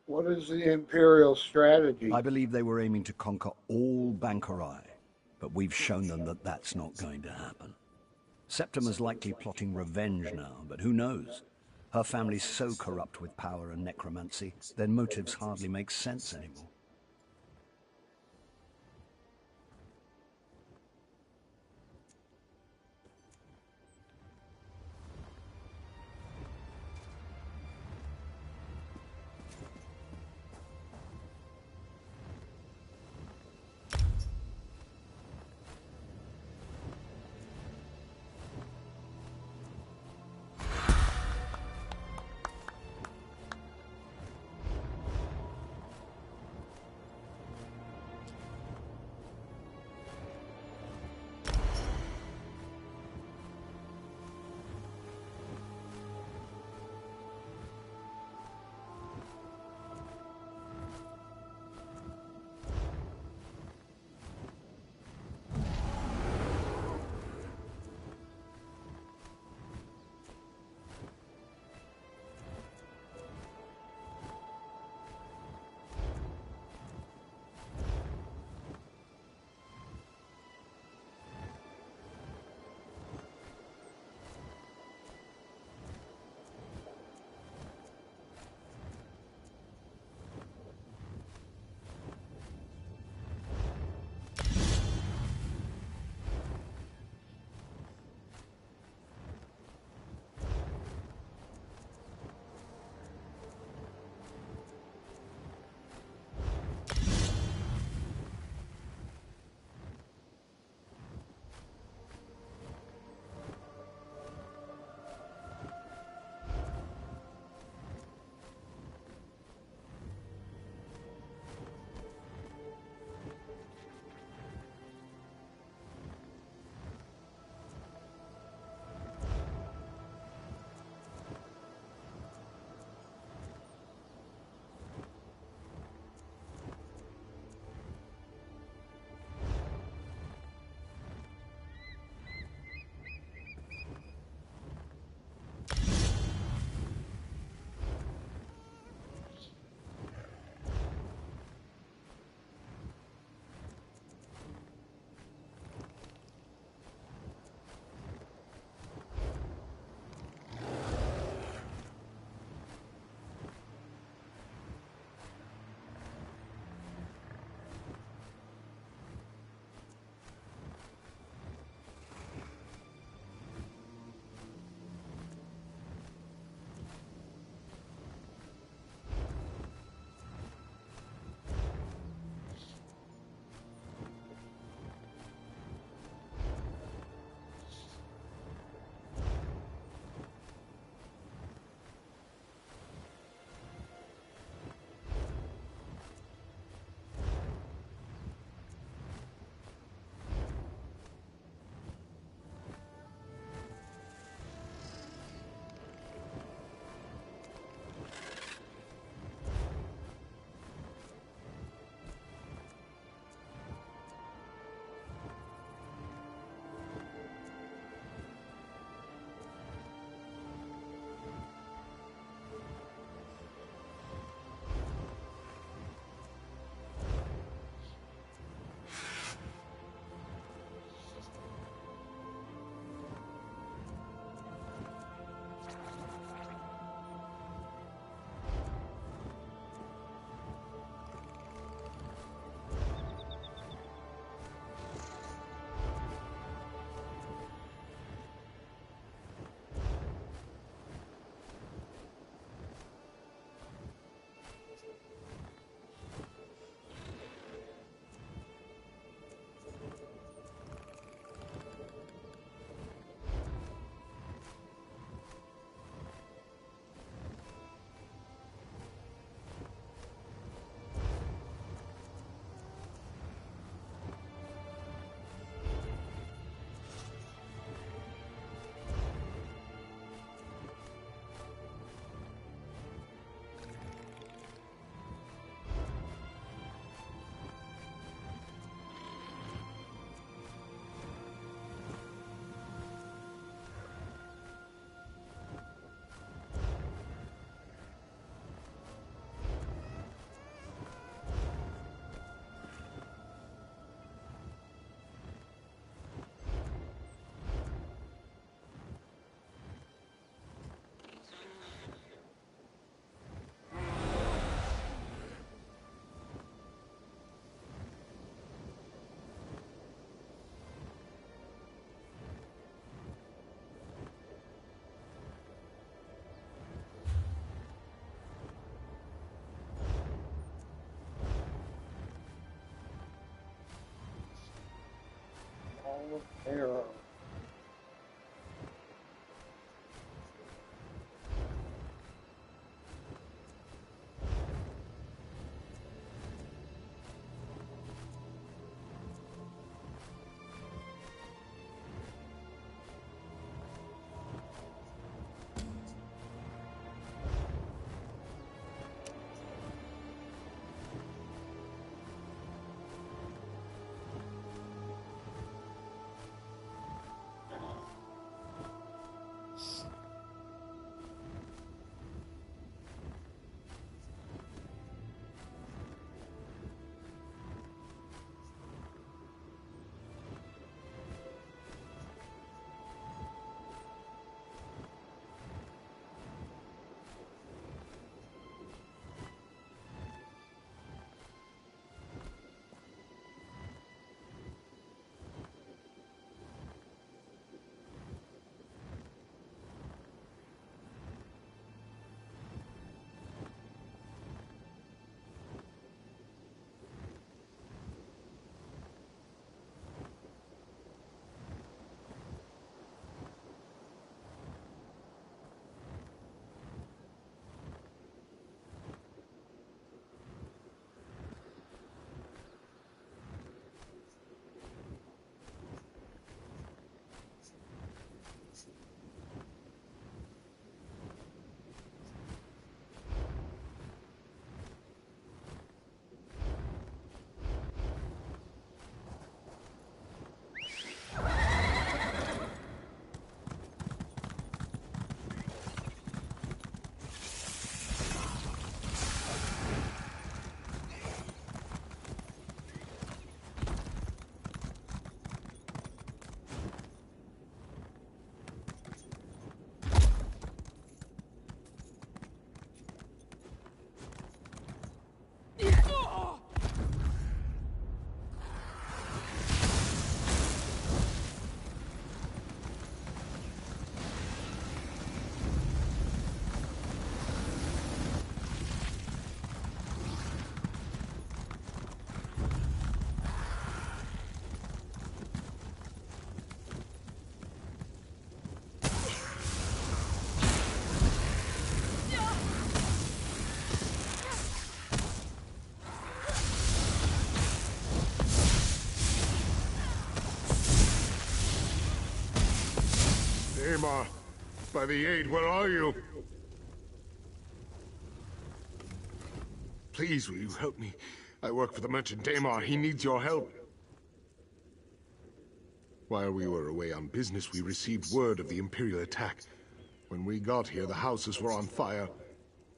What is the Imperial strategy? I believe they were aiming to conquer all Bankarai, but we've shown them that that's not going to happen. Septima's likely plotting revenge now, but who knows? Her family's so corrupt with power and necromancy, their motives hardly make sense anymore. Arrow. Daemar, by the aid, where are you? Please, will you help me? I work for the merchant Daemar. He needs your help. While we were away on business, we received word of the Imperial attack. When we got here, the houses were on fire.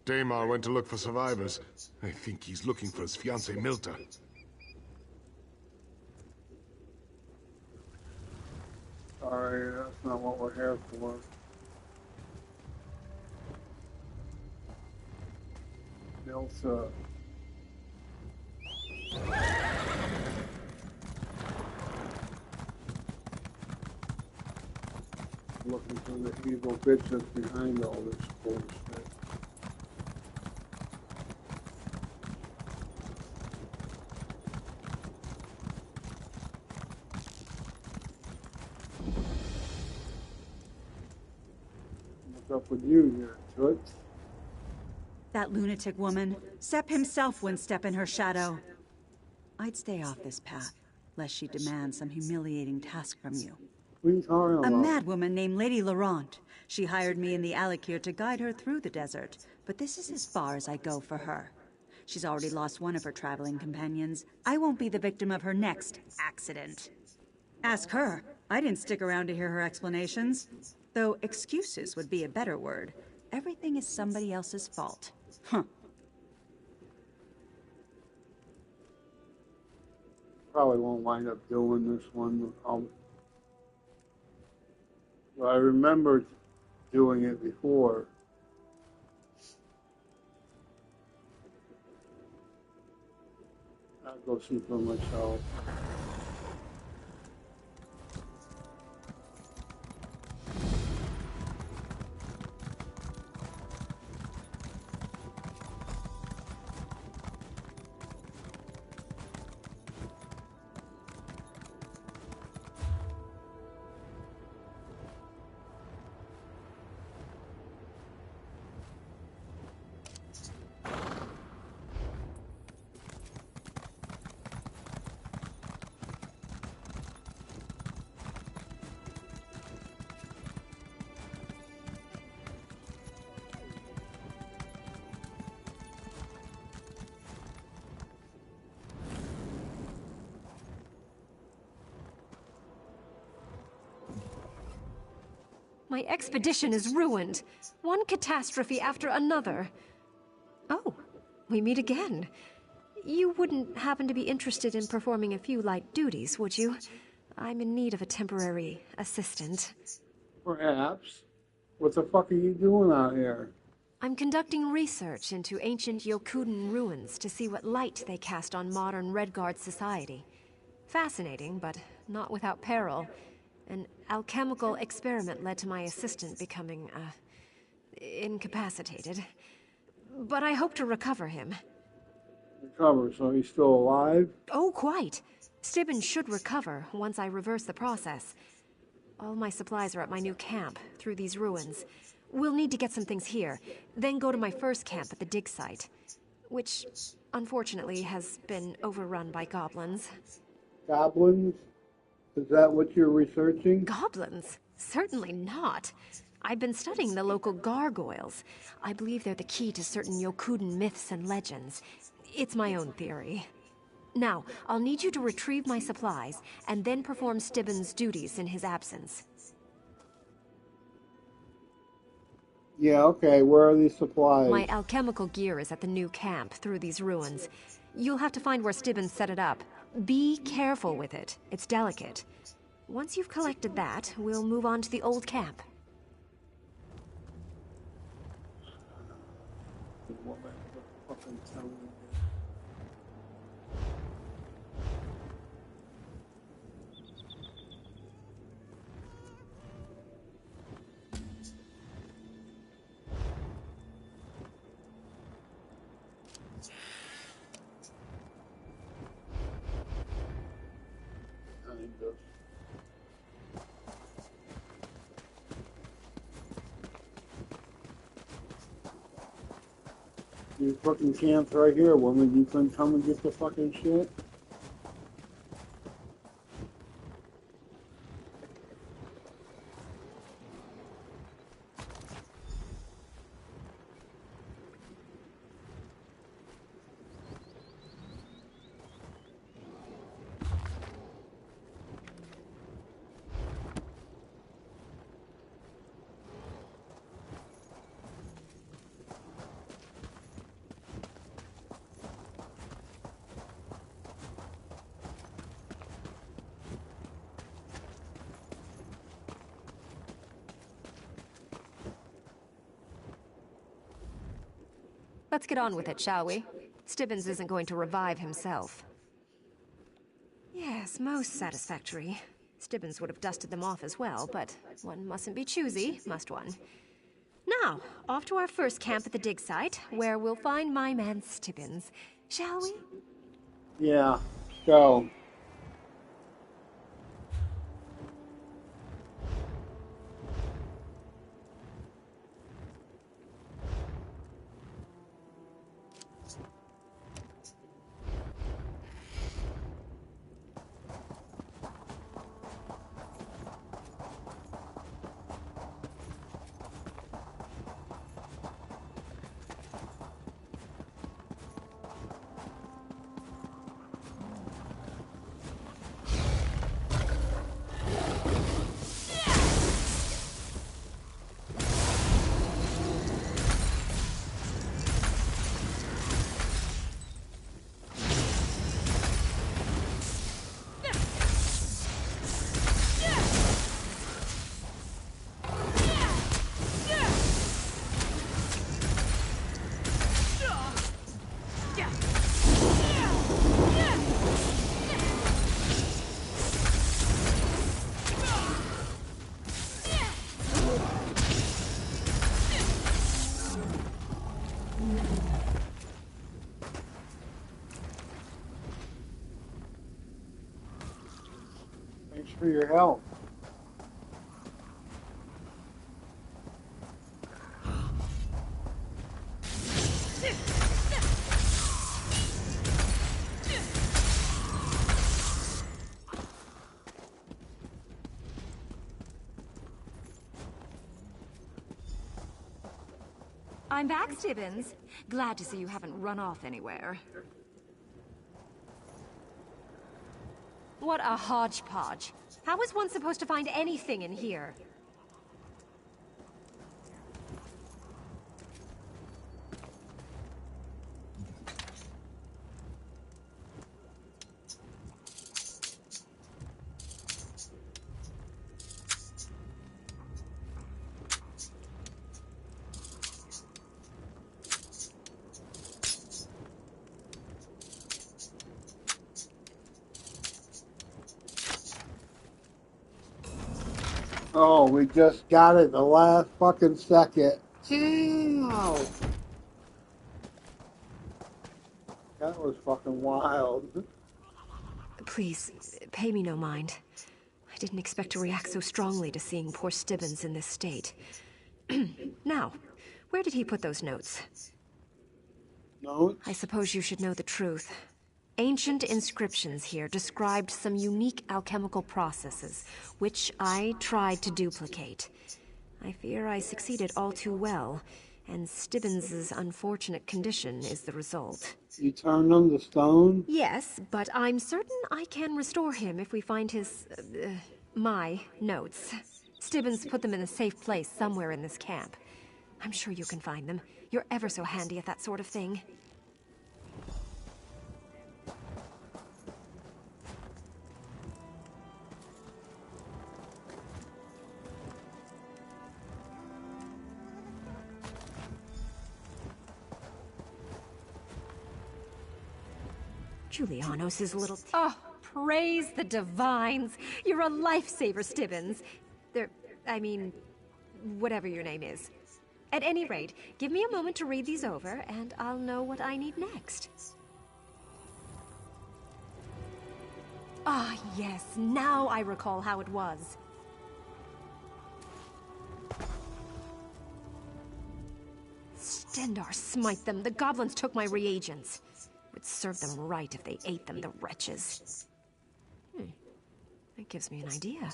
Daemar went to look for survivors. I think he's looking for his fiancée, Milta. Sorry, that's not what we're here for. Milta. Looking for the evil bitch that's behind all this bullshit. What's up with you here, Toots? That lunatic woman. Sepp himself wouldn't step in her shadow. I'd stay off this path, lest she demand some humiliating task from you. What are you talking about? A madwoman named Lady Laurent. She hired me in the Alikir to guide her through the desert, but this is as far as I go for her. She's already lost one of her traveling companions. I won't be the victim of her next accident. Ask her. I didn't stick around to hear her explanations. Though excuses would be a better word. Everything is somebody else's fault. Huh. Probably won't wind up doing this one. Well, I remember doing it before. I'll go see for myself. My expedition is ruined. One catastrophe after another. Oh, we meet again. You wouldn't happen to be interested in performing a few light duties, would you? I'm in need of a temporary assistant. Perhaps. What the fuck are you doing out here? I'm conducting research into ancient Yokuden ruins to see what light they cast on modern Redguard society. Fascinating, but not without peril. An alchemical experiment led to my assistant becoming, incapacitated. But I hope to recover him. Recover, so he's still alive? Oh, quite. Stibbins should recover once I reverse the process. All my supplies are at my new camp, through these ruins. We'll need to get some things here, then go to my first camp at the dig site, which, unfortunately, has been overrun by goblins. Goblins? Is that what you're researching? Goblins? Certainly not. I've been studying the local gargoyles. I believe they're the key to certain Yokuden myths and legends. It's my own theory. Now, I'll need you to retrieve my supplies, and then perform Stibbins' duties in his absence. Yeah, okay. Where are these supplies? My alchemical gear is at the new camp through these ruins. You'll have to find where Stibbins set it up. Be careful with it. It's delicate. Once you've collected that, we'll move on to the old camp. You fucking camped right here, woman. You couldn't come and get the fucking shit? Let's get on with it, shall we? Stibbins isn't going to revive himself. Yes, most satisfactory. Stibbins would have dusted them off as well, but one mustn't be choosy, must one? Now, off to our first camp at the dig site, where we'll find my man Stibbins. Shall we? Yeah, go. Thanks for your help. I'm back, Stibbins. Glad to see you haven't run off anywhere. What a hodgepodge. How is one supposed to find anything in here? Oh, we just got it the last fucking second. Ow! That was fucking wild. Please, pay me no mind. I didn't expect to react so strongly to seeing poor Stibbins in this state. Now, where did he put those notes? Notes? I suppose you should know the truth. Ancient inscriptions here described some unique alchemical processes, which I tried to duplicate. I fear I succeeded all too well, and Stibbins's unfortunate condition is the result. You turned them to stone? Yes, but I'm certain I can restore him if we find his, my notes. Stibbins put them in a safe place somewhere in this camp. I'm sure you can find them. You're ever so handy at that sort of thing. Julianos' little... Oh, praise the divines! You're a lifesaver, Stibbins. Whatever your name is. At any rate, give me a moment to read these over, and I'll know what I need next. Ah, yes, now I recall how it was. Stendar smite them, the goblins took my reagents. Would serve them right if they ate them, the wretches. That gives me an idea.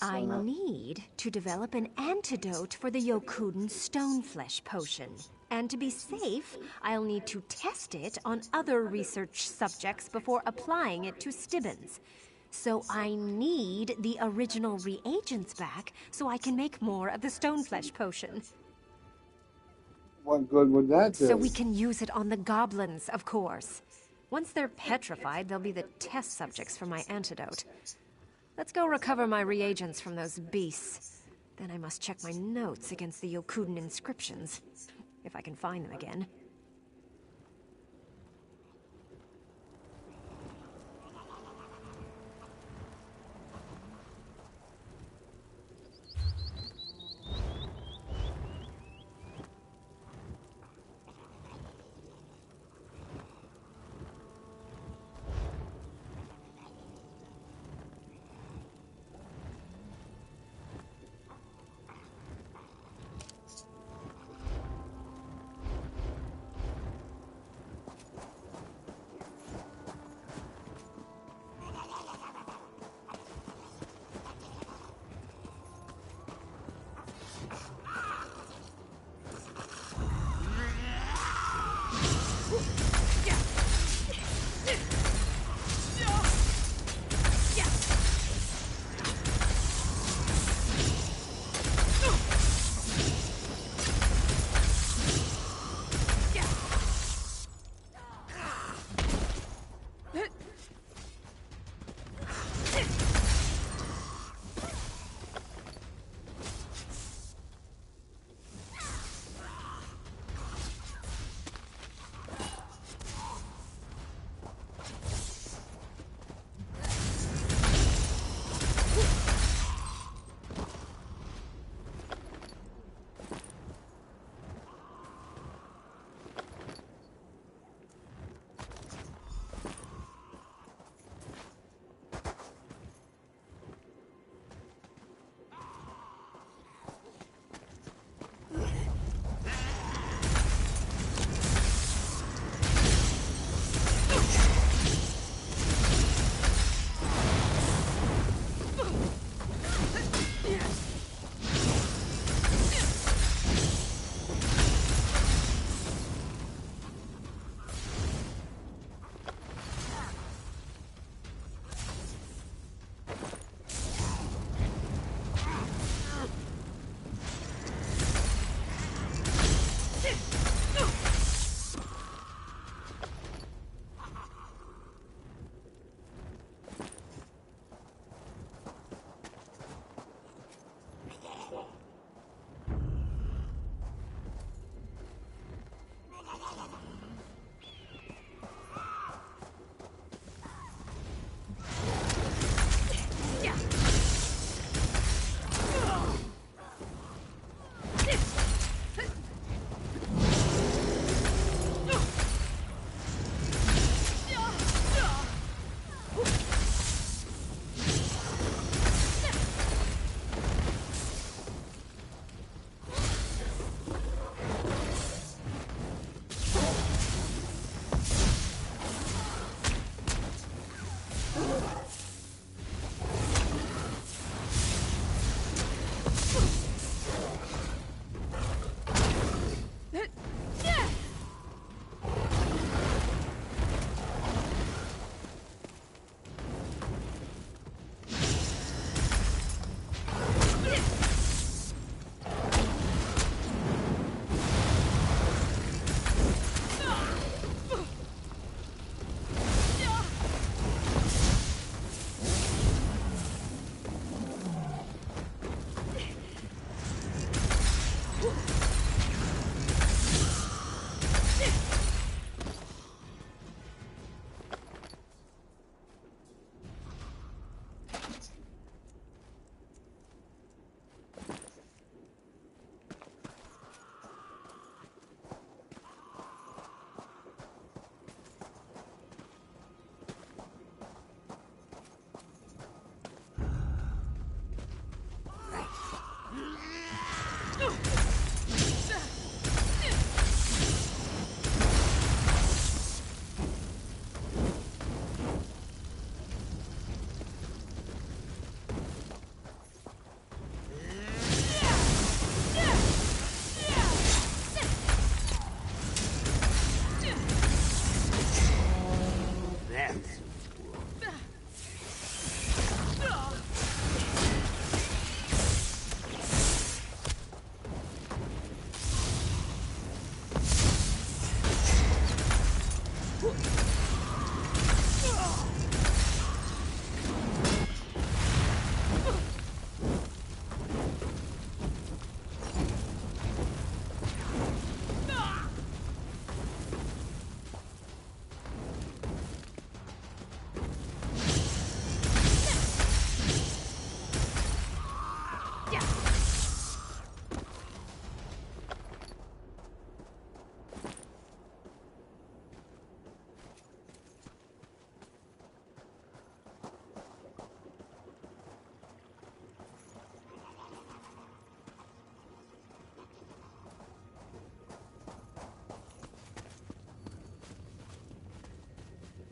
I need to develop an antidote for the Yokuden Stoneflesh potion. And to be safe, I'll need to test it on other research subjects before applying it to Stibbins. So I need the original reagents back so I can make more of the Stoneflesh potion. What good would that do? So we can use it on the goblins, of course. Once they're petrified, they'll be the test subjects for my antidote. Let's go recover my reagents from those beasts. Then I must check my notes against the Yokuden inscriptions, if I can find them again.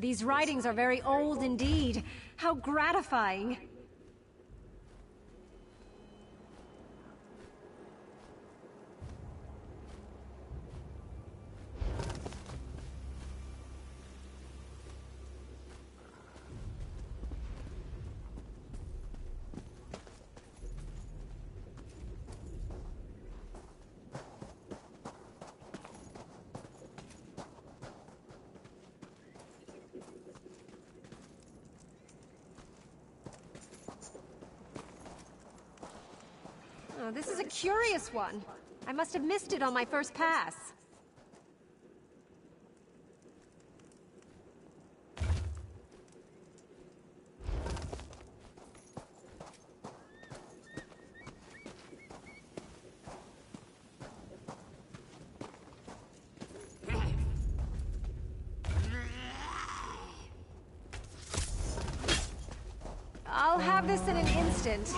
These writings are very old indeed. How gratifying. Oh, this is a curious one. I must have missed it on my first pass. I'll have this in an instant.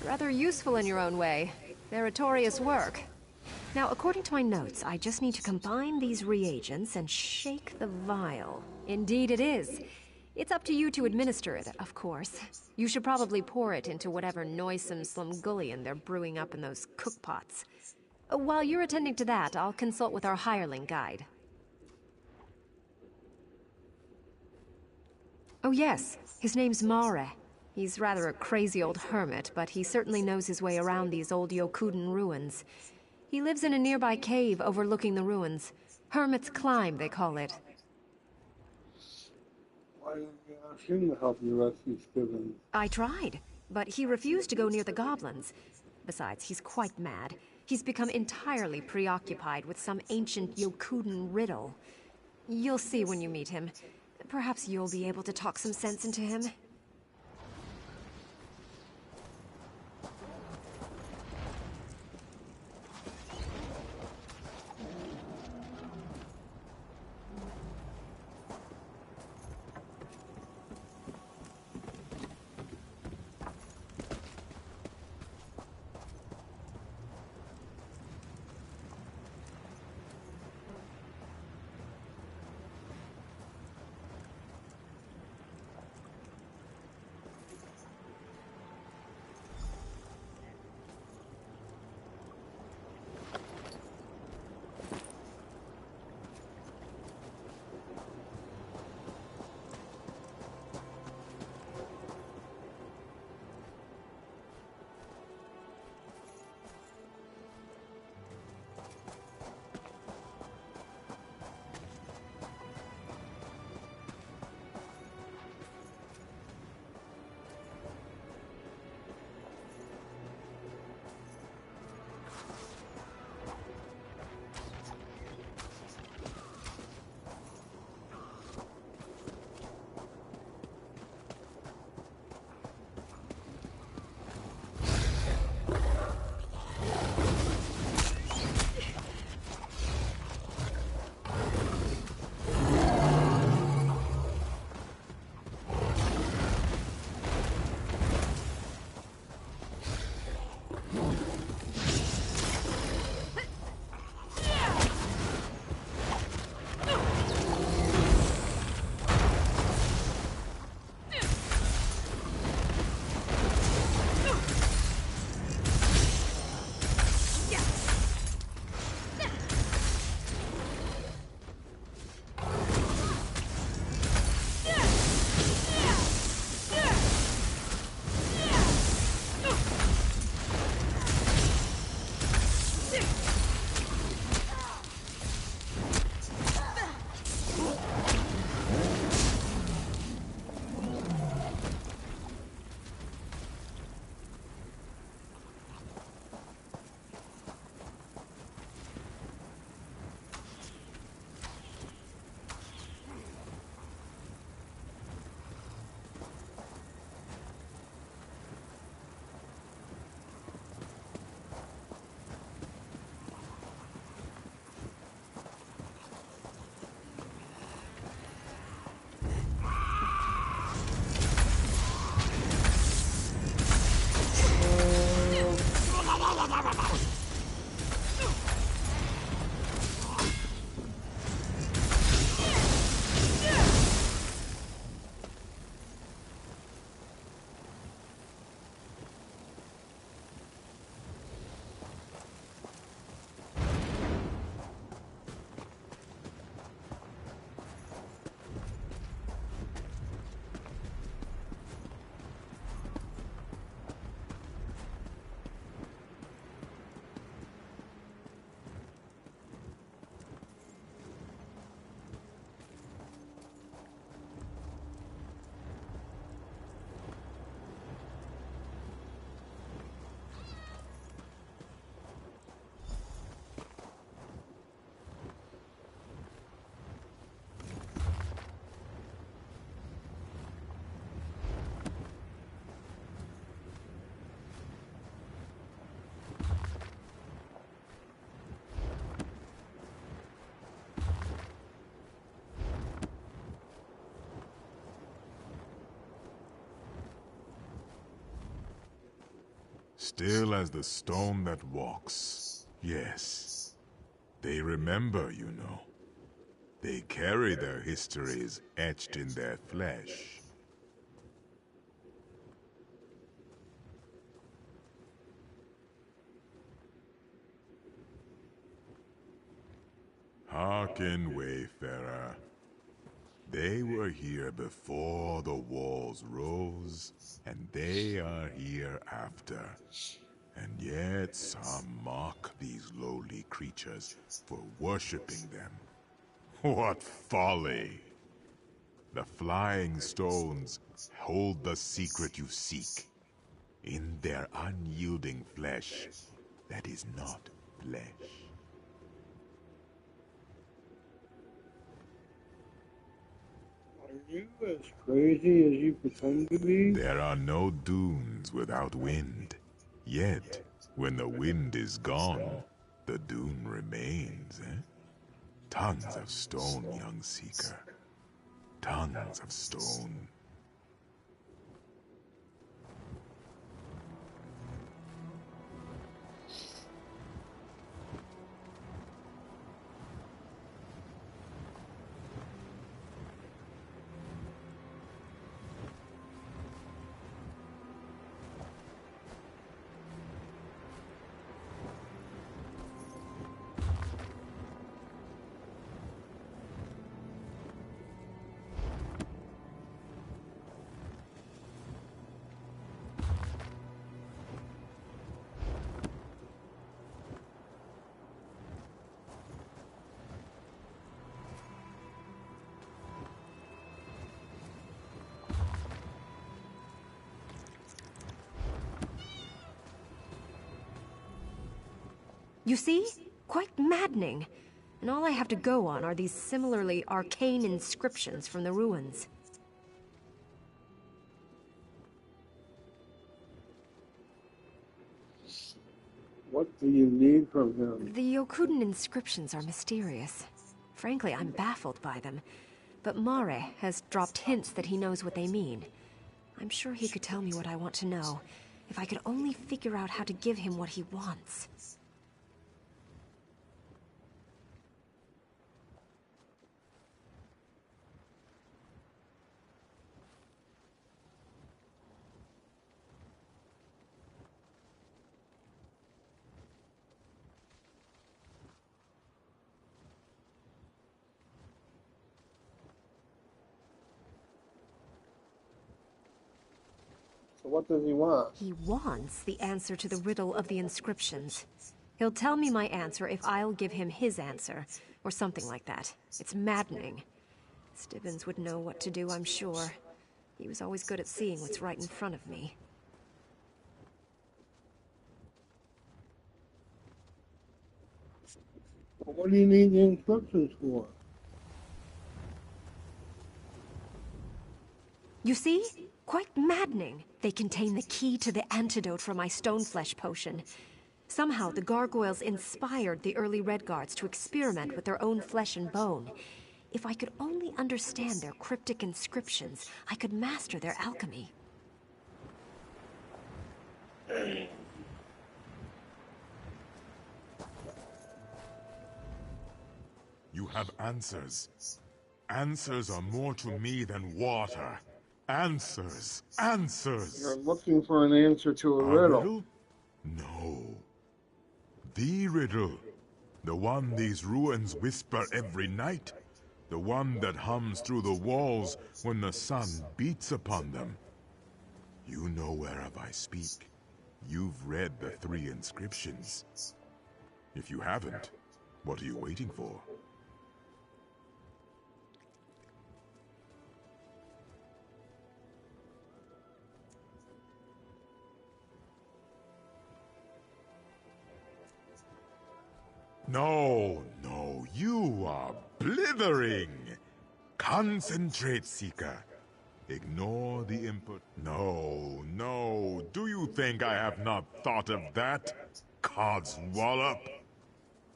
Rather useful in your own way. Meritorious work. Now, according to my notes, I just need to combine these reagents and shake the vial. Indeed it is. It's up to you to administer it, of course. You should probably pour it into whatever noisome slumgullion they're brewing up in those cookpots. While you're attending to that, I'll consult with our hireling guide. Oh yes, his name's Mare. He's rather a crazy old hermit, but he certainly knows his way around these old Yokuden ruins. He lives in a nearby cave overlooking the ruins. Hermit's Climb, they call it. Why didn't you ask him to help you rescue Stibbins? I tried, but he refused to go near the goblins. Besides, he's quite mad. He's become entirely preoccupied with some ancient Yokudan riddle. You'll see when you meet him. Perhaps you'll be able to talk some sense into him. Still as the stone that walks. Yes. They remember, you know. They carry their histories etched in their flesh. Hearken, Wayfarer. They were here before the walls rose, and they are here after. And yet some mock these lowly creatures for worshipping them. What folly! The flying stones hold the secret you seek. In their unyielding flesh that is not flesh. Are you as crazy as you pretend to be? There are no dunes without wind. Yet, when the wind is gone, the dune remains, eh? Tons of stone, young seeker. Tons of stone. You see? Quite maddening. And all I have to go on are these similarly arcane inscriptions from the ruins. What do you need from him? The Yokudan inscriptions are mysterious. Frankly, I'm baffled by them. But Mare has dropped hints that he knows what they mean. I'm sure he could tell me what I want to know, if I could only figure out how to give him what he wants. So what does he want? He wants the answer to the riddle of the inscriptions. He'll tell me my answer if I'll give him his answer, or something like that. It's maddening. Stibbins would know what to do, I'm sure. He was always good at seeing what's right in front of me. What do you need the inscriptions for? You see? Quite maddening. They contain the key to the antidote for my stoneflesh potion. Somehow, the gargoyles inspired the early Redguards to experiment with their own flesh and bone. If I could only understand their cryptic inscriptions, I could master their alchemy. You have answers. Answers are more to me than water. Answers! Answers! You're looking for an answer to a riddle. No. The riddle. The one these ruins whisper every night. The one that hums through the walls when the sun beats upon them. You know whereof I speak. You've read the 3 inscriptions. If you haven't, what are you waiting for? No, no, you are blithering! Concentrate, Seeker. Ignore the input. No, no, do you think I have not thought of that? Codswallop!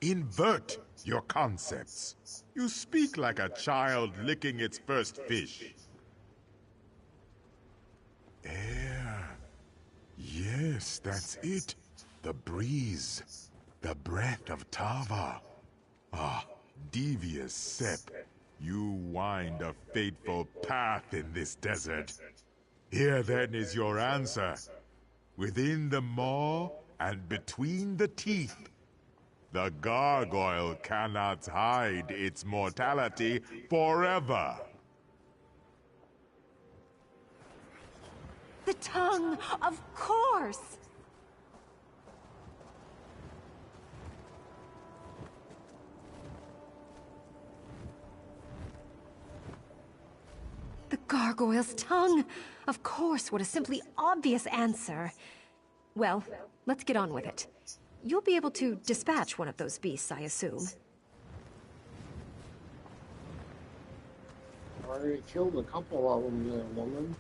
Invert your concepts. You speak like a child licking its first fish. Air. Yes, that's it. The breeze. The breath of Tava. Ah, devious Sep. You wind a fateful path in this desert. Here then is your answer. Within the maw and between the teeth. The gargoyle cannot hide its mortality forever. The tongue, of course! The gargoyle's tongue! Of course, what a simply obvious answer. Well, let's get on with it. You'll be able to dispatch one of those beasts, I assume. I already killed a couple of them there, woman.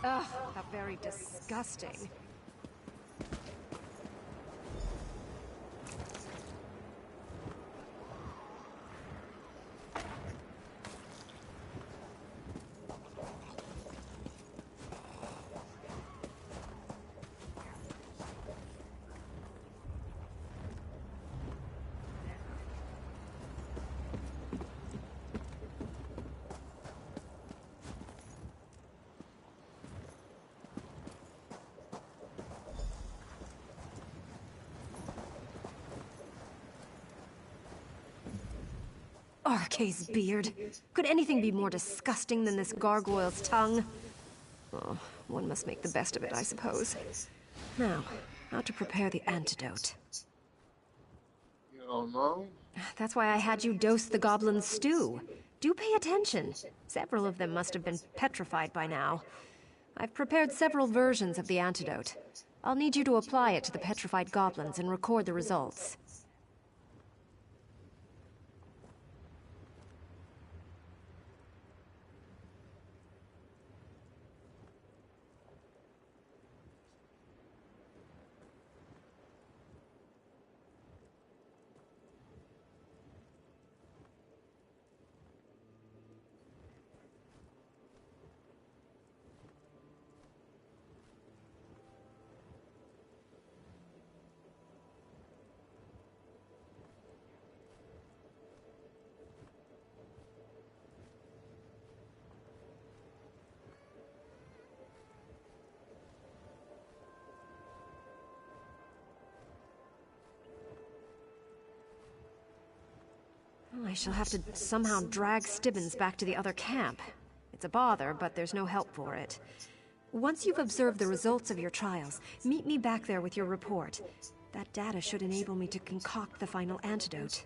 Ugh, how very disgusting. Arkay's beard. Could anything be more disgusting than this gargoyle's tongue? Oh, one must make the best of it, I suppose. Now, how to prepare the antidote. You don't know? That's why I had you dose the goblin's stew. Do pay attention. Several of them must have been petrified by now. I've prepared several versions of the antidote. I'll need you to apply it to the petrified goblins and record the results. I shall have to somehow drag Stibbins back to the other camp. It's a bother, but there's no help for it. Once you've observed the results of your trials, meet me back there with your report. That data should enable me to concoct the final antidote.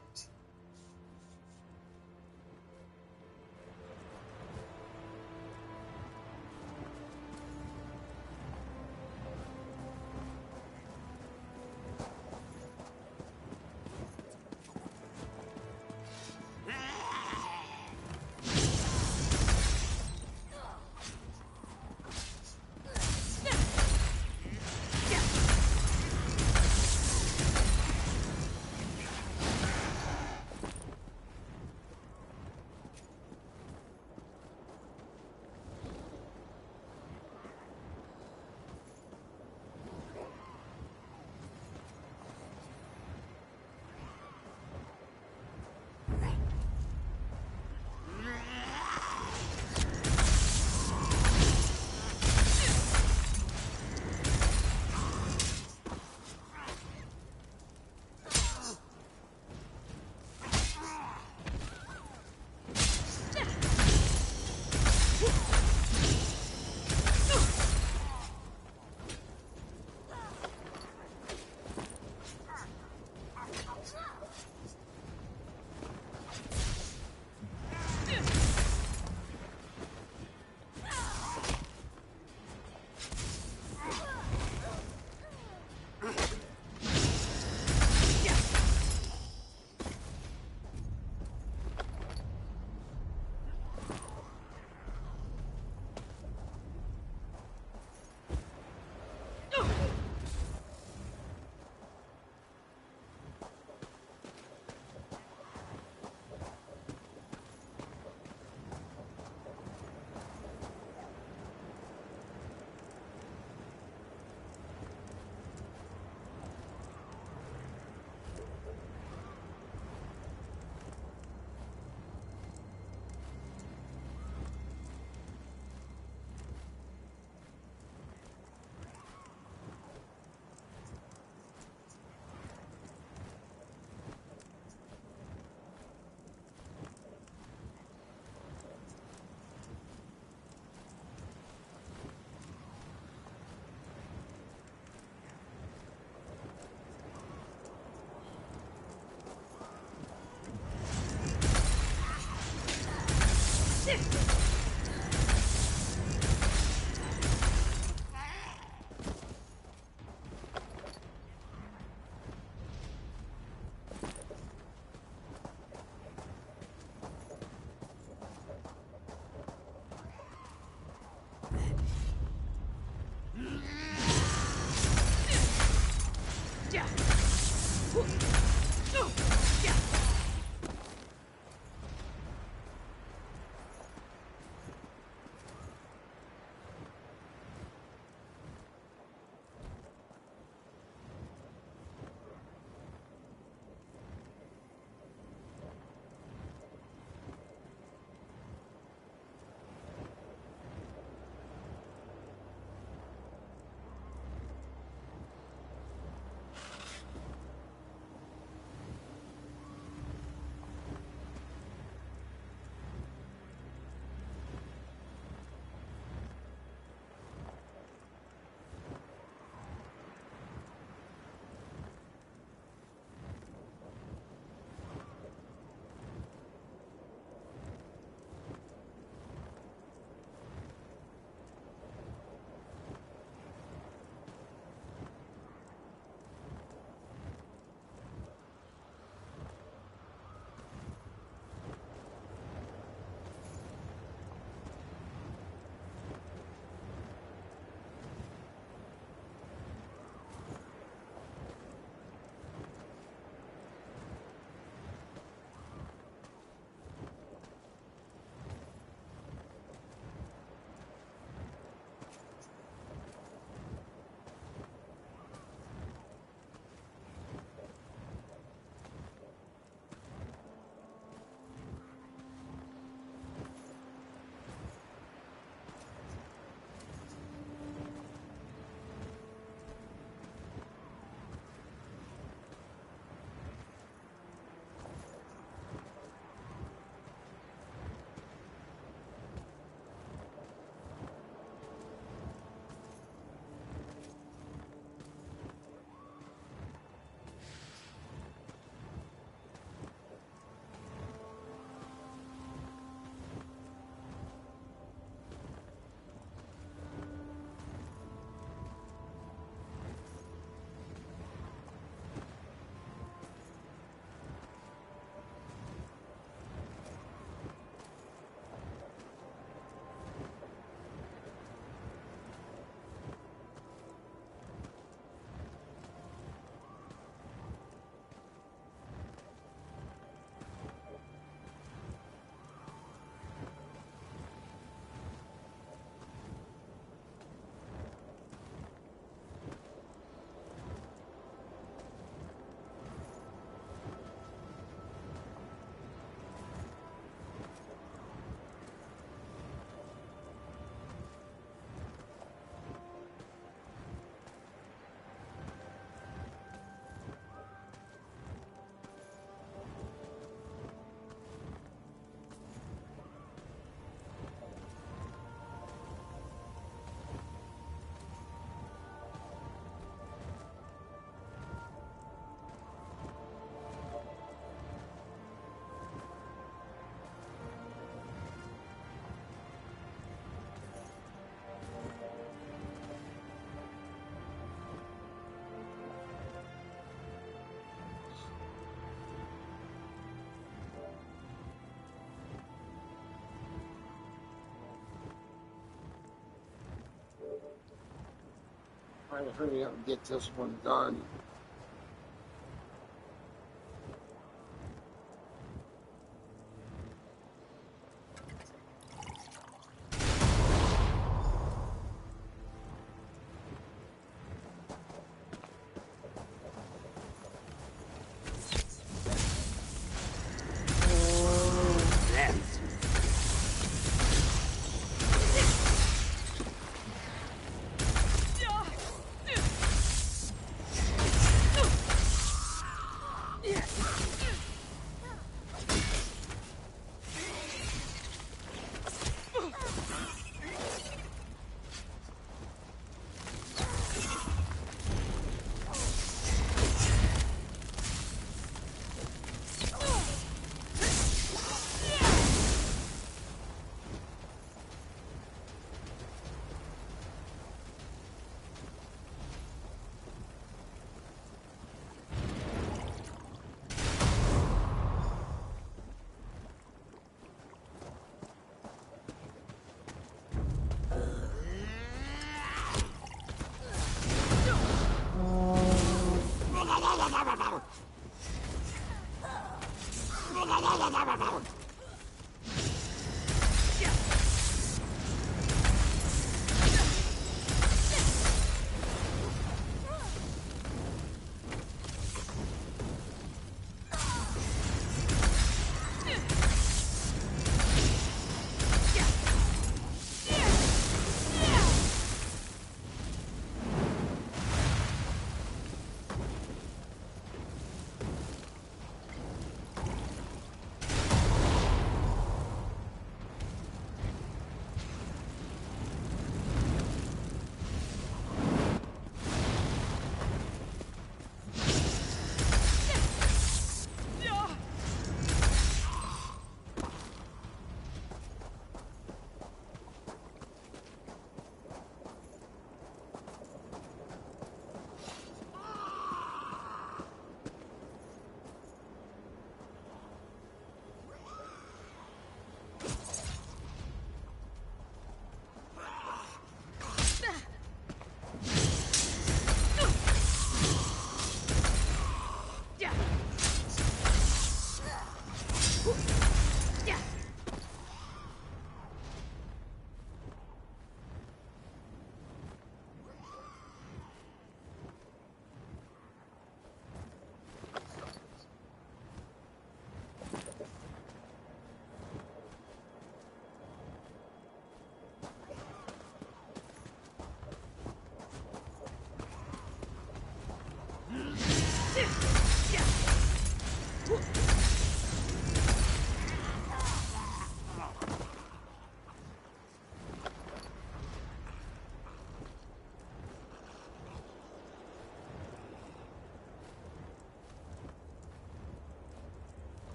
Trying to hurry up and get this one done.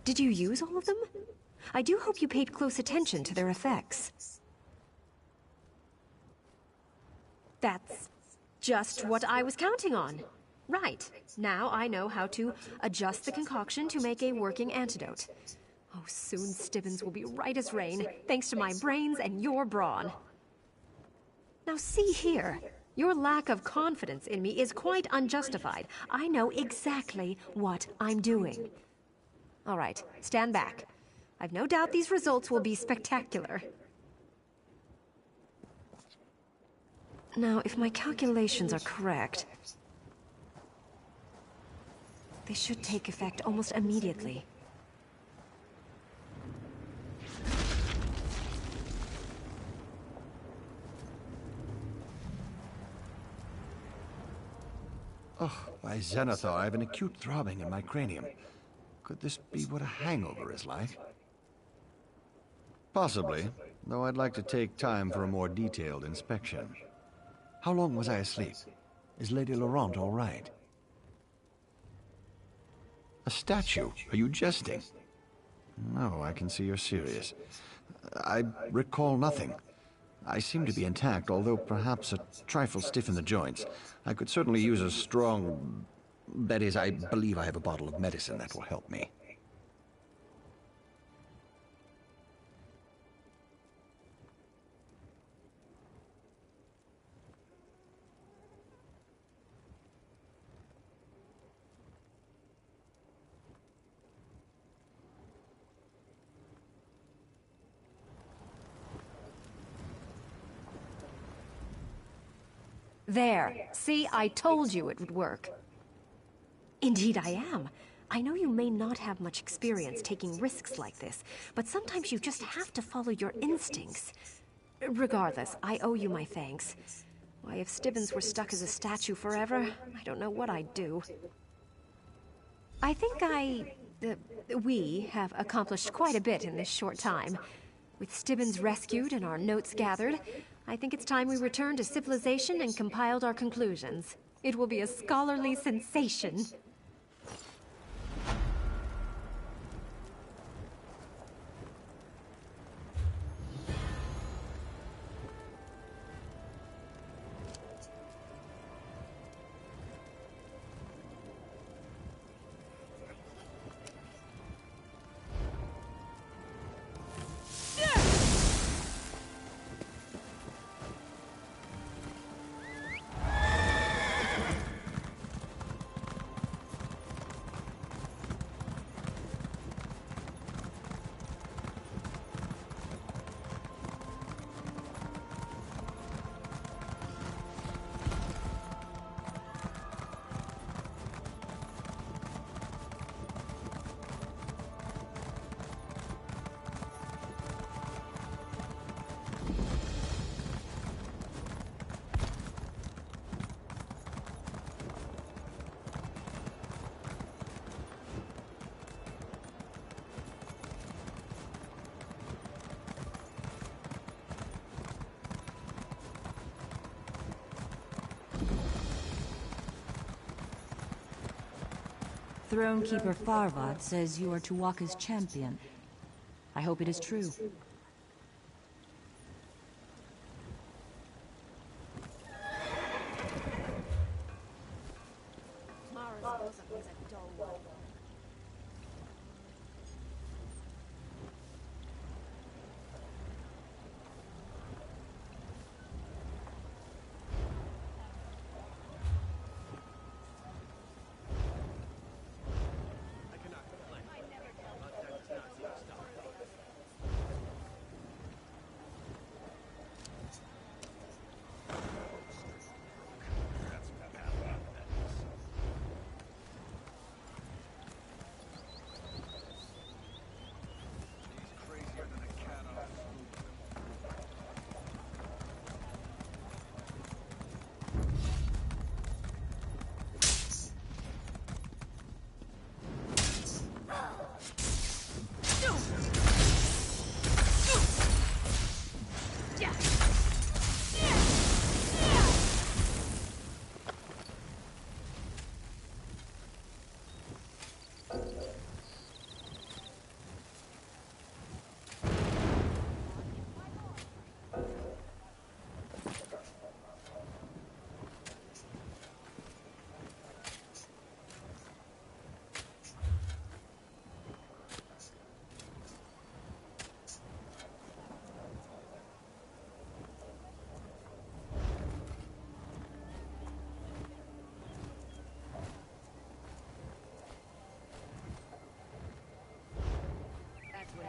Did you use all of them? I do hope you paid close attention to their effects. That's just what I was counting on. Right. Now I know how to adjust the concoction to make a working antidote. Oh, soon Stibbins will be right as rain, thanks to my brains and your brawn. Now see here. Your lack of confidence in me is quite unjustified. I know exactly what I'm doing. All right, stand back. I've no doubt these results will be spectacular. Now, if my calculations are correct, they should take effect almost immediately. Oh, by Xanathar, I have an acute throbbing in my cranium. Could this be what a hangover is like? Possibly, though I'd like to take time for a more detailed inspection. How long was I asleep? Is Lady Laurent all right? A statue? Are you jesting? No, I can see you're serious. I recall nothing. I seem to be intact, although perhaps a trifle stiff in the joints. I could certainly use a strong... That is, I believe I have a bottle of medicine that will help me. There. See, I told you it would work. Indeed I am. I know you may not have much experience taking risks like this, but sometimes you just have to follow your instincts. Regardless, I owe you my thanks. Why, if Stibbins were stuck as a statue forever, I don't know what I'd do. I think we have accomplished quite a bit in this short time. With Stibbins rescued and our notes gathered, I think it's time we returned to civilization and compiled our conclusions. It will be a scholarly sensation. Thronekeeper Farvad says you are to walk as champion. I hope it is true.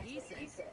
He said.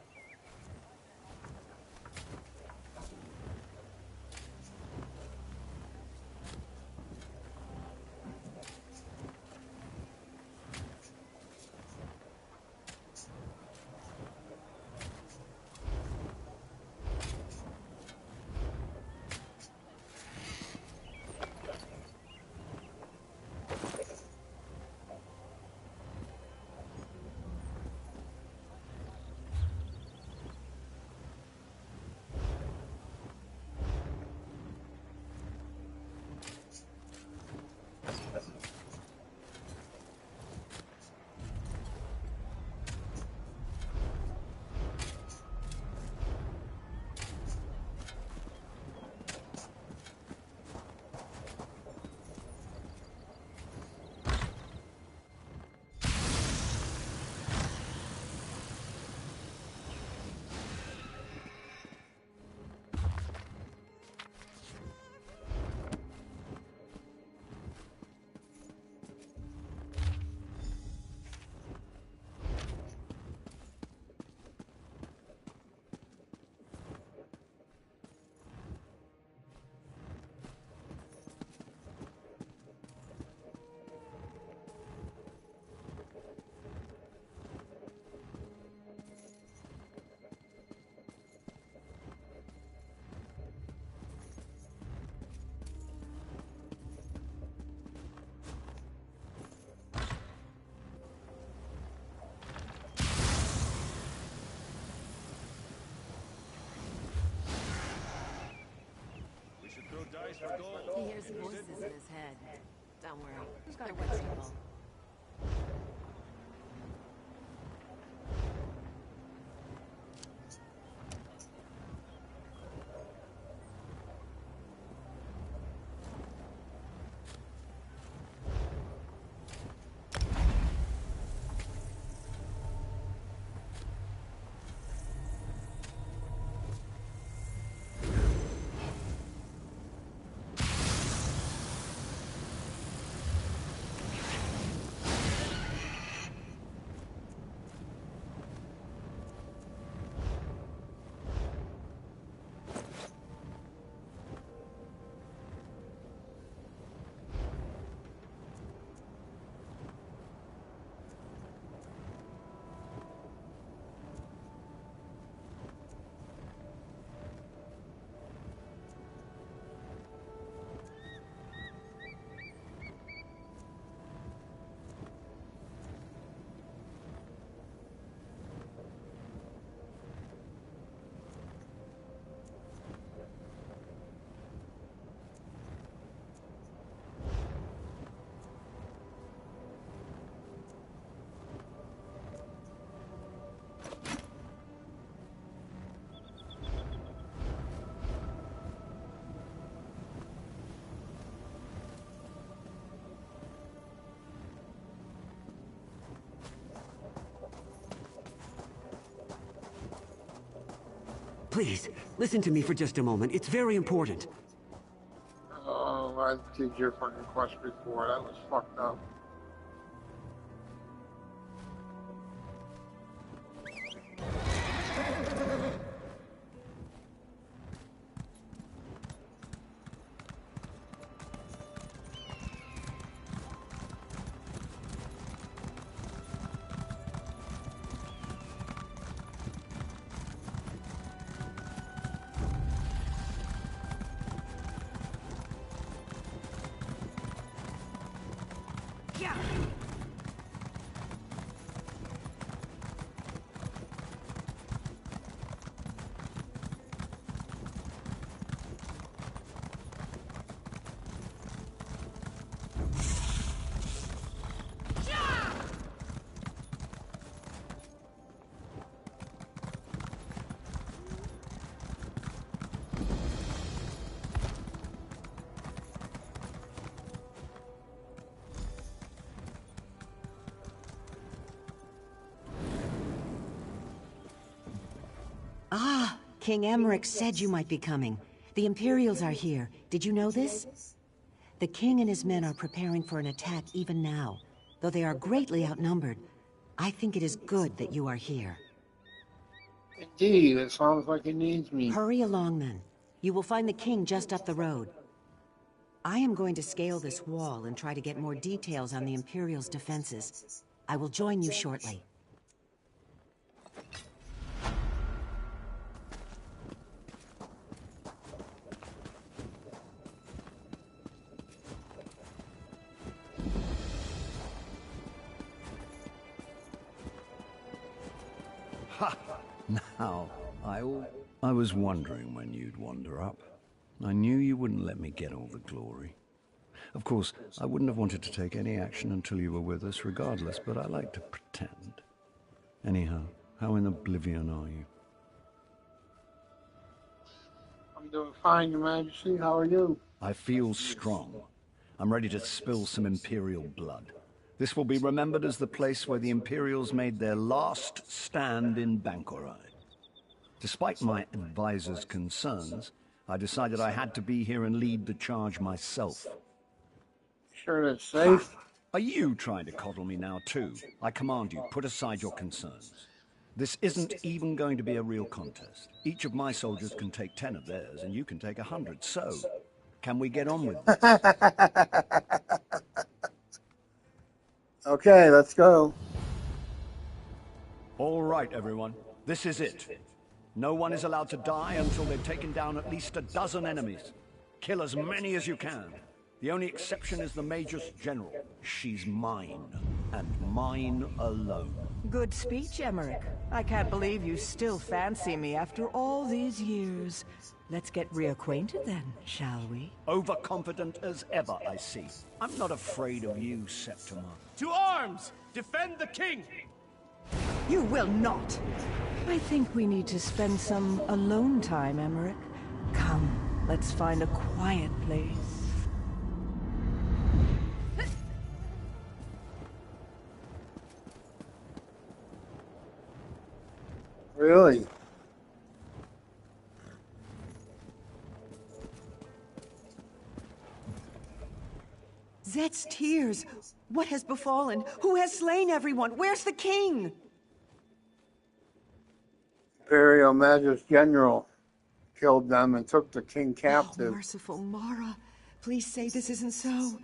price for gold. He hears voices in his head. Don't worry, he's got a good soul. Please, listen to me for just a moment. It's very important. Oh, I did your fucking quest before. That was fucked up. Ah, King Emmerich said you might be coming. The Imperials are here. Did you know this? The king and his men are preparing for an attack even now. Though they are greatly outnumbered, I think it is good that you are here. Indeed, it sounds like he needs me. Hurry along, then. You will find the king just up the road. I am going to scale this wall and try to get more details on the Imperials' defenses. I will join you shortly. Ha! Now, I was wondering when you'd wander up. I knew you wouldn't let me get all the glory. Of course, I wouldn't have wanted to take any action until you were with us regardless, but I like to pretend. Anyhow, how in oblivion are you? I'm doing fine, Your Majesty. How are you? I feel strong. I'm ready to spill some Imperial blood. This will be remembered as the place where the Imperials made their last stand in Bankorai. Despite my advisor's concerns, I decided I had to be here and lead the charge myself. Sure that's safe? Are you trying to coddle me now, too? I command you, put aside your concerns. This isn't even going to be a real contest. Each of my soldiers can take 10 of theirs, and you can take 100. So, can we get on with it? Okay, let's go. All right, everyone. This is it. No one is allowed to die until they've taken down at least a dozen enemies. Kill as many as you can. The only exception is the Major's General. She's mine, and mine alone. Good speech, Emmerich. I can't believe you still fancy me after all these years. Let's get reacquainted then, shall we? Overconfident as ever, I see. I'm not afraid of you, Septima. To arms! Defend the king! You will not! I think we need to spend some alone time, Emmerich. Come, let's find a quiet place. Really? Zet's tears! What has befallen? Who has slain everyone? Where's the king? Imperial Magus General killed them and took the king Oh, captive. merciful Mara. Please say this isn't so.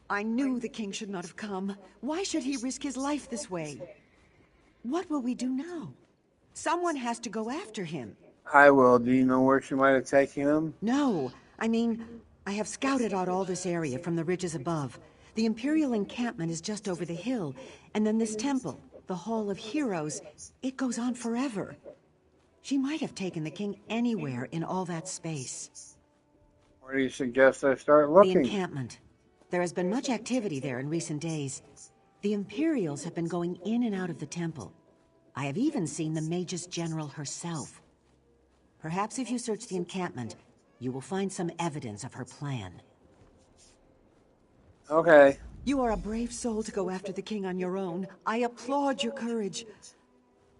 I knew the king should not have come. Why should he risk his life this way? What will we do now? Someone has to go after him. I will. Do you know where she might have taken him? No, I mean, I have scouted out all this area from the ridges above. The Imperial encampment is just over the hill, and then this temple, the Hall of Heroes, it goes on forever. She might have taken the king anywhere in all that space. Where do you suggest I start looking? The encampment. There has been much activity there in recent days. The Imperials have been going in and out of the temple. I have even seen the Magus General herself. Perhaps if you search the encampment, you will find some evidence of her plan. Okay. You are a brave soul to go after the king on your own. I applaud your courage.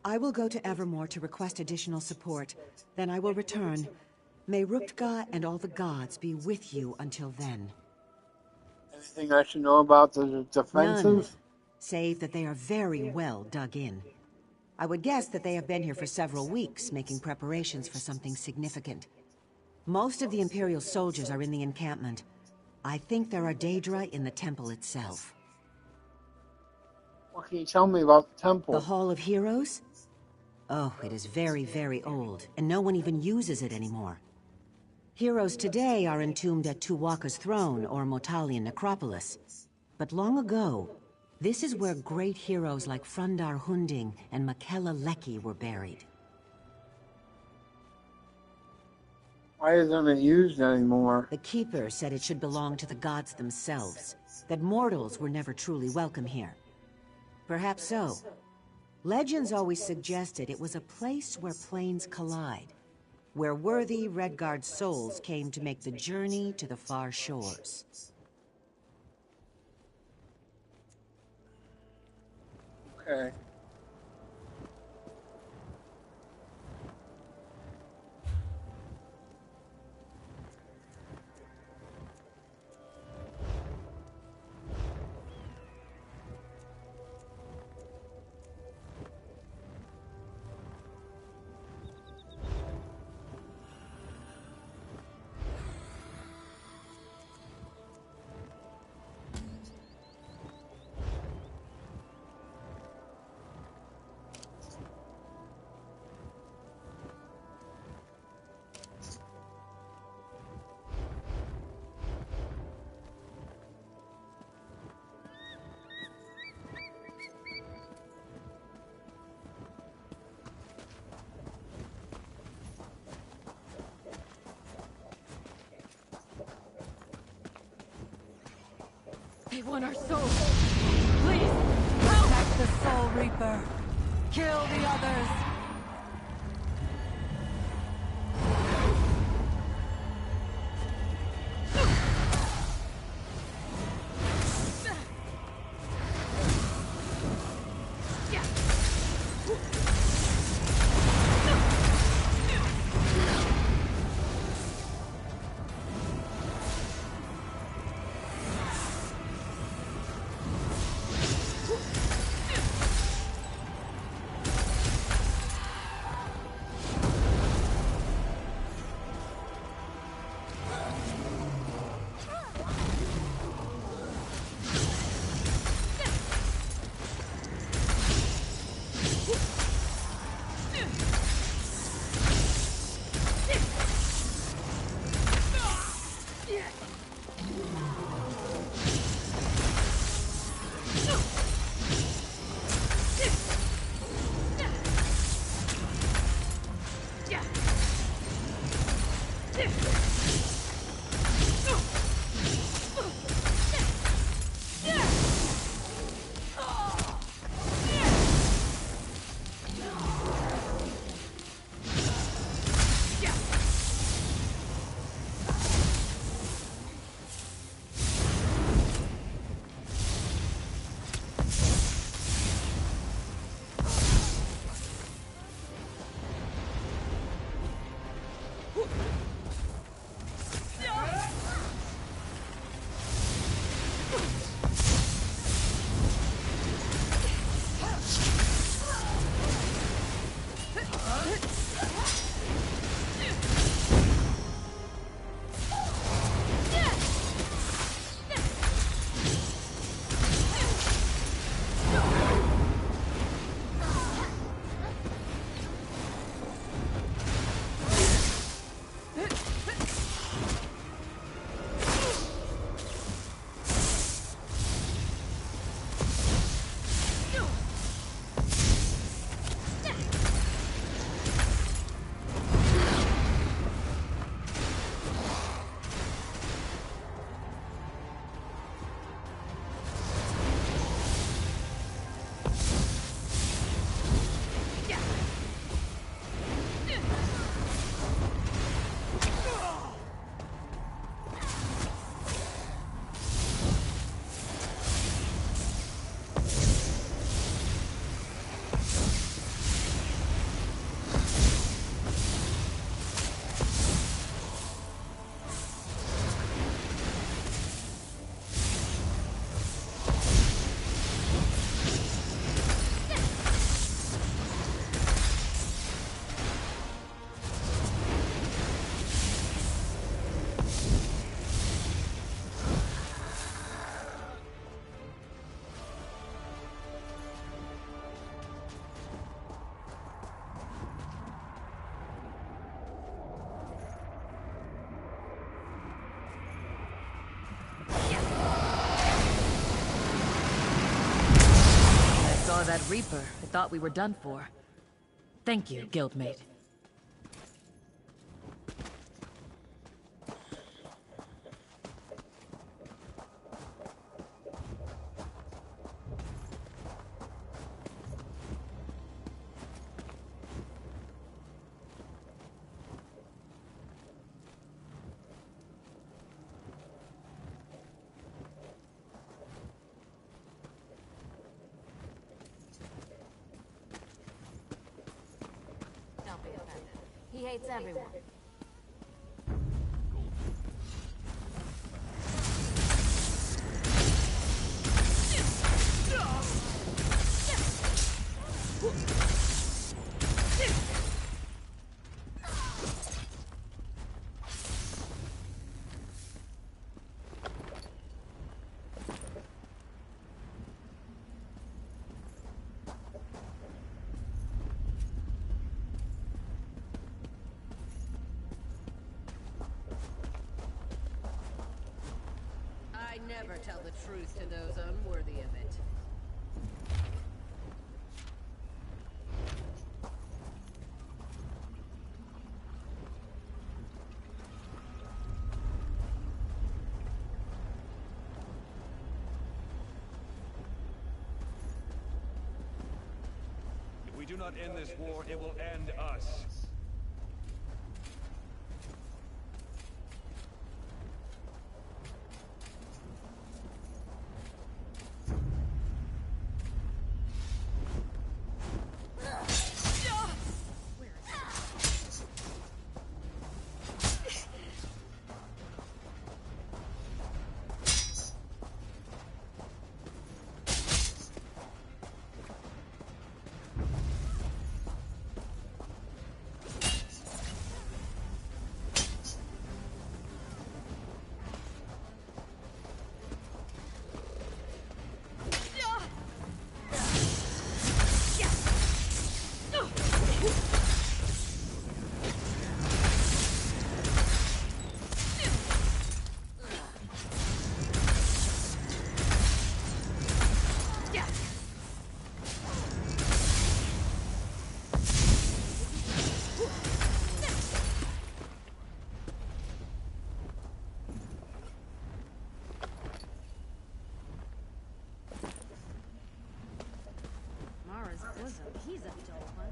I will go to Evermore to request additional support. Then I will return. May Ruktka and all the gods be with you until then. Anything I should know about the defenses? None, save that they are very well dug in. I would guess that they have been here for several weeks, making preparations for something significant. Most of the Imperial soldiers are in the encampment. I think there are Daedra in the temple itself. What can you tell me about the temple? The Hall of Heroes? Oh, it is very, very old, and no one even uses it anymore. Heroes today are entombed at Tuwaka's throne or Motalian necropolis. But long ago, this is where great heroes like Frundar Hunding and Makela Leki were buried. Why isn't it used anymore? The Keeper said it should belong to the gods themselves, that mortals were never truly welcome here. Perhaps so. Legends always suggested it was a place where planes collide, where worthy Redguard souls came to make the journey to the far shores. Okay. They want our souls. Please, help! Protect the Soul Reaper. Kill the others. that Reaper, I thought we were done for. Thank you, guildmate. Don't be offended. He hates everyone. I never tell the truth to those unworthy of it. If we do not end this war, it will end us. Mara's bosom, he's up to old one.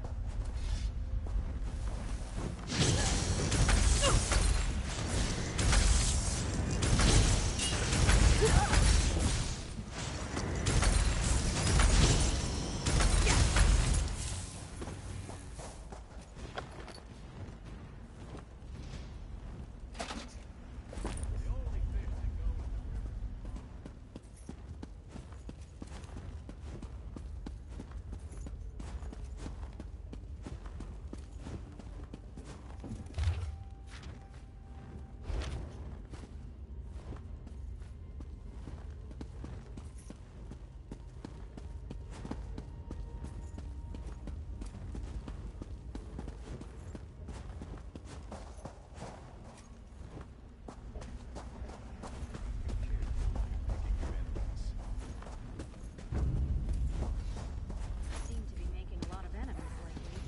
Seem to be making a lot of enemies lately.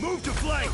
Move to flank!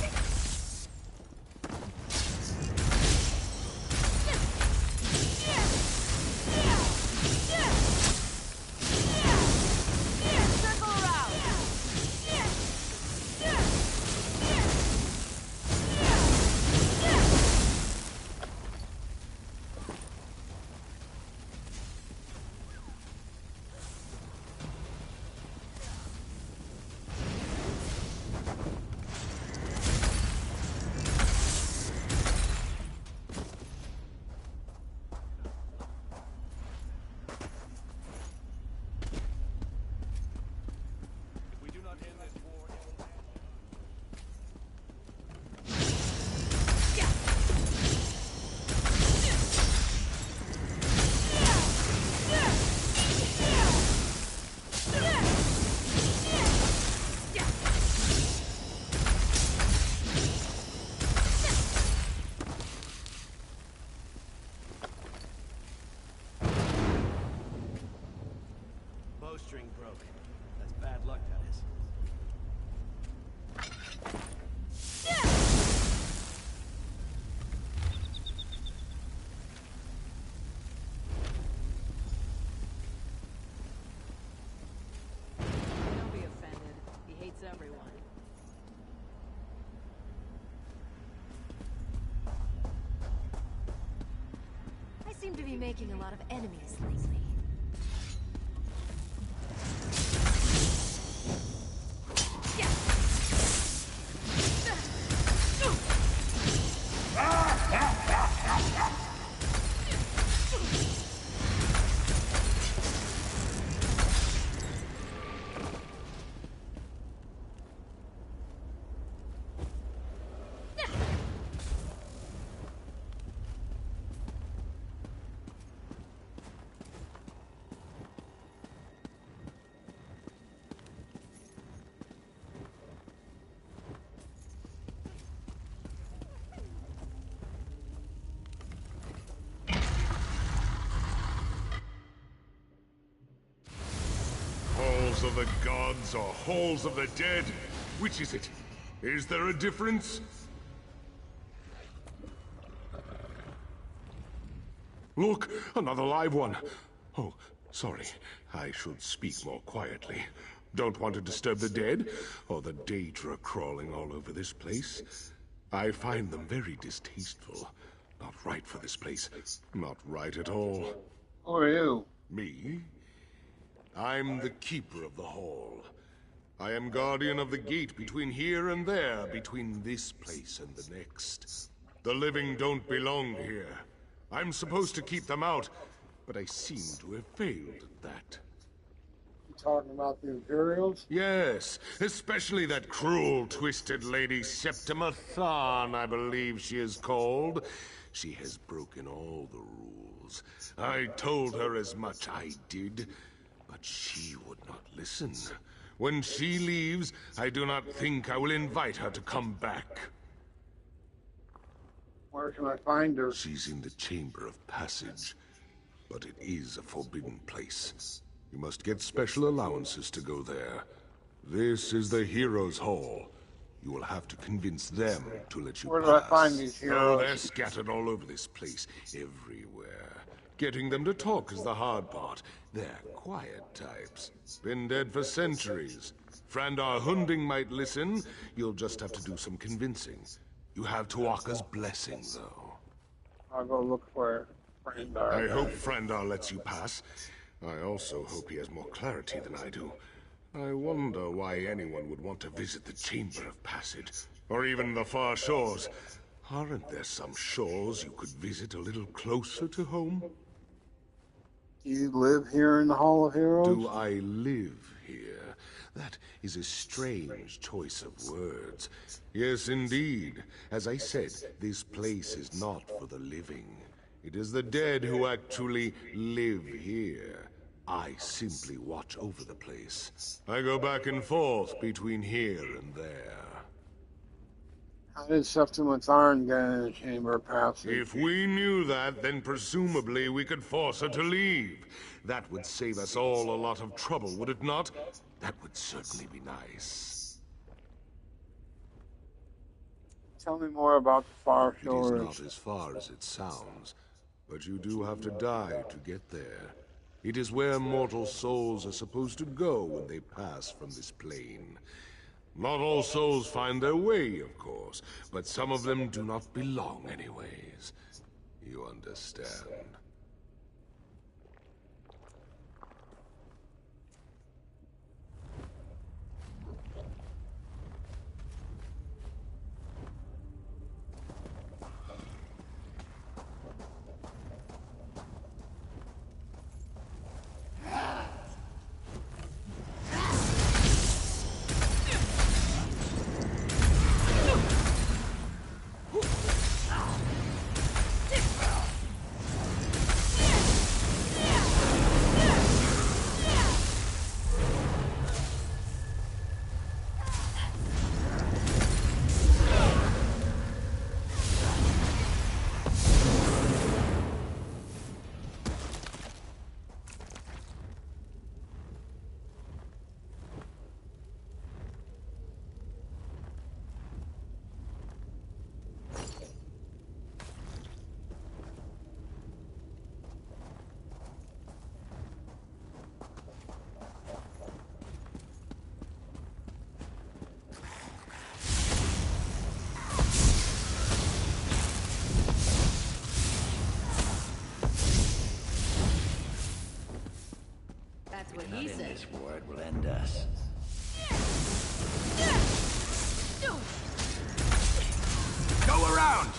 bowstring broke. That's bad luck, that is. Don't be offended. He hates everyone. I seem to be making a lot of enemies lately. Halls of the gods or halls of the dead? Which is it? Is there a difference? Look, another live one. Oh, sorry. I should speak more quietly. Don't want to disturb the dead, or the Daedra crawling all over this place. I find them very distasteful. Not right for this place. Not right at all. Who are you? Me? I'm the keeper of the hall. I am guardian of the gate between here and there, between this place and the next. The living don't belong here. I'm supposed to keep them out, but I seem to have failed at that. You talking about the Imperials? Yes, especially that cruel, twisted lady Septima Tharn, I believe she is called. She has broken all the rules. I told her as much, I did, but she would not listen. When she leaves, I do not think I will invite her to come back. Where can I find her? She's in the Chamber of Passage, but it is a forbidden place. You must get special allowances to go there. This is the Heroes' Hall. You will have to convince them to let you Where pass. do I find these Oh, heroes? they're scattered all over this place, everywhere. Getting them to talk is the hard part. They're quiet types. Been dead for centuries. Frandar Hunding might listen. You'll just have to do some convincing. You have Tuaka's blessing, though. I'll go look for Frandar. I hope Frandar lets you pass. I also hope he has more clarity than I do. I wonder why anyone would want to visit the Chamber of Passage, or even the far shores. Aren't there some shores you could visit a little closer to home? You live here in the Hall of Heroes? Do I live here? That is a strange choice of words. Yes, indeed. As I said, this place is not for the living. It is the dead who actually live here. I simply watch over the place. I go back and forth between here and there. How did Septima Tharn get in the Chamber of Passage? If we knew that, then presumably we could force her to leave. That would save us all a lot of trouble, would it not? That would certainly be nice. Tell me more about the far It shores. is not as far as it sounds, but you do have to die to get there. It is where mortal souls are supposed to go when they pass from this plane. Not all souls find their way, of course, but some of them do not belong anyways. You understand? That's what Not he in said. this war, it will end us. Go around!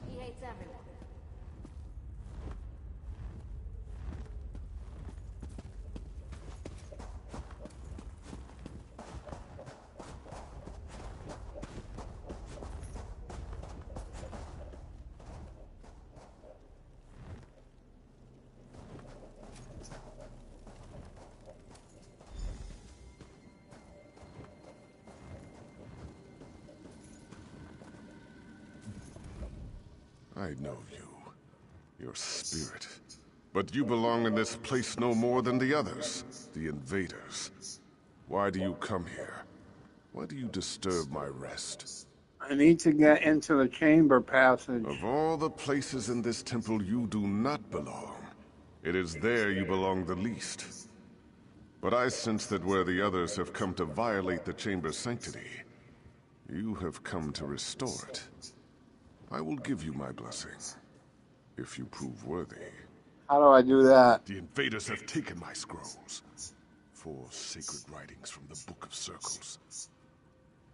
He hates everyone. I know you. Your spirit. But you belong in this place no more than the others. The invaders. Why do you come here? Why do you disturb my rest? I need to get into the chamber passage. Of all the places in this temple, you do not belong. It is there you belong the least. But I sense that where the others have come to violate the chamber's sanctity, you have come to restore it. I will give you my blessing, if you prove worthy. How do I do that? The invaders have taken my scrolls. 4 sacred writings from the Book of Circles.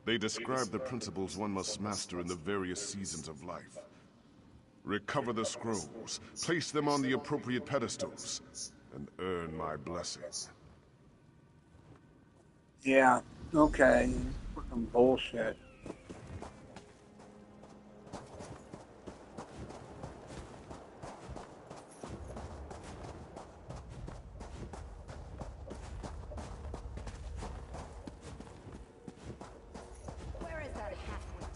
They describe the principles one must master in the various seasons of life. Recover the scrolls, place them on the appropriate pedestals, and earn my blessing. Yeah, okay. Fucking bullshit. Where is that halfwit?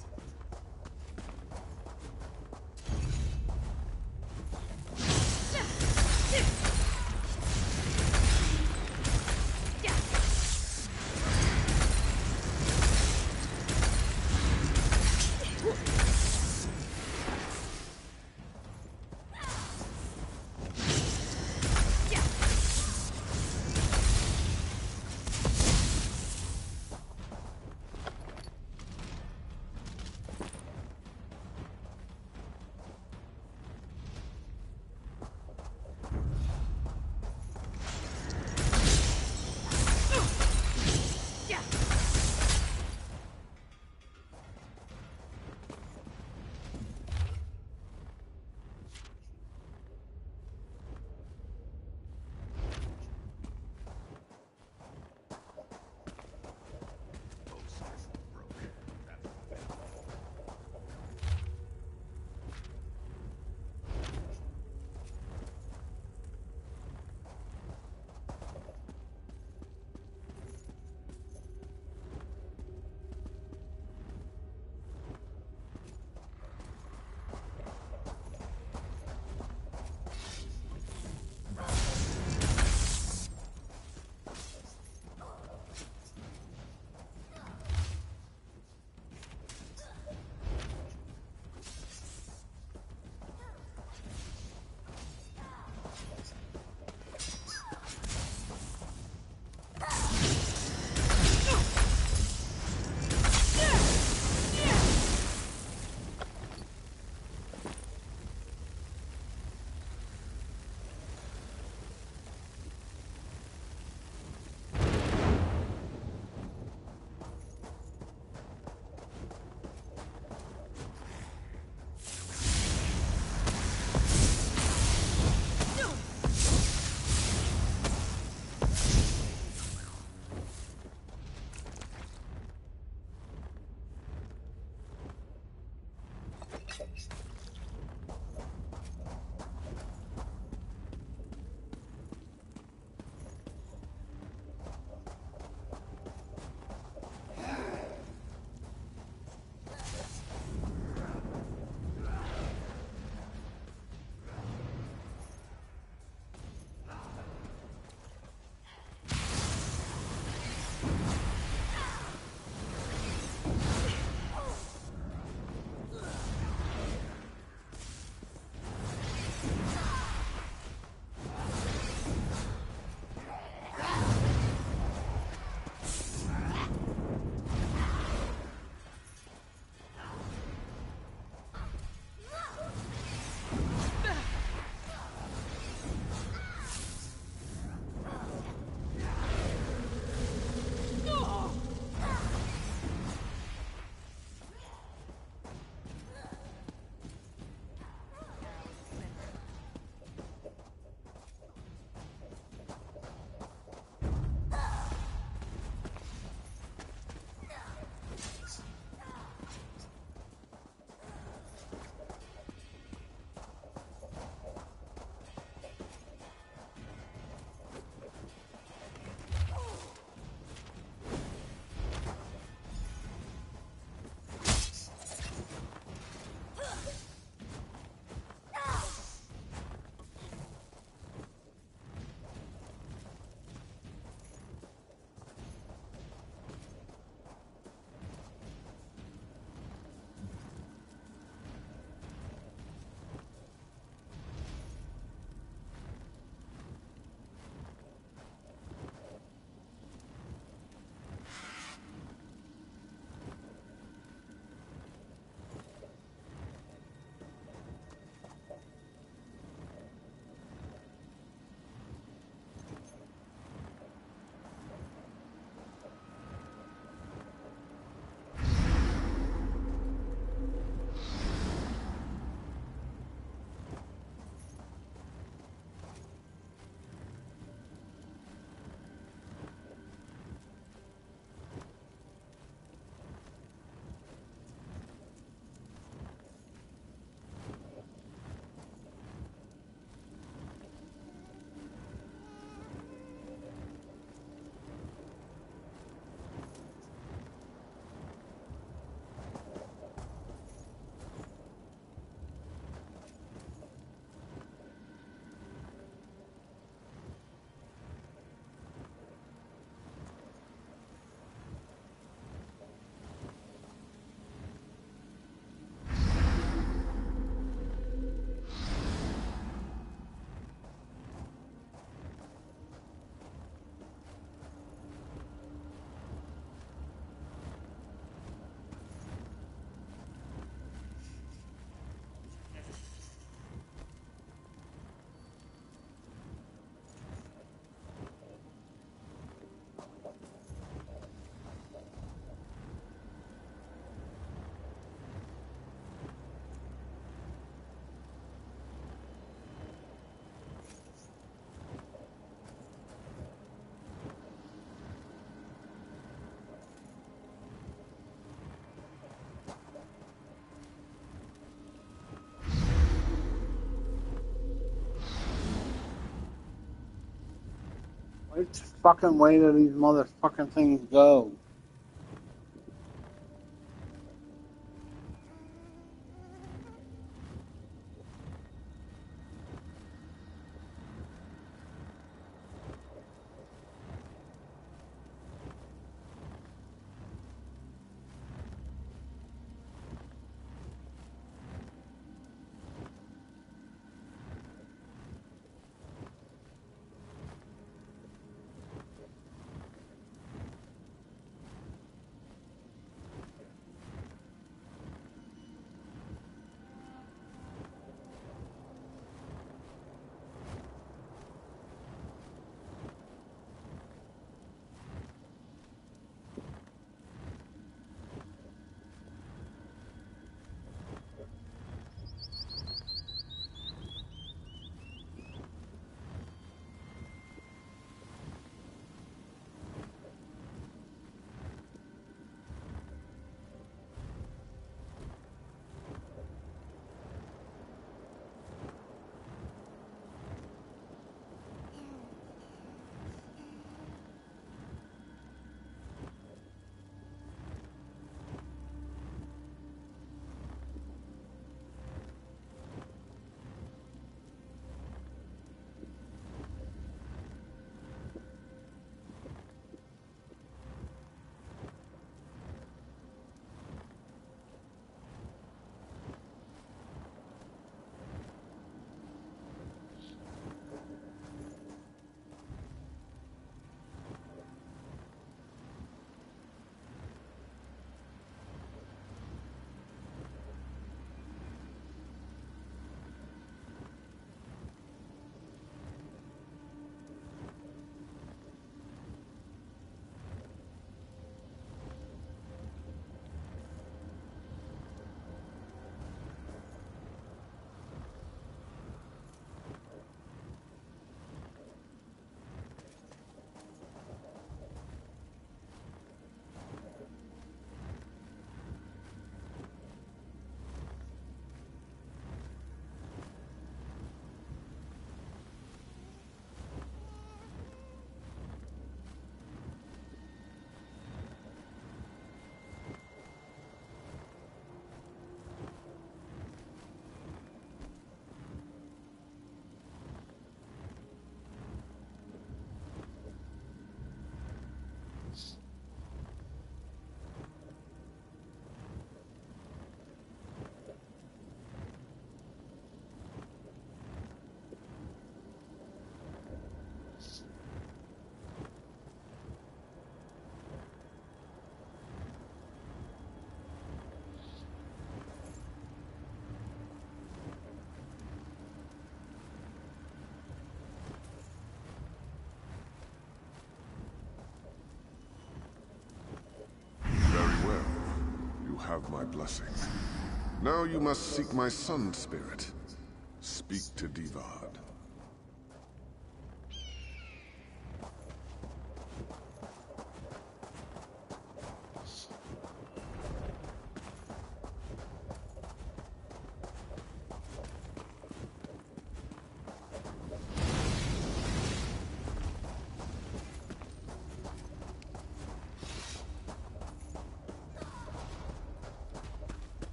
Which fucking way do these motherfucking things go? Have my blessing. Now you must seek my sun spirit. Speak to Divad.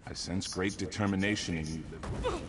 I sense great determination in you, little.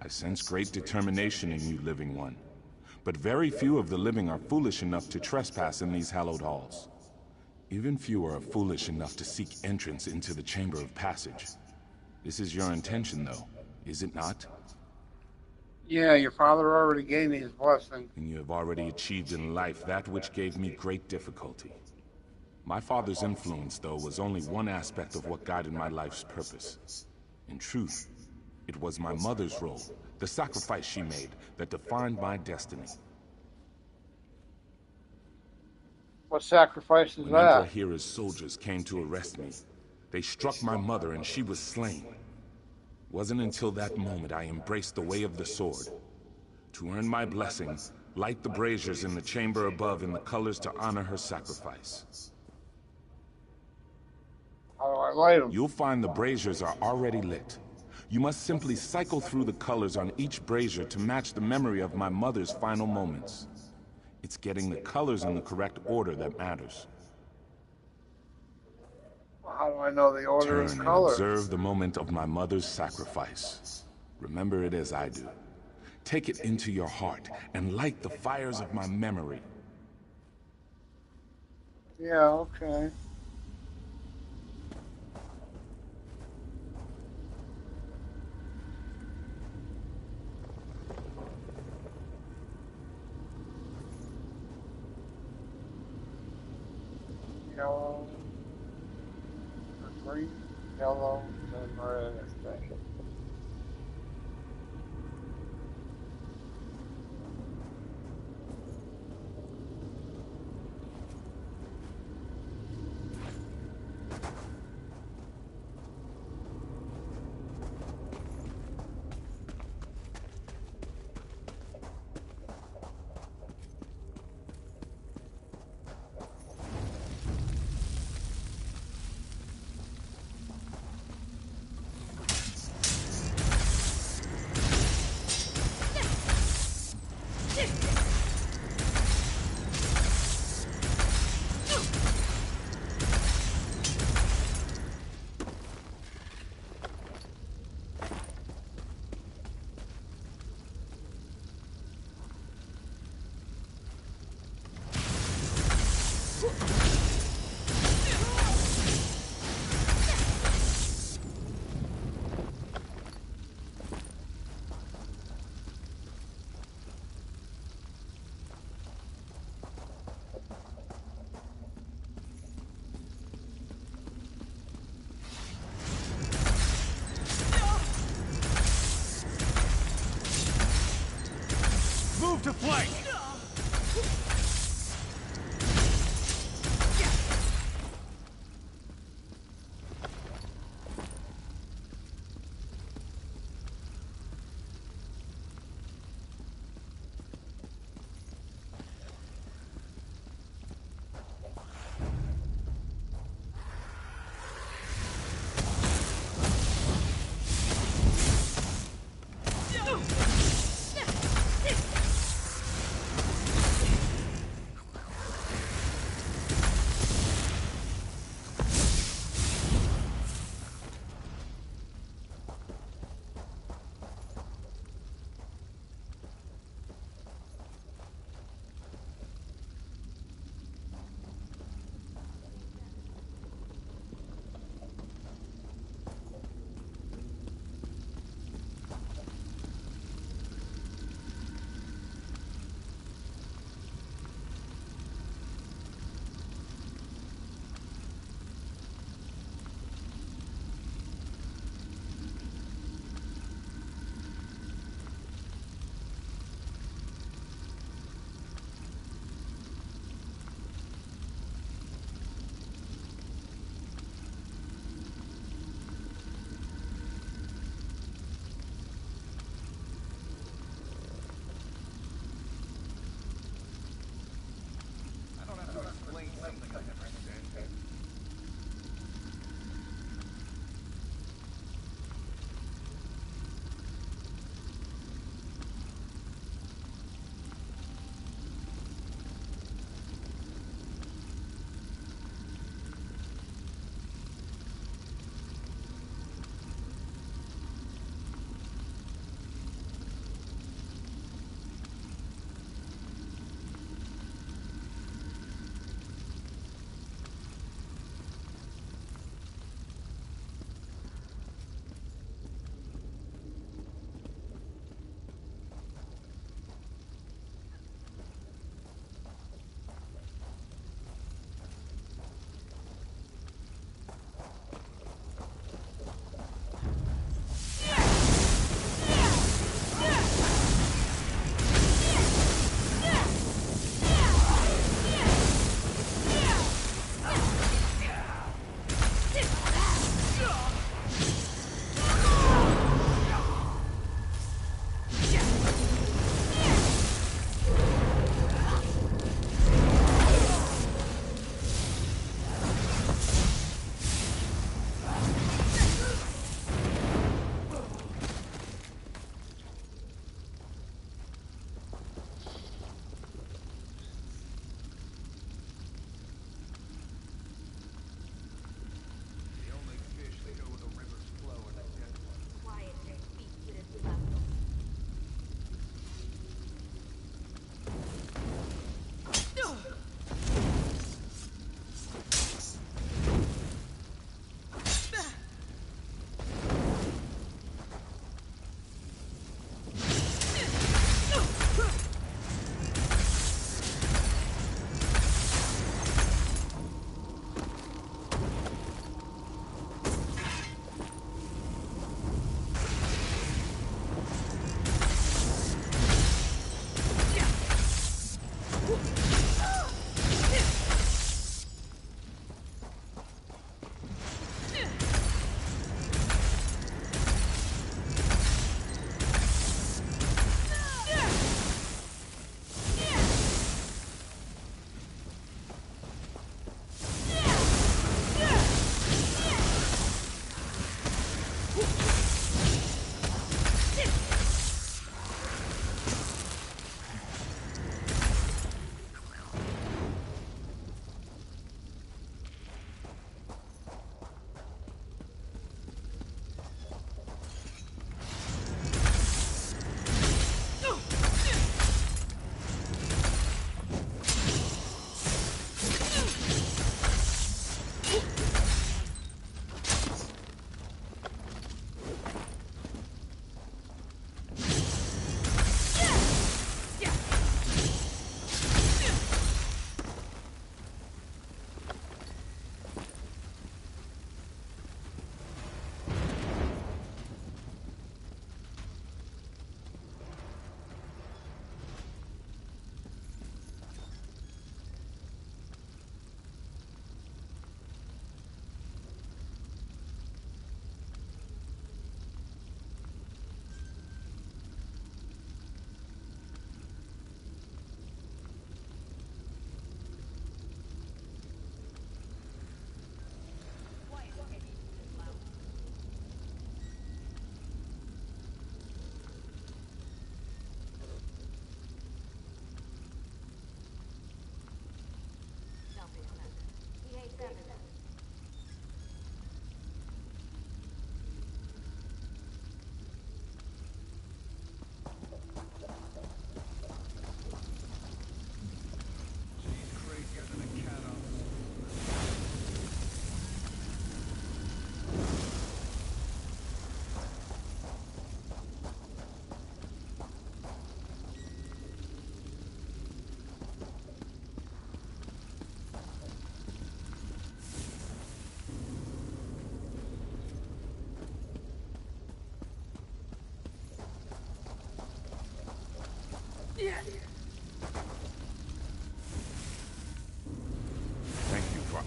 I sense great determination in you, living one. But very few of the living are foolish enough to trespass in these hallowed halls. Even fewer are foolish enough to seek entrance into the Chamber of Passage. This is your intention, though, is it not? Yeah, your father already gave me his blessing. And you have already achieved in life that which gave me great difficulty. My father's influence, though, was only one aspect of what guided my life's purpose. In truth, it was my mother's role, the sacrifice she made, that defined my destiny. What sacrifice is When that? Emperor Hera's soldiers came to arrest me, they struck my mother and she was slain. It wasn't until that moment I embraced the way of the sword. To earn my blessing, light the braziers in the chamber above in the colors to honor her sacrifice. How do I light them? You'll find the braziers are already lit. You must simply cycle through the colors on each brazier to match the memory of my mother's final moments. It's getting the colors in the correct order that matters. Well, how do I know the order Turn of and colors? observe the moment of my mother's sacrifice. Remember it as I do. Take it into your heart and light the fires of my memory. Yeah, okay. Yellow, green, yellow, and red, I think. Move to flank!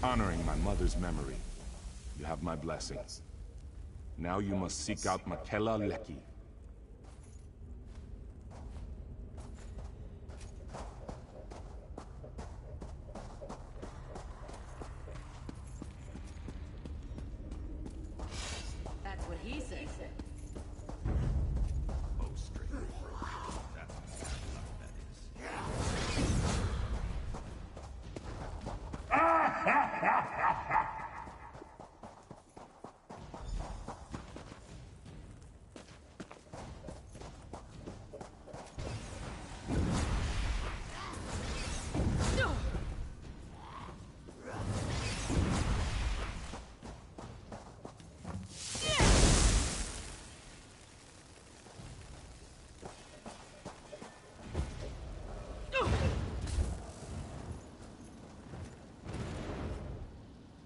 honoring my mother's memory. You have my blessing. Now you must seek out Makela Leki. That's what he said.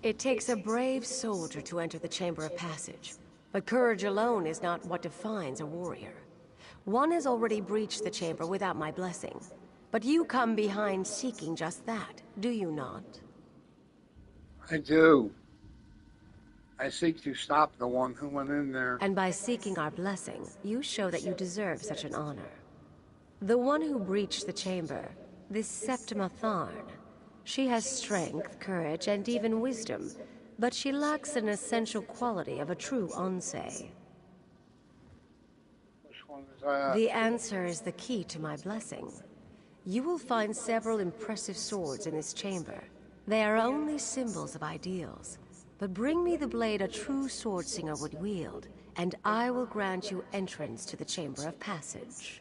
It takes a brave soldier to enter the Chamber of Passage, but courage alone is not what defines a warrior. One has already breached the chamber without my blessing, but you come behind seeking just that, do you not? I do. I seek to stop the one who went in there. And by seeking our blessing, you show that you deserve such an honor. The one who breached the chamber, this Septima Tharn, she has strength, courage, and even wisdom, but she lacks an essential quality of a true Onsei. Which one is that? The answer is the key to my blessing. You will find several impressive swords in this chamber. They are only symbols of ideals. But bring me the blade a true swordsinger would wield, and I will grant you entrance to the Chamber of Passage.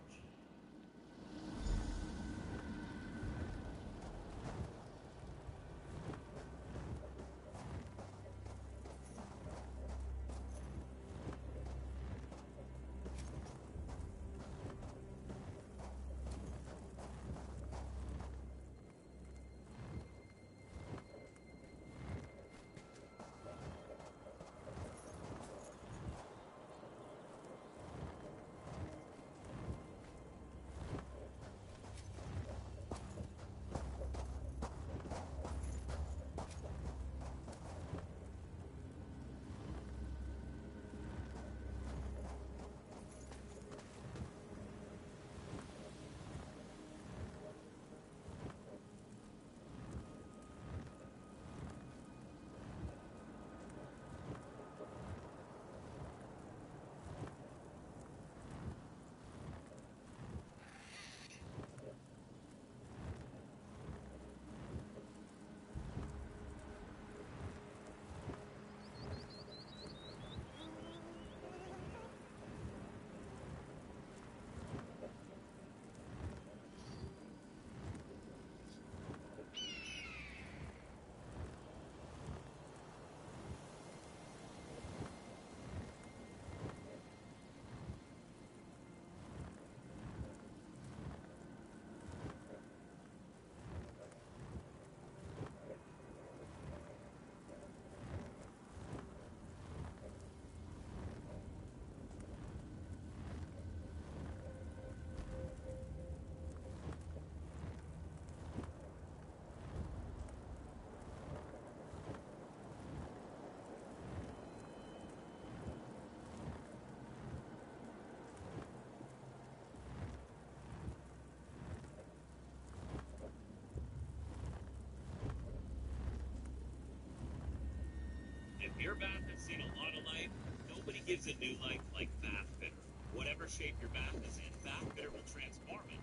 If your bath has seen a lot of life, nobody gives it new life like Bath Bitter. Whatever shape your bath is in, Bath Bitter will transform it.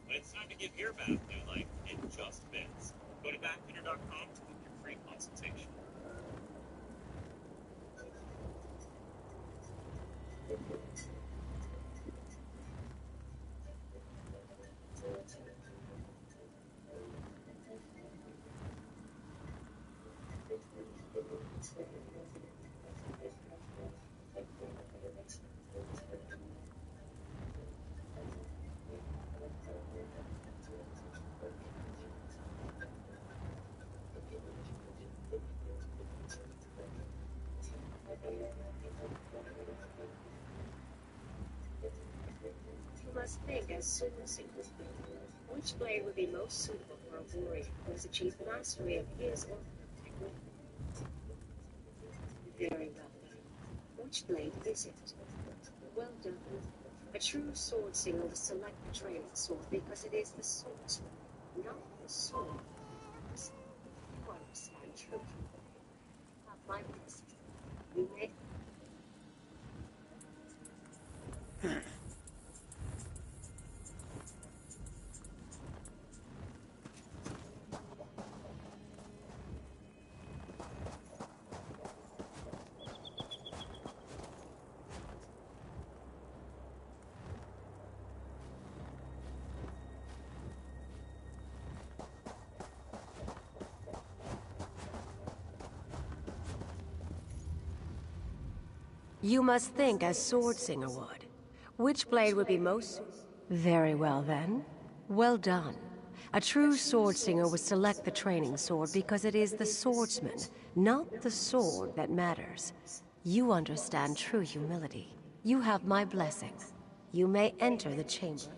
When it's time to give your bath new life, it just fits. Go to bathbitter.com to book your free consultation. You must think as soon as it would be. Which blade would be most suitable for a warrior who has achieved mastery of his or her Very well then. Which blade is it? Well done. A true sword singer will select the training sword because it is the swordsman, not the sword. You understand truth. Have my blessing. You may. You must think as Swordsinger would. Which blade would be most... Very well, then. Well done. A true Swordsinger would select the training sword because it is the swordsman, not the sword, that matters. You understand true humility. You have my blessing. You may enter the chamber.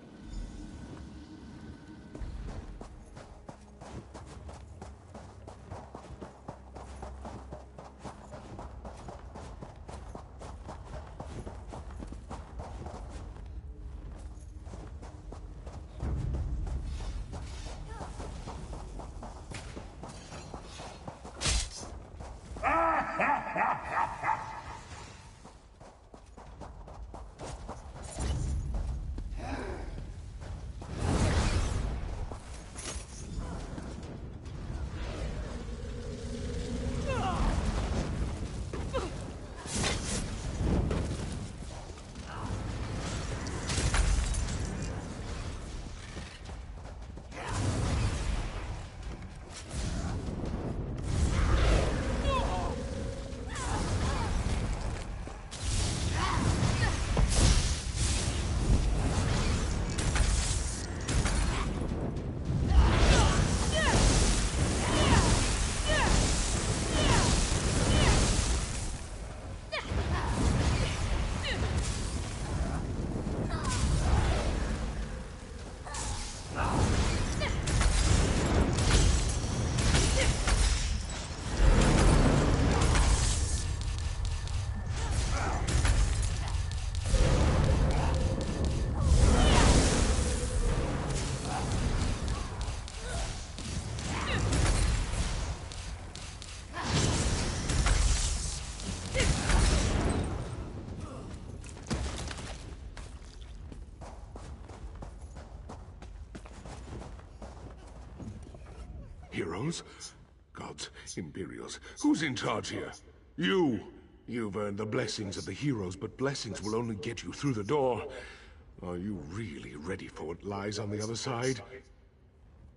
Heroes? Gods, Imperials, who's in charge here? You! You've earned the blessings of the heroes, but blessings will only get you through the door. Are you really ready for what lies on the other side?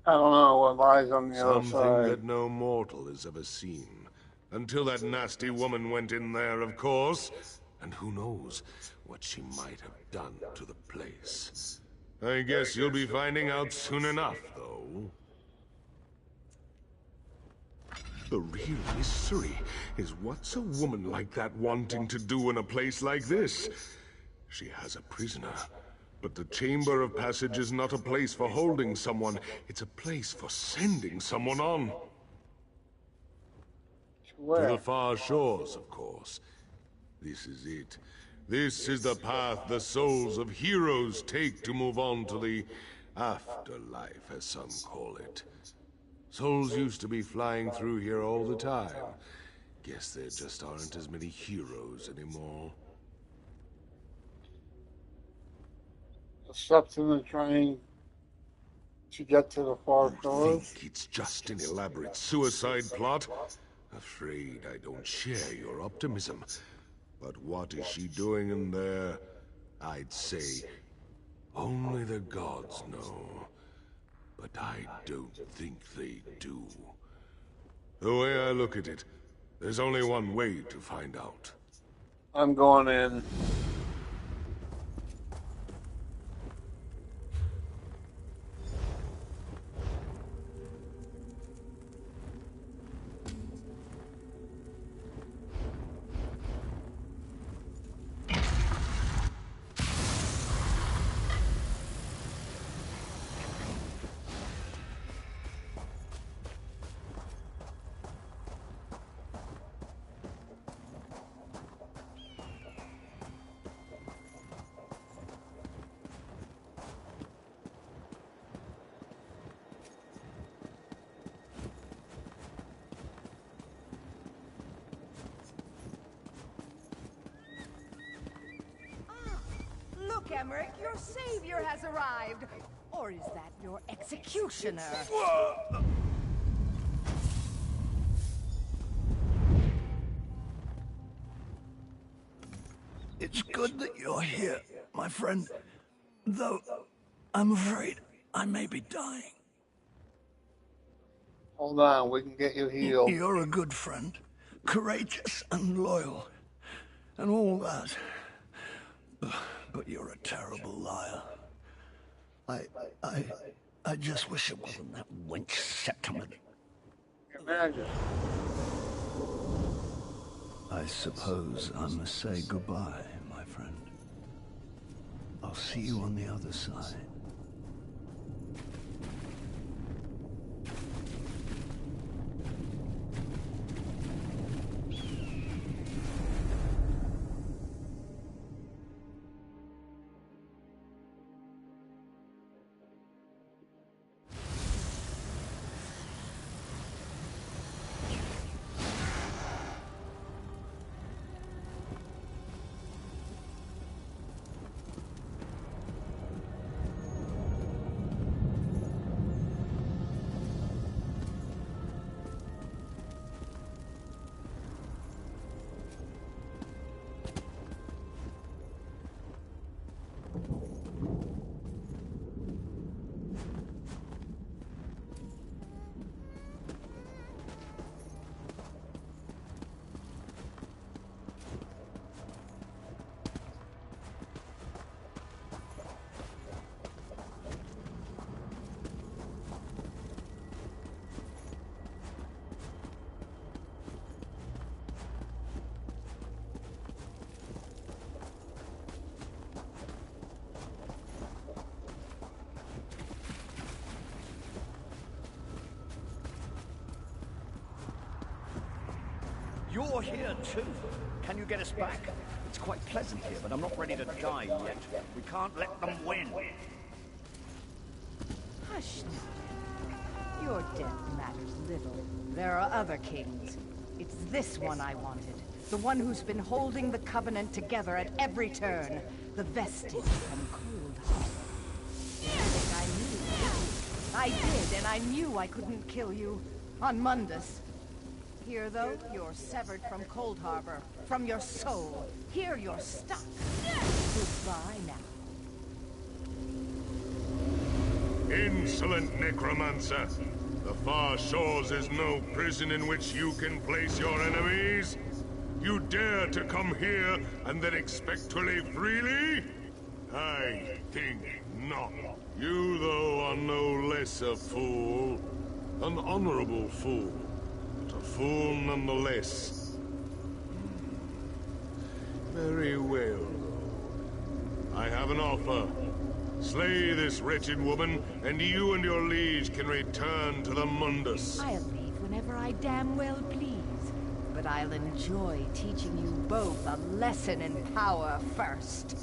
I don't know what lies on the other Something side. that no mortal has ever seen. Until that nasty woman went in there, of course. And who knows what she might have done to the place. I guess you'll be finding out soon enough, though. The real mystery is what's a woman like that wanting to do in a place like this? She has a prisoner, but the Chamber of Passage is not a place for holding someone. It's a place for sending someone on. Where? To the far shores, of course. This is it. This is the path the souls of heroes take to move on to the afterlife, as some call it. Souls used to be flying through here all the time. Guess there just aren't as many heroes anymore. The steps in the train to get to the far shores. Think it's just an elaborate suicide plot? Afraid I don't share your optimism. But what is she doing in there? I'd say only the gods know. But I don't think they do. The way I look at it, there's only one way to find out. I'm going in. Emmerich, your savior has arrived. Or is that your executioner? It's good that you're here, my friend. Though, I'm afraid I may be dying. Hold on, we can get you healed. You're a good friend. Courageous and loyal. And all that. But you're a terrible liar. I just wish it wasn't that wench Septimus. Imagine. I suppose I must say goodbye, my friend. I'll see you on the other side. You're here too. Can you get us back? It's quite pleasant here, but I'm not ready to die yet. We can't let them win. Hush now. Your death matters little. There are other kings. It's this one I wanted. The one who's been holding the Covenant together at every turn. The vestige from Cold Harbor. I think I knew. I did, and I knew I couldn't kill you. On Mundus. Here, though, you're severed from Cold Harbor, from your soul. Here, you're stuck. Goodbye now. Insolent necromancer! The far shores is no prison in which you can place your enemies. You dare to come here and then expect to live freely? I think not. You, though, are no less a fool. An honorable fool. But a fool nonetheless. Very well, though. I have an offer. Slay this wretched woman, and you and your liege can return to the Mundus. I'll leave whenever I damn well please. But I'll enjoy teaching you both a lesson in power first.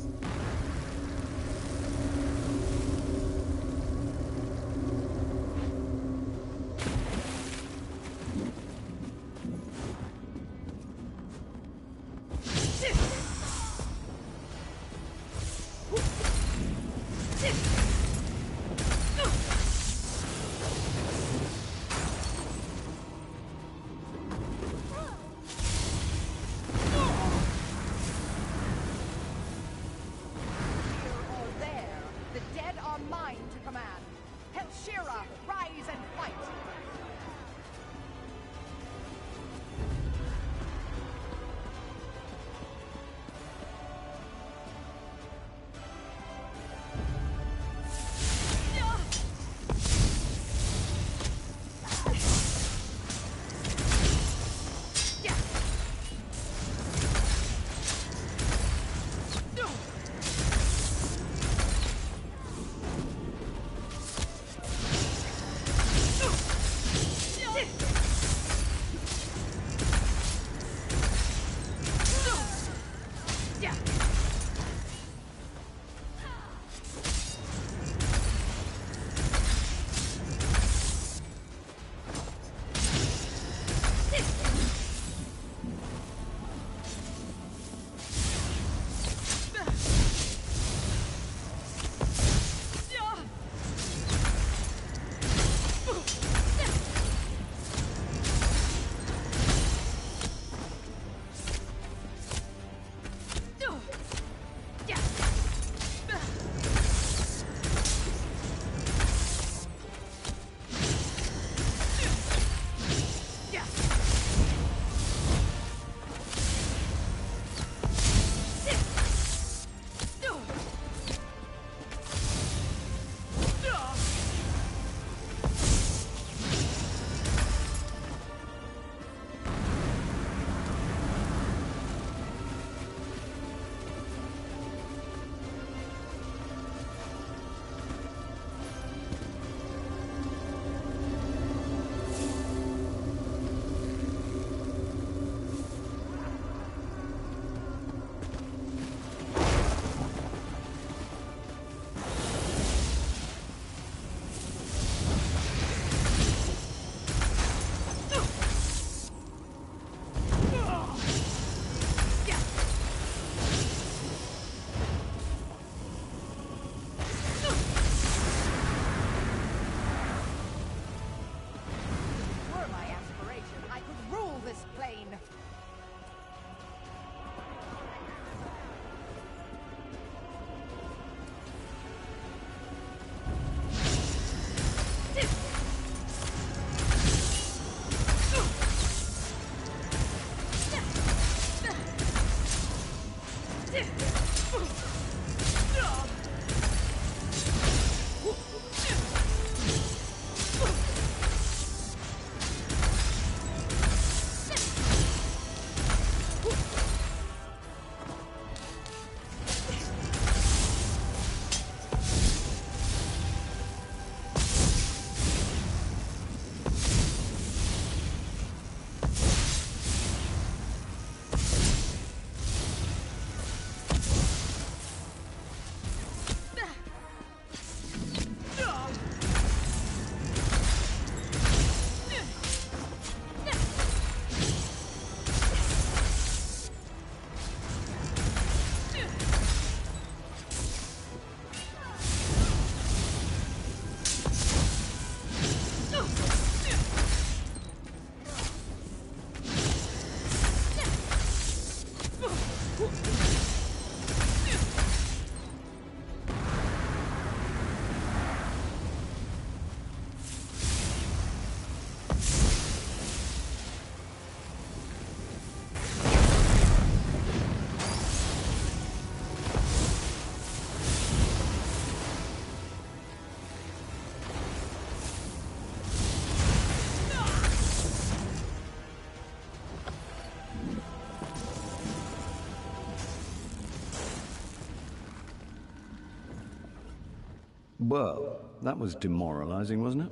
Well, that was demoralizing, wasn't it?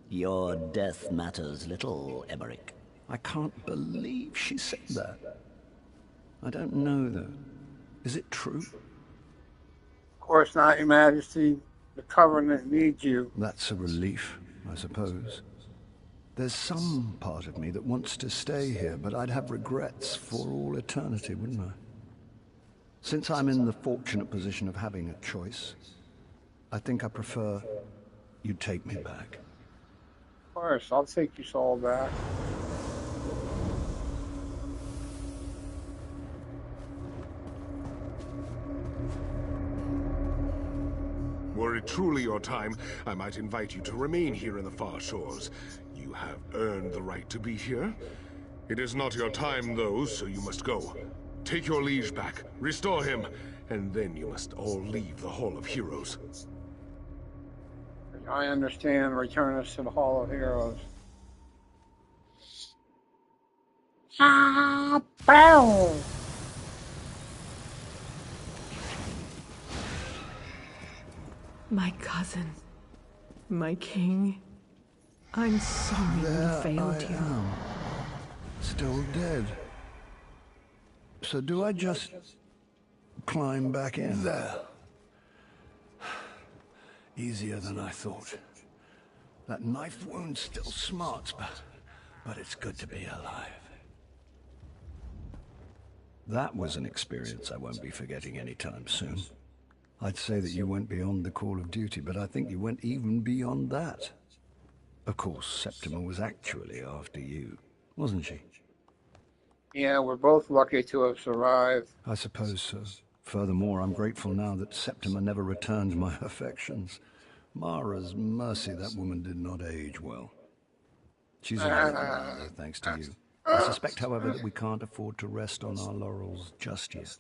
Your death matters little, Emmerich. I can't believe she said that. I don't know, though. Is it true? Of course not, Your Majesty. The Covenant needs you. That's a relief, I suppose. There's some part of me that wants to stay here, but I'd have regrets for all eternity, wouldn't I? Since I'm in the fortunate position of having a choice, I think I prefer you take me back. Of course, I'll take you all back. Were it truly your time, I might invite you to remain here in the far shores. You have earned the right to be here. It is not your time, though, so you must go. Take your liege back, restore him, and then you must all leave the Hall of Heroes. I understand. Return us to the Hall of Heroes. Bow! My cousin. My king. I'm sorry we failed you. Am. Still dead. So do I just climb back in? There. Easier than I thought. That knife wound still smarts, but it's good to be alive. That was an experience I won't be forgetting anytime soon. I'd say that you went beyond the call of duty, but I think you went even beyond that. Of course, Septima was actually after you, wasn't she? Yeah, we're both lucky to have survived. I suppose so. Furthermore, I'm grateful now that Septima never returned my affections. Mara's mercy, that woman did not age well. She's a good woman, though, thanks to you. I suspect, however, that we can't afford to rest on our laurels just yet.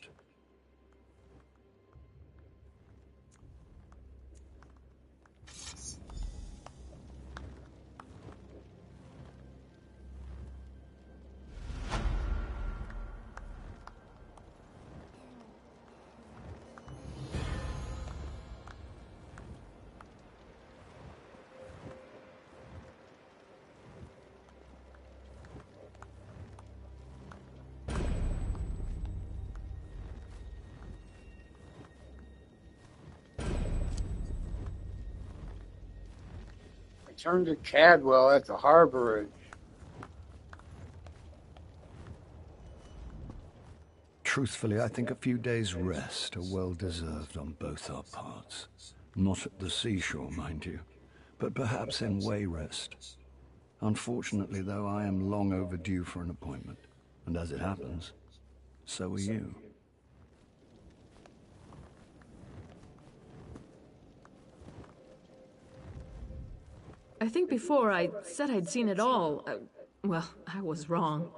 Return to Cadwell at the harborage. Truthfully, I think a few days' rest are well deserved on both our parts. Not at the seashore, mind you, but perhaps in way rest. Unfortunately, though, I am long overdue for an appointment, and as it happens, so are you. I think before I said I'd seen it all. Well, I was wrong.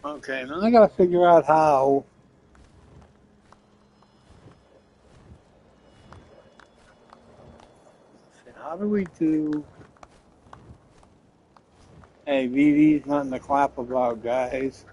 Okay, now I gotta figure out how. How do we do? Hey, VV's nothing to clap about, guys.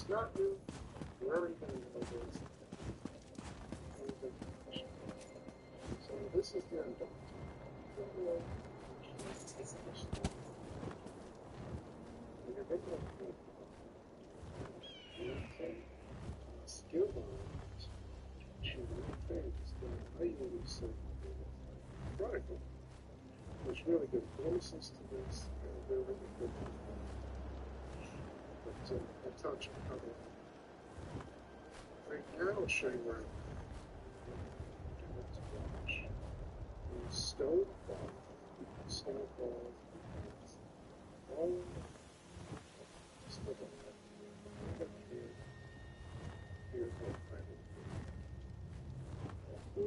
Not new for everything that it is. So this is the end. Skill lines, shooting things that I use Chronicle. There's really good bonuses to this, and they're really good. But I'll touch on how they right now. I'll show you where stone ball, all stuff like that. Here's what I do.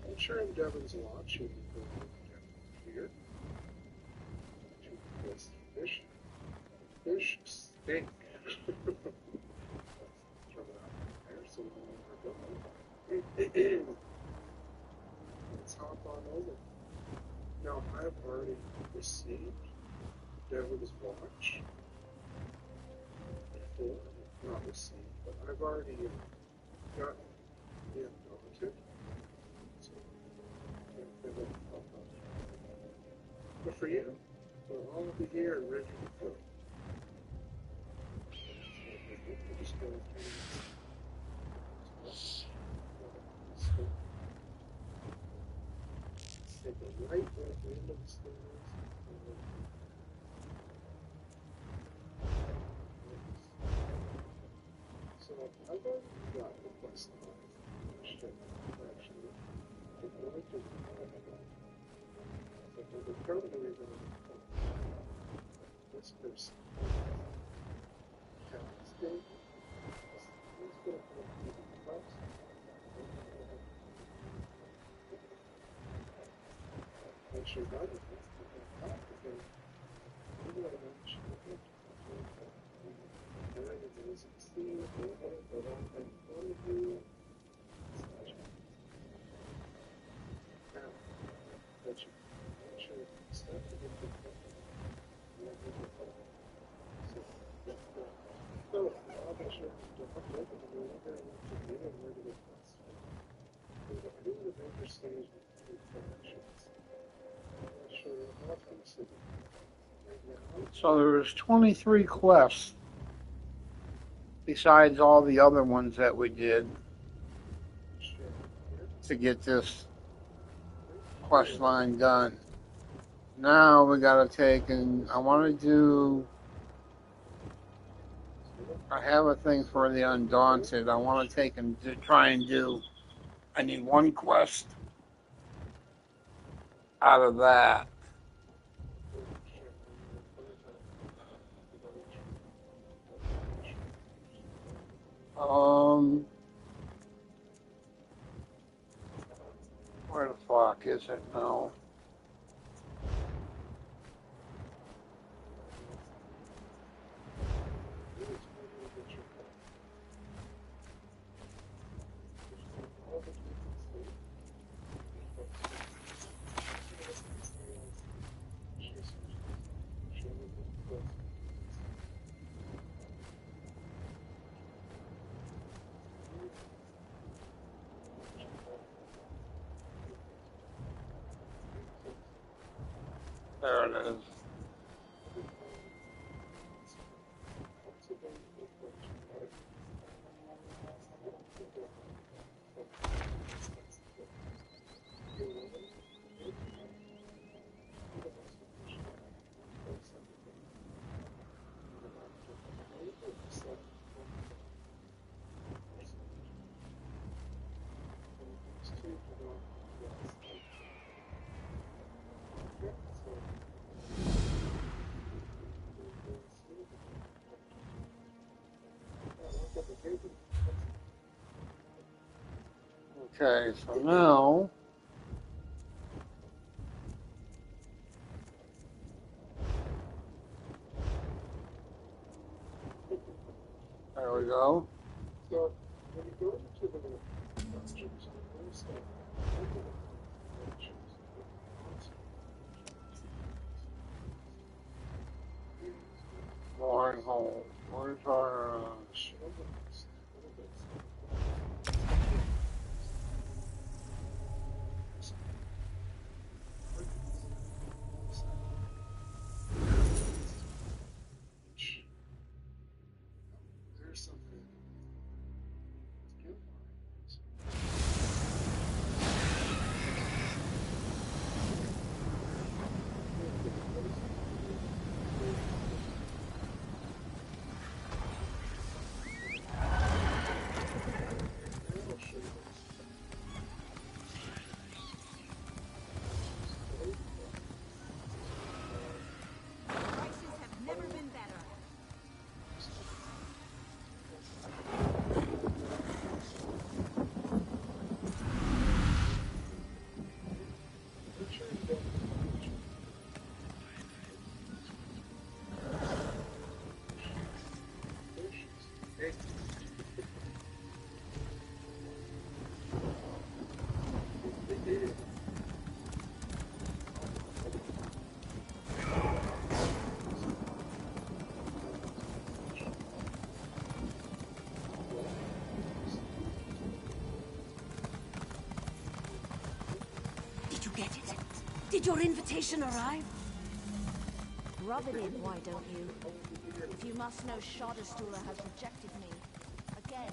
I'm sure Devin's watching here. This fish stink. Throw it out there so we don't overdo it. Let's hop on over. Now, I've already received Devin's watch before, not received, but I've already gotten it noted. So, but for you, we'll all be here and ready to go. Just go through. Take a right at the end of the stairs. So I've already got the quest line. Actually, I'm going to but the primary this person. Actually, that is So there was 23 quests besides all the other ones that we did to get this quest line done. Now we gotta take, and I want to do, I have a thing for the Undaunted. I want to take and try and do, I need one quest out of that. Where the fuck is it now? There it is. Okay, so now there we go. So when you go into the questions on the first step, Mooring hole. Where's our there's something. Did you get it? Did your invitation arrive? Rub it in, why don't you? If you must know, Shadowstula has rejected me. Again.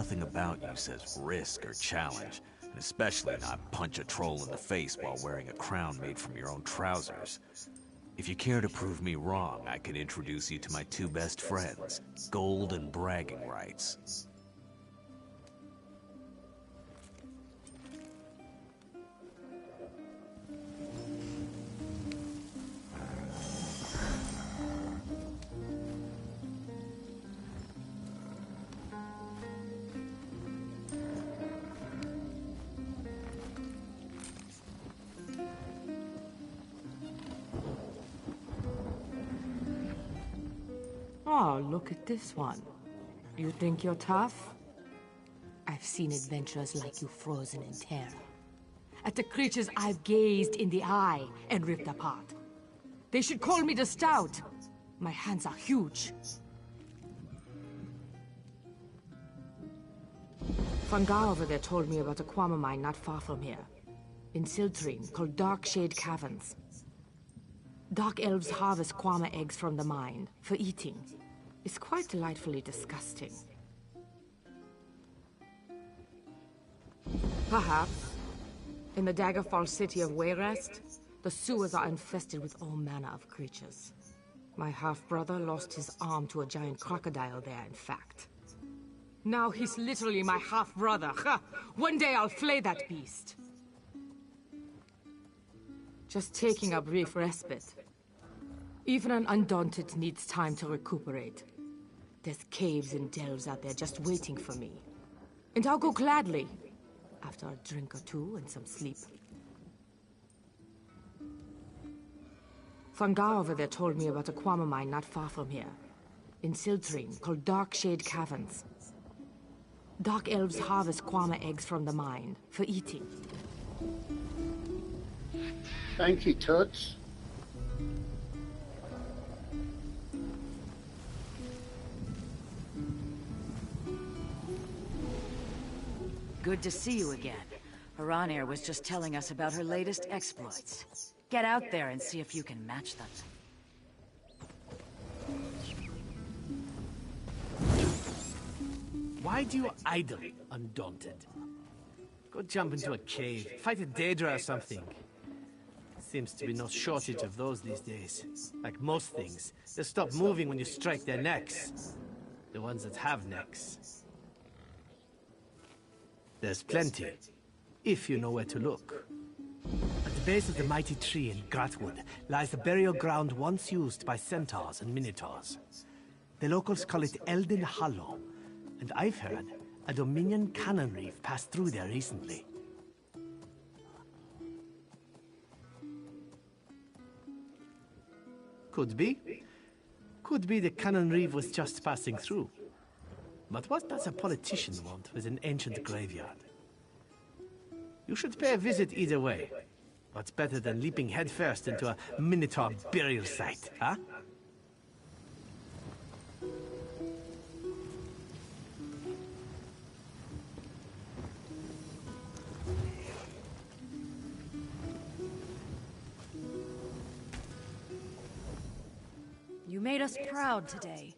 Nothing about you says risk or challenge, and especially not punch a troll in the face while wearing a crown made from your own trousers. If you care to prove me wrong, I can introduce you to my two best friends, Gold and Bragging Rights. Oh, look at this one. You think you're tough? I've seen adventurers like you frozen in terror. At the creatures I've gazed in the eye and ripped apart. They should call me the Stout. My hands are huge. Fungar over there told me about a Quama mine not far from here. In Siltrine, called Dark Shade Caverns. Dark elves harvest Quama eggs from the mine, for eating. It's quite delightfully disgusting. Perhaps. In the Daggerfall city of Wayrest, the sewers are infested with all manner of creatures. My half-brother lost his arm to a giant crocodile there, in fact. Now he's literally my half-brother. One day I'll flay that beast. Just taking a brief respite. Even an Undaunted needs time to recuperate. There's caves and delves out there just waiting for me. And I'll go gladly, after a drink or two and some sleep. Fungar over there told me about a Quama mine not far from here. In Siltrine, called Dark Shade Caverns. Dark elves harvest Quama eggs from the mine, for eating. Thank you, Toots. Good to see you again. Haranir was just telling us about her latest exploits. Get out there and see if you can match them. Why do you idle, Undaunted? Go jump into a cave, fight a Daedra or something. Seems to be no shortage of those these days. Like most things, they stop moving when you strike their necks. The ones that have necks. There's plenty, if you know where to look. At the base of the mighty tree in Gratwood lies the burial ground once used by centaurs and minotaurs. The locals call it Elden Hollow, and I've heard a Dominion cannon reef passed through there recently. Could be. Could be the cannon reef was just passing through. But what does a politician want with an ancient graveyard? You should pay a visit either way. What's better than leaping headfirst into a Minotaur burial site, huh? You made us proud today.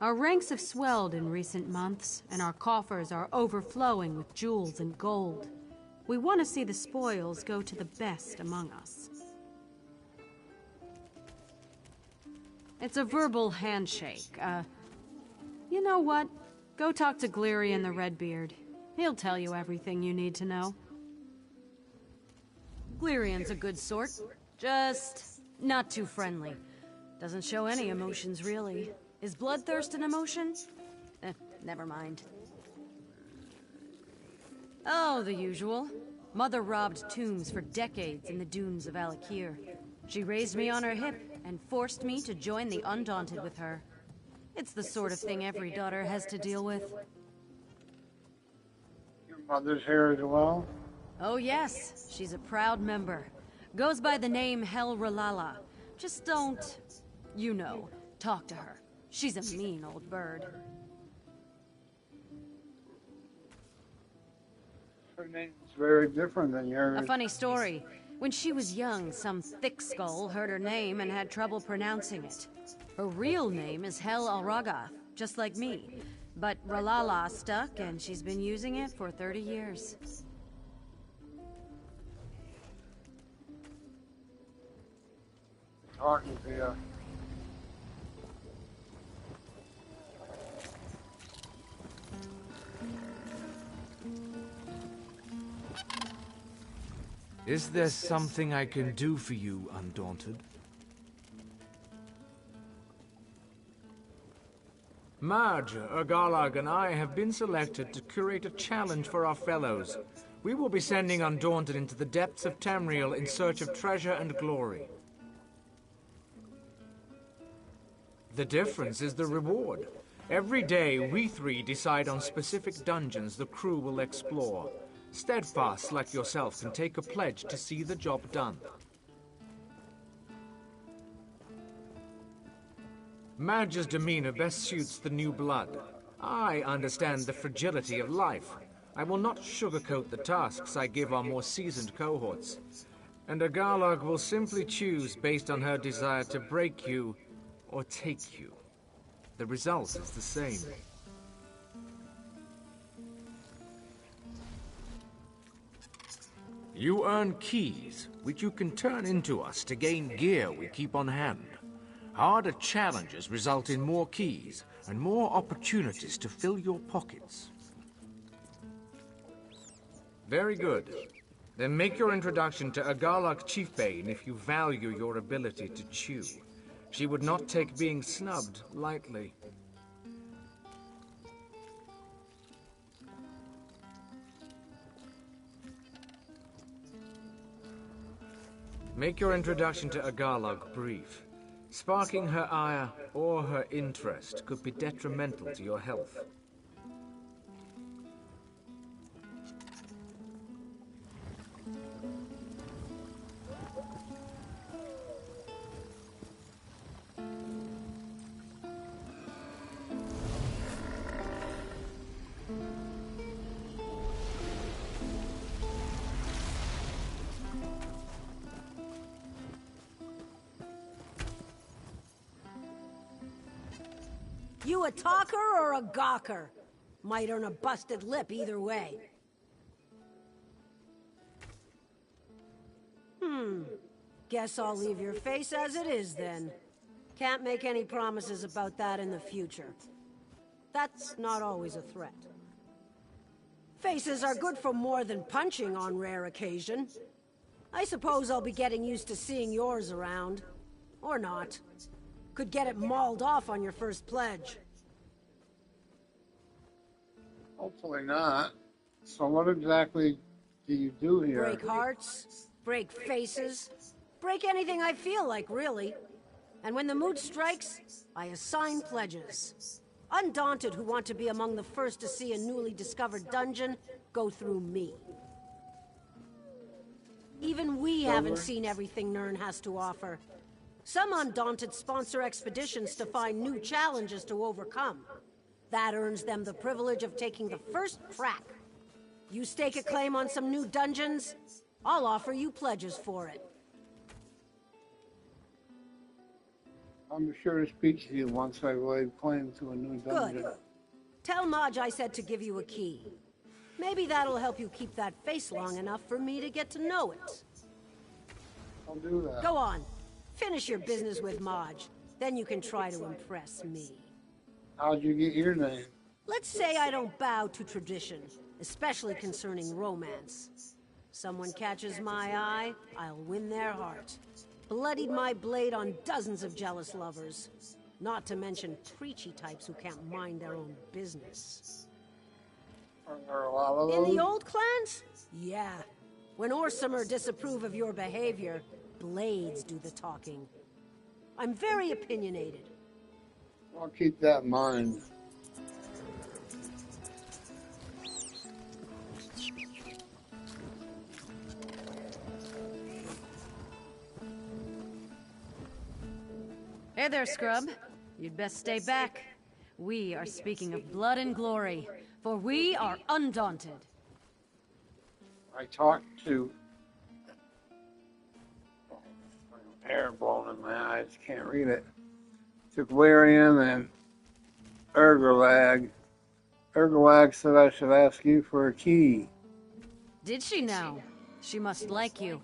Our ranks have swelled in recent months, and our coffers are overflowing with jewels and gold. We want to see the spoils go to the best among us. It's a verbal handshake. You know what? Go talk to Glirian the Redbeard. He'll tell you everything you need to know. Glirian's a good sort. Just not too friendly. Doesn't show any emotions, really. Is bloodthirst an emotion? Never mind. Oh, the usual. Mother robbed tombs for decades in the dunes of Alakir. She raised me on her hip and forced me to join the Undaunted with her. It's the sort of thing every daughter has to deal with. Your mother's here as well? Oh yes, she's a proud member. Goes by the name Hel Ralala. Just don't, you know, talk to her. She's a mean old bird. Her name's very different than yours. A funny story. When she was young, some thick skull heard her name and had trouble pronouncing it. Her real name is Hel Alragath, just like me. But Ralala stuck, and she's been using it for 30 years. Talking to you. Is there something I can do for you, Undaunted? Marge, Urgalag, and I have been selected to curate a challenge for our fellows. We will be sending Undaunted into the depths of Tamriel in search of treasure and glory. The difference is the reward. Every day, we three decide on specific dungeons the crew will explore. Steadfast like yourself can take a pledge to see the job done. Madge's demeanor best suits the new blood. I understand the fragility of life. I will not sugarcoat the tasks I give our more seasoned cohorts. And Urgalag will simply choose based on her desire to break you or take you. The result is the same. You earn keys, which you can turn into us to gain gear we keep on hand. Harder challenges result in more keys and more opportunities to fill your pockets. Very good. Then make your introduction to Urgalag Chiefbane if you value your ability to chew. She would not take being snubbed lightly. Make your introduction to Urgalag brief. Sparking her ire or her interest could be detrimental to your health. You a talker or a gawker? Might earn a busted lip either way. Guess I'll leave your face as it is then. Can't make any promises about that in the future. That's not always a threat. Faces are good for more than punching on rare occasion. I suppose I'll be getting used to seeing yours around. Or not. Could get it mauled off on your first pledge. Hopefully not. So what exactly do you do here? Break hearts, break faces, break anything I feel like, really. And when the mood strikes, I assign pledges. Undaunted who want to be among the first to see a newly discovered dungeon go through me. Even we haven't seen everything Nirn has to offer. Some Undaunted sponsor expeditions to find new challenges to overcome. That earns them the privilege of taking the first crack. You stake a claim on some new dungeons, I'll offer you pledges for it. I'll be sure to speak to you once I've laid claim to a new dungeon. Good. Tell Maj I said to give you a key. Maybe that'll help you keep that face long enough for me to get to know it. I'll do that. Go on. Finish your business with Maj. Then you can try to impress me. How'd you get your name? Let's say I don't bow to tradition, especially concerning romance. Someone catches my eye, I'll win their heart. Bloodied my blade on dozens of jealous lovers. Not to mention preachy types who can't mind their own business. Are there a lot of those? In the old clans? Yeah. When Orsimer disapprove of your behavior, blades do the talking. I'm very opinionated. I'll keep that in mind. Hey there, Scrub. You'd best stay back. We are speaking of blood and glory, for we are undaunted. I talked to... hair blown in my eyes, can't read it. took Lyrian and Ergolag. Ergolag said I should ask you for a key. Did she now? She must like you.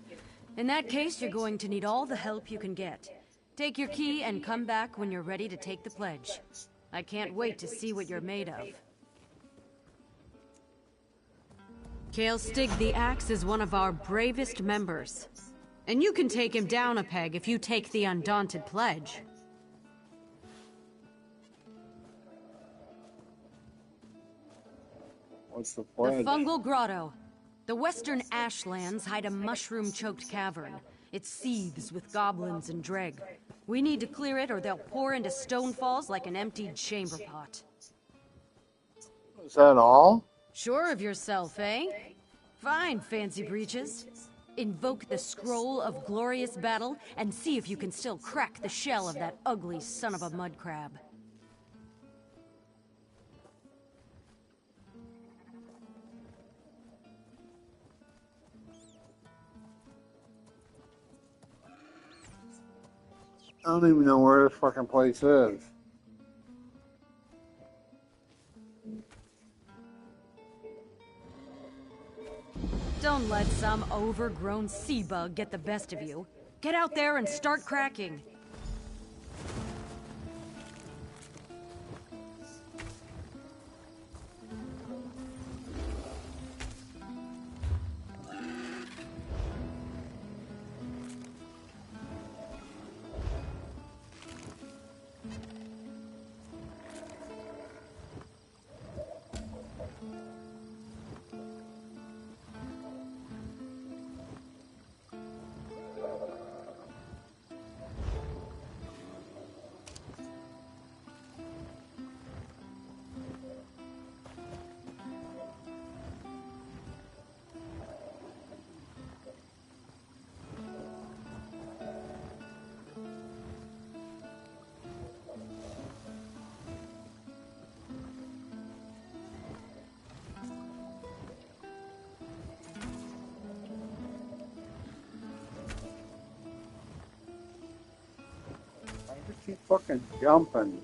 In that case, you're going to need all the help you can get. Take your key and come back when you're ready to take the pledge. I can't wait to see what you're made of. Kale Stig the Axe is one of our bravest members. And you can take him down a peg if you take the Undaunted pledge. What's the pledge? The Fungal Grotto. The western ashlands hide a mushroom-choked cavern. It seethes with goblins and dreg. We need to clear it or they'll pour into stone falls like an emptied chamber pot. Is that all? Sure of yourself, eh? Fine, Fancy Breeches. Invoke the Scroll of Glorious Battle and see if you can still crack the shell of that ugly son of a mud crab. I don't even know where this fucking place is. Don't let some overgrown sea bug get the best of you. Get out there and start cracking. Keep fucking jumping.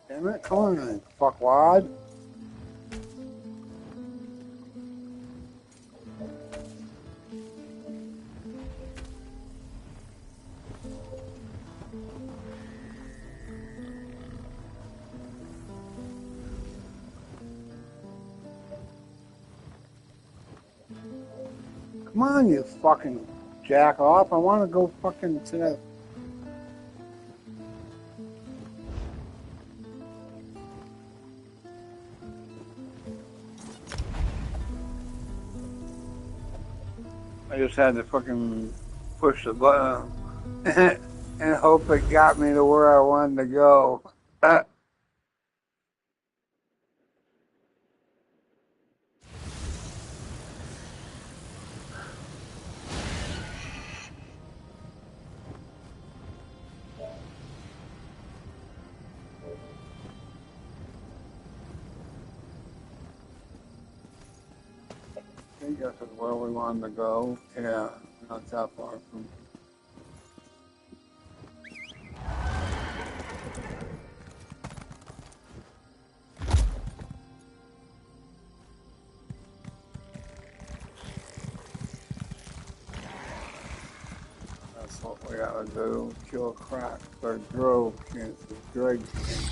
Damn it, come on then, fuckwad. Come on, you fucking jack off. I want to go fucking to that. I just had to fucking push the button and hope it got me to where I wanted to go. I think this is where we wanted to go. Yeah, not that far from. That's what we gotta do. Kill crack or drove cancer, dreg cancer.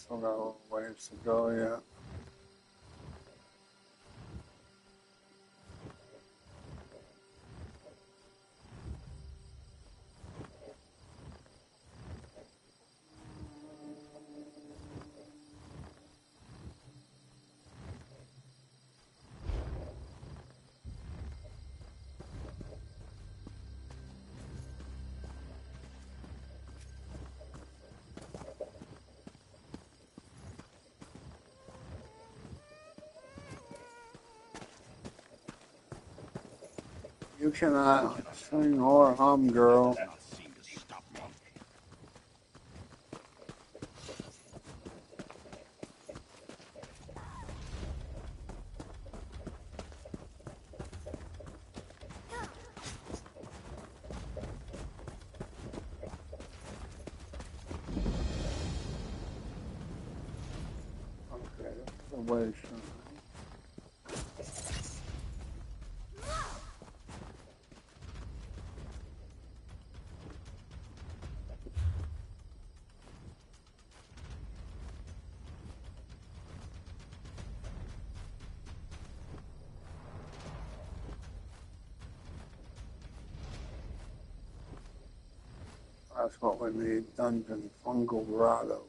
Still got a little ways to go yet. You cannot sing or hum, girl. Okay, that's the way to shine. That's what we need, dungeon fungal grotto.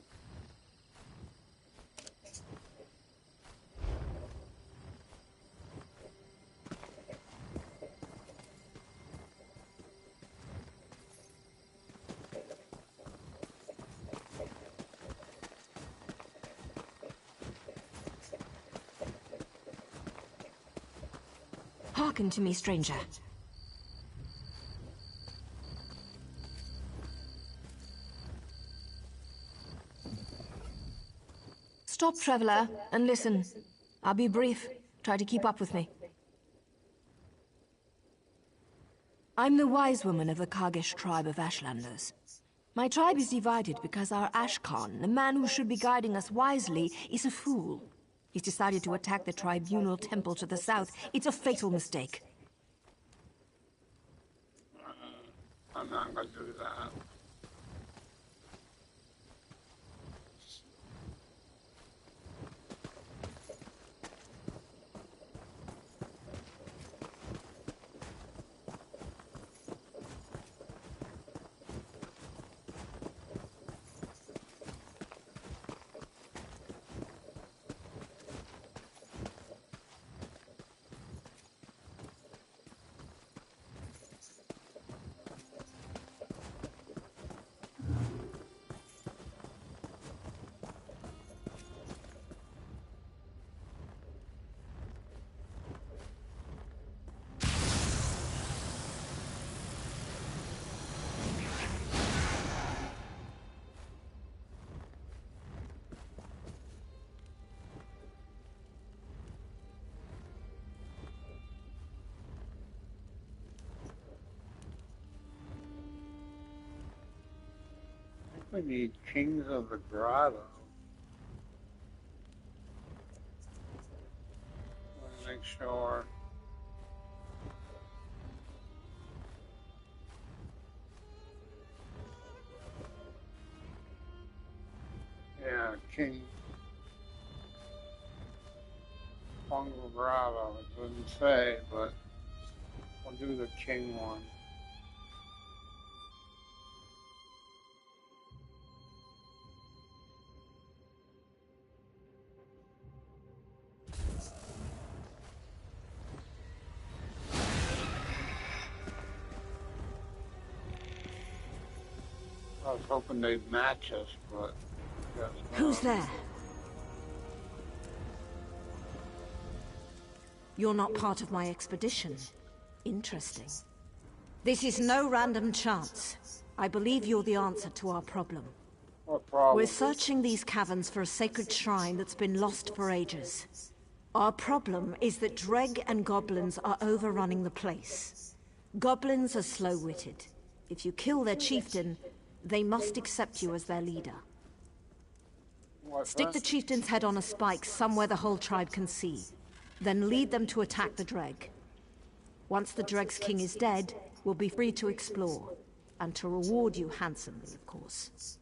Hearken to me, stranger. Stop, traveler, and listen. I'll be brief. Try to keep up with me. I'm the wise woman of the Kargish tribe of Ashlanders. My tribe is divided because our Ashkhan, the man who should be guiding us wisely, is a fool. He's decided to attack the tribunal temple to the south. It's a fatal mistake. I'm not going to do that. We need kings of the grotto. Let me make sure. Yeah, king. Fungal grotto. It doesn't say, but we'll do the king one. I was hoping they'd match us, but I guess not. Who's there? You're not part of my expedition. Interesting. This is no random chance. I believe you're the answer to our problem. What problem? We're searching these caverns for a sacred shrine that's been lost for ages. Our problem is that Dreg and goblins are overrunning the place. Goblins are slow-witted. If you kill their chieftain, they must accept you as their leader. Stick the chieftain's head on a spike somewhere the whole tribe can see. Then lead them to attack the Dreg. Once the Dreg's king is dead, we'll be free to explore. And to reward you handsomely, of course.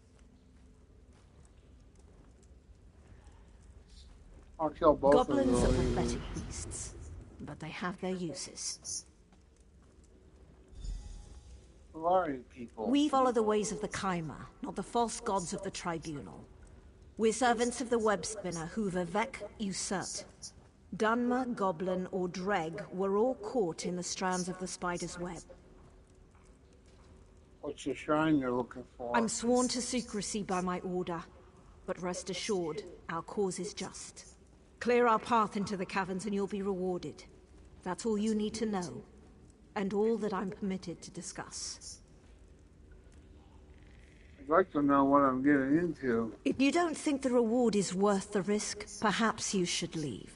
I'll kill both Goblins of are them. pathetic beasts, but they have their uses. Who are you people? We follow the ways of the Kaima, not the false gods of the Tribunal. We're servants of the web spinner who Vivek usurped. Dunmer, Goblin, or Dreg were all caught in the strands of the spider's web. What's the shrine you're looking for? I'm sworn to secrecy by my order, but rest assured, our cause is just. Clear our path into the caverns and you'll be rewarded. That's all you need to know, and all that I'm permitted to discuss. I'd like to know what I'm getting into. If you don't think the reward is worth the risk, perhaps you should leave.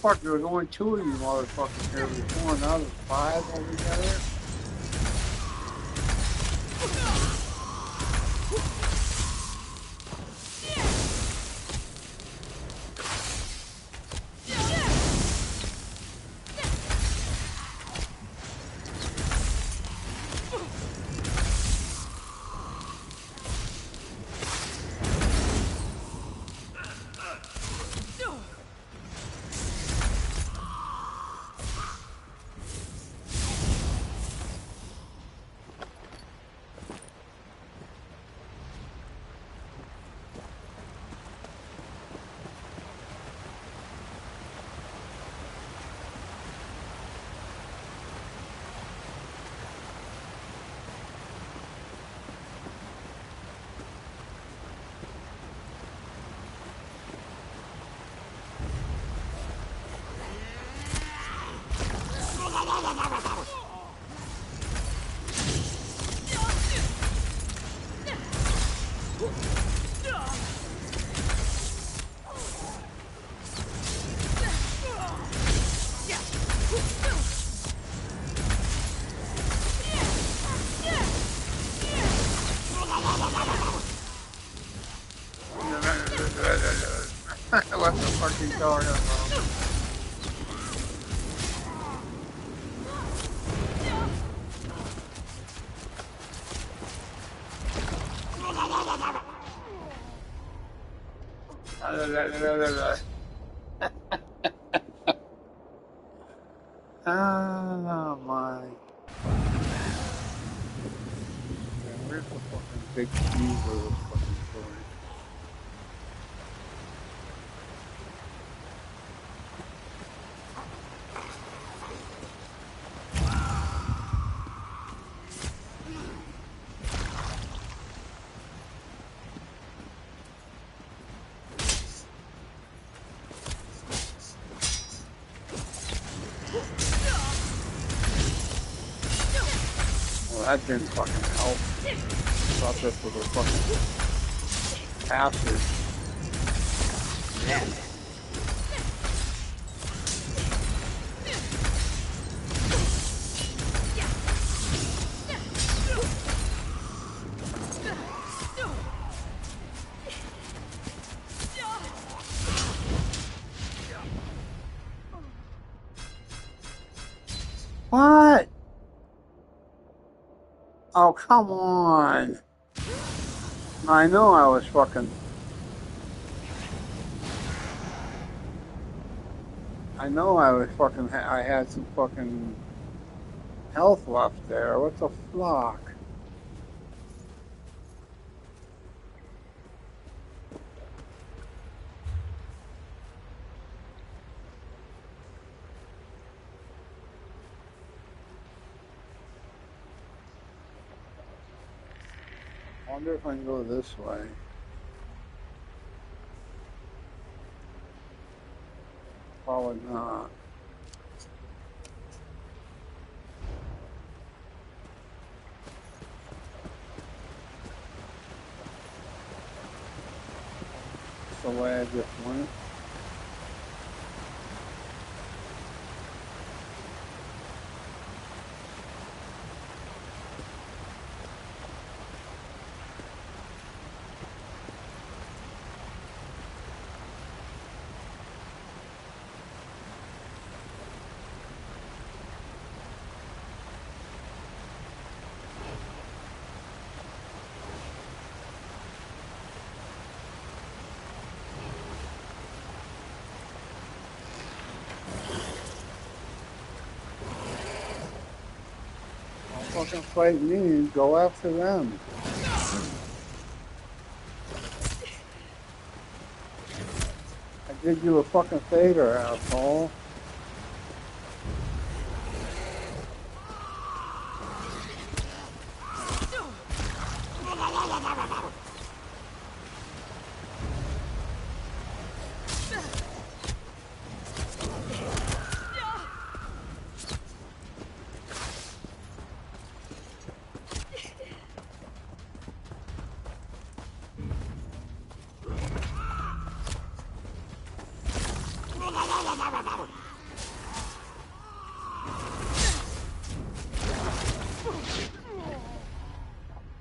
Fuck, there was only 2 of you motherfuckers here before, now there's 5 altogether. What the fuck are you going on, bro? Oh my. Where's the fucking big fuse of this fucking story? Well, that didn't fucking help. I thought this was a fucking passage. Yeah. What? Oh, come on. I know I was fucking... I know I was fucking. I had some fucking health left there. What the fuck? I wonder if I can go this way. Probably not. That's the way I just went. Fucking fight me, go after them. I did you a fucking favor, asshole.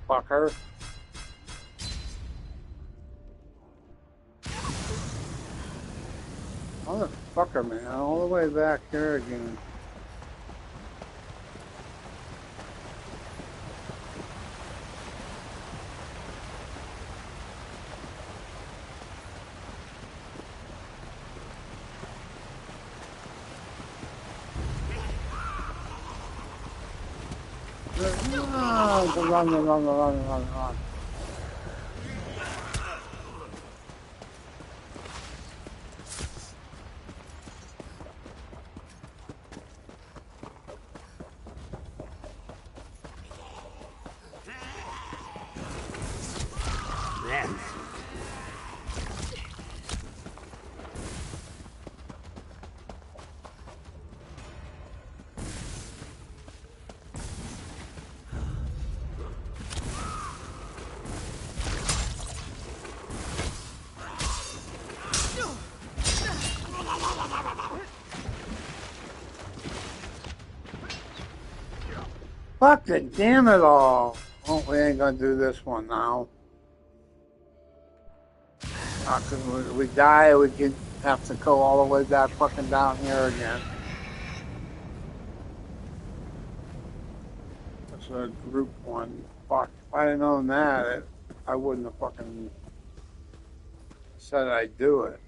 Fucker. Motherfucker, man. All the way back here again. Run. Fuck it, damn it all. Oh, we ain't gonna do this one now. Cause we die, we can have to go all the way back fucking down here again. That's a group one. Fuck, if I'd have known that, I wouldn't have fucking said I'd do it.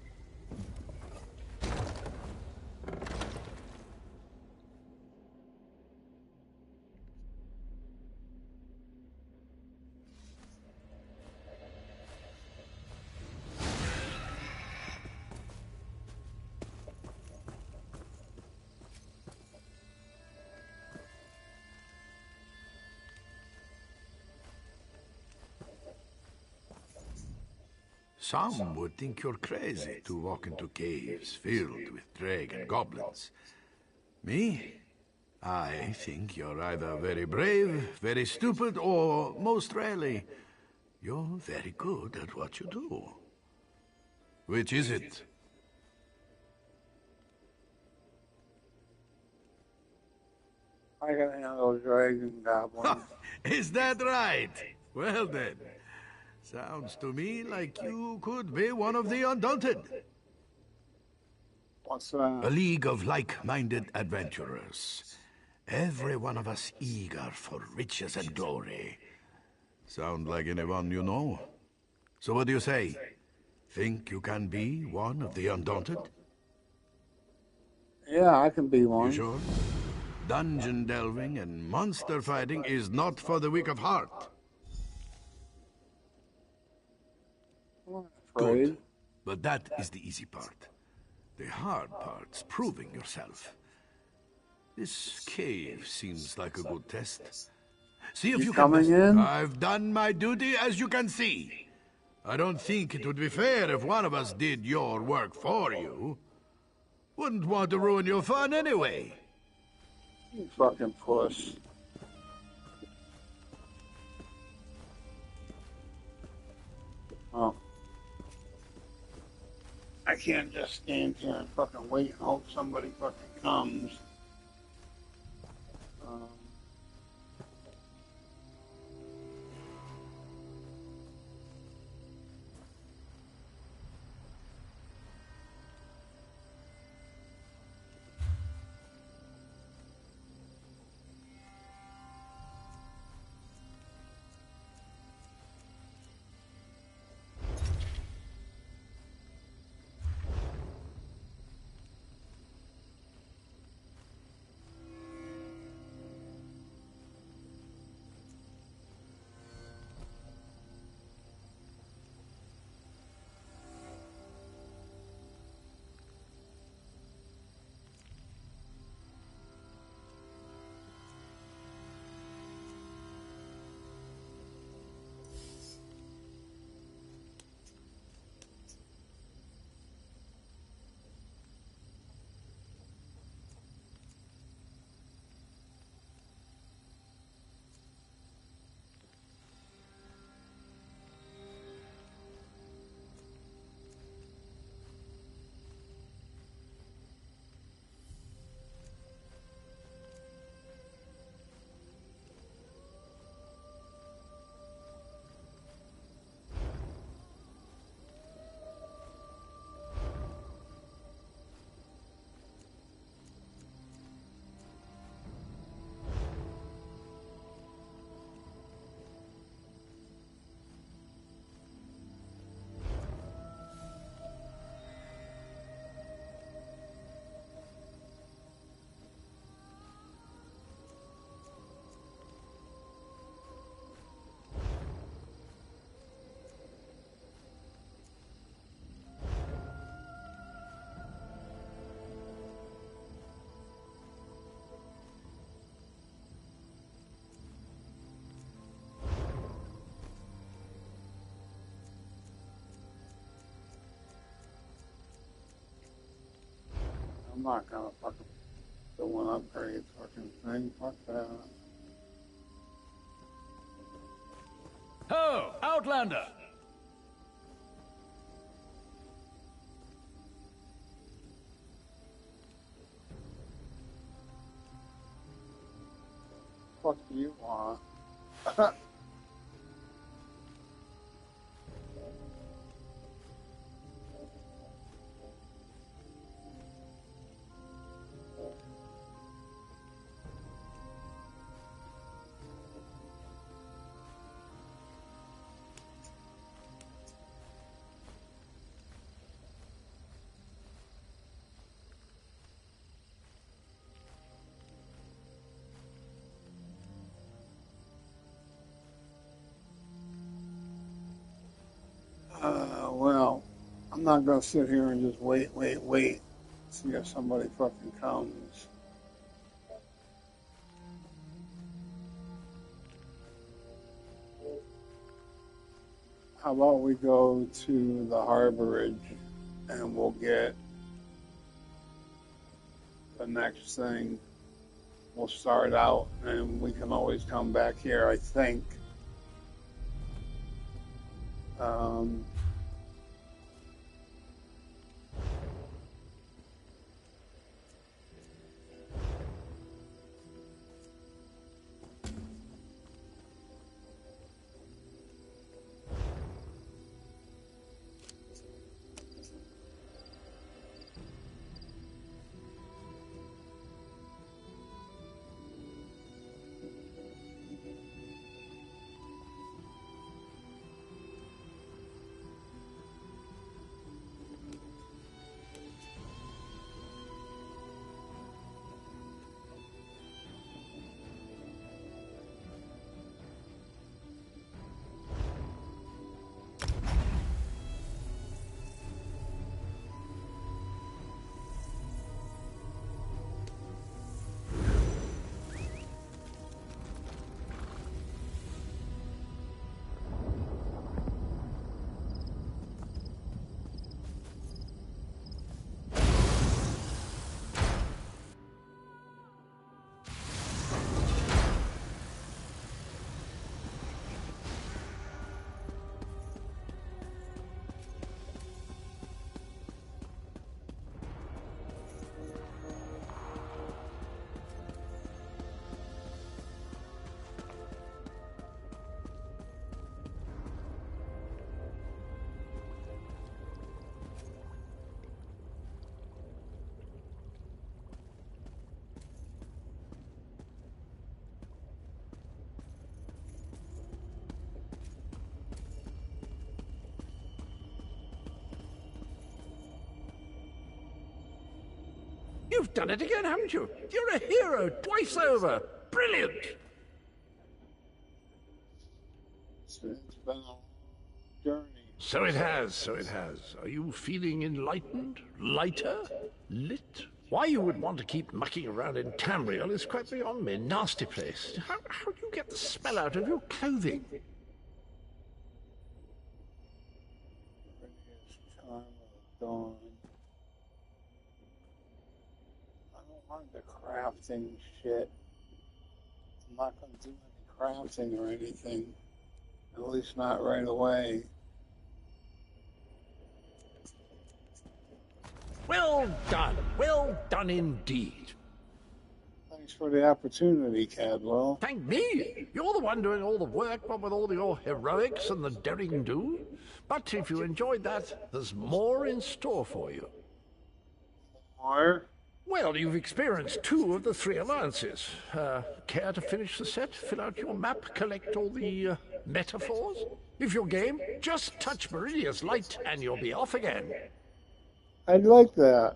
Some would think you're crazy to walk into caves filled with dragon goblins. Me? I think you're either very brave, very stupid, or, most rarely, you're very good at what you do. Which is it? I can handle dragon goblins. Is that right? Well then. Sounds to me like you could be one of the Undaunted. What's that? A league of like-minded adventurers. Every one of us eager for riches and glory. Sound like anyone you know? So what do you say? Think you can be one of the Undaunted? Yeah, I can be You one. sure? Dungeon delving and monster fighting is not for the weak of heart. I'm not Good. afraid. But that is the easy part. The hard part's proving yourself. This cave seems like a good test. See if You you can coming best. in? I've done my duty, as you can see. I don't think it would be fair if one of us did your work for you. Wouldn't want to ruin your fun anyway. You fucking puss. Oh. I can't just stand here and fucking wait and hope somebody fucking comes. I'm not gonna fucking do one upgrade fucking thing. Fuck that. Ho, Outlander! Fuck do you want? Well, I'm not gonna sit here and just wait. See if somebody fucking comes. How about we go to the harborage and we'll get the next thing. We'll start out and we can always come back here, I think. Um, You've done it again, haven't you? You're a hero twice over. Brilliant! It's been a long journey. So it has, so it has. Are you feeling enlightened? Lighter? Lit? Why you would want to keep mucking around in Tamriel is quite beyond me. Nasty place. How do you get the smell out of your clothing? Prettiest time of dawn. I don't want the crafting shit. I'm not going to do any crafting or anything. At least not right away. Well done indeed. Thanks for the opportunity, Cadwell. Thank me. You're the one doing all the work, what with all your heroics and the derring-do. But if you enjoyed that, there's more in store for you. More? Well, you've experienced 2 of the 3 alliances. Care to finish the set? Fill out your map, collect all the metaphors? If you're game, just touch Meridia's light and you'll be off again. I'd like that.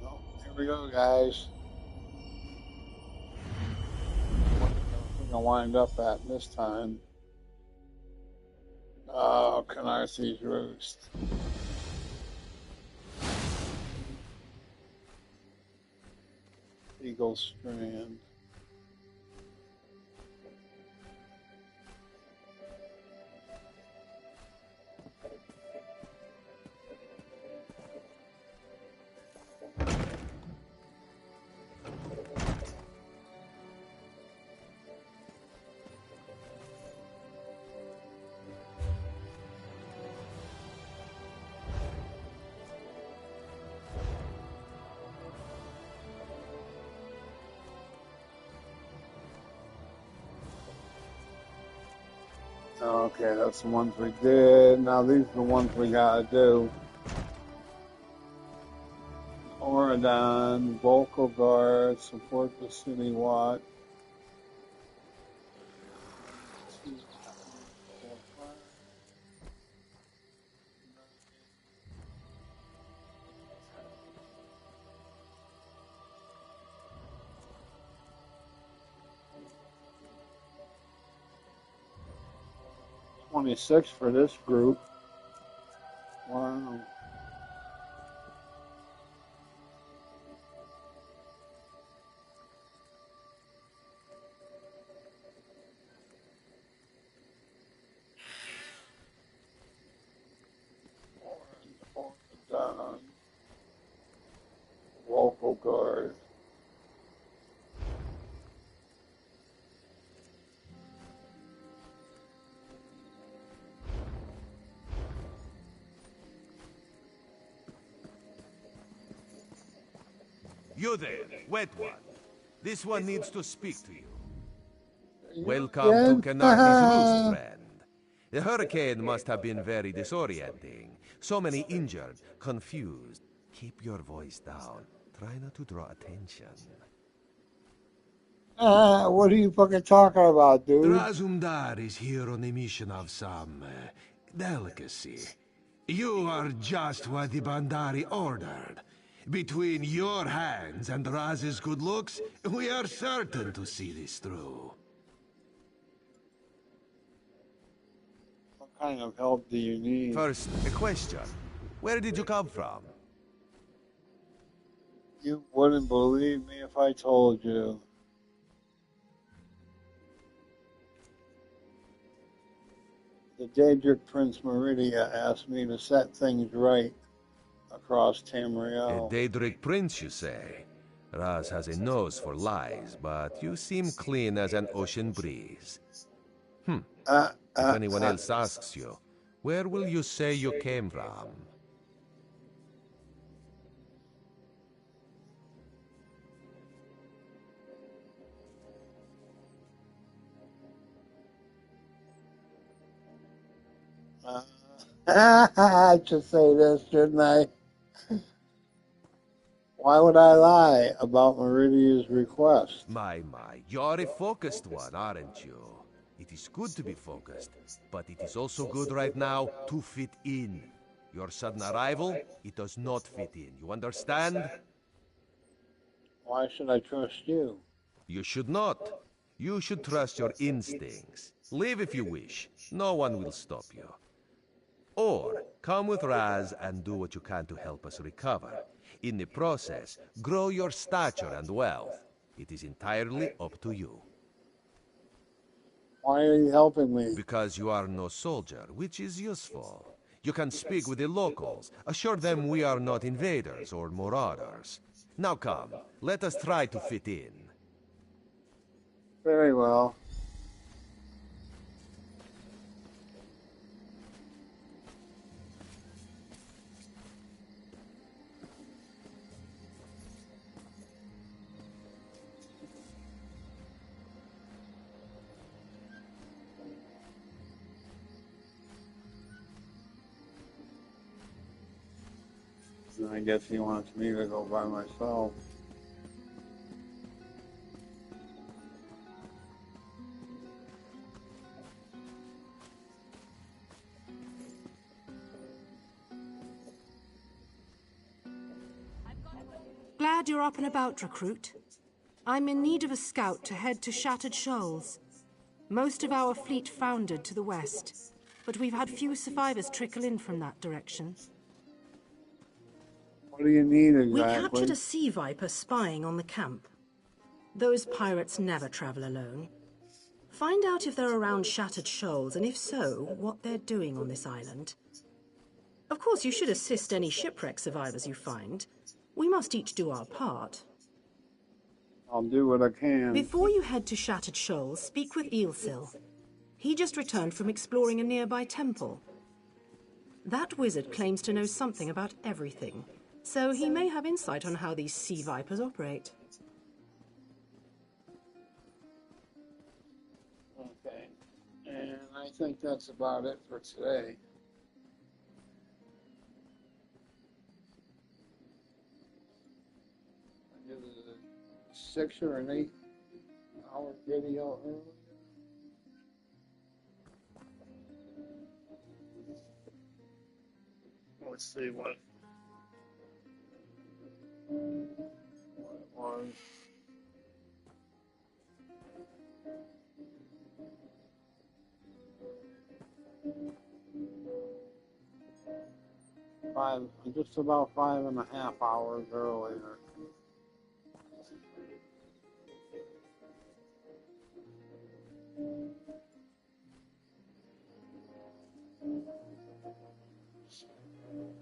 Well, here we go, guys. What we're gonna wind up at this time? Oh, Canarthy's Roost. Eagle Strand. Okay, that's the ones we did. Now these are the ones we gotta do. Oradon, Vocal Guard, support the city watch. $26 for this group. Wow. Oradon, Vocal Guard. You there, wet one. This one needs to speak to you. Welcome again? to Canarthy's Roost, friend. The hurricane must have been very disorienting. So many injured, confused. Keep your voice down. Try not to draw attention. What are you fucking talking about, dude? Razumdar is here on a mission of some delicacy. You are just what the Bandari ordered. Between your hands and Raz's good looks, we are certain to see this through. What kind of help do you need? First, a question. Where did you come from? You wouldn't believe me if I told you. The Daedric Prince Meridia asked me to set things right across Tamriel. A Daedric prince, you say? Raz has a nose for lies, but you seem clean as an ocean breeze. If anyone else asks you, where will you say you came from? I should say this, shouldn't I? Why would I lie about Meridia's request? My, you're a focused one, aren't you? It is good to be focused, but it is also good right now to fit in. Your sudden arrival, it does not fit in. You understand? Why should I trust you? You should not. You should trust your instincts. Leave if you wish. No one will stop you. Or come with Raz and do what you can to help us recover. In the process, grow your stature and wealth. It is entirely up to you. Why are you helping me? Because you are no soldier, which is useful. You can speak with the locals, assure them we are not invaders or marauders. Now come, let us try to fit in. Very well. I guess he wants me to go by myself. Glad you're up and about, recruit. I'm in need of a scout to head to Shattered Shoals. Most of our fleet foundered to the west, but we've had few survivors trickle in from that direction. What do you need exactly? We captured a sea viper spying on the camp. Those pirates never travel alone. Find out if they're around Shattered Shoals, and if so, what they're doing on this island. Of course, you should assist any shipwreck survivors you find. We must each do our part. I'll do what I can. Before you head to Shattered Shoals, speak with Eelsil. He just returned from exploring a nearby temple. That wizard claims to know something about everything, so he may have insight on how these sea vipers operate. Okay, and I think that's about it for today. I did a 6 or an 8 hour video earlier. Let's see what it was. Just about 5.5 hours earlier.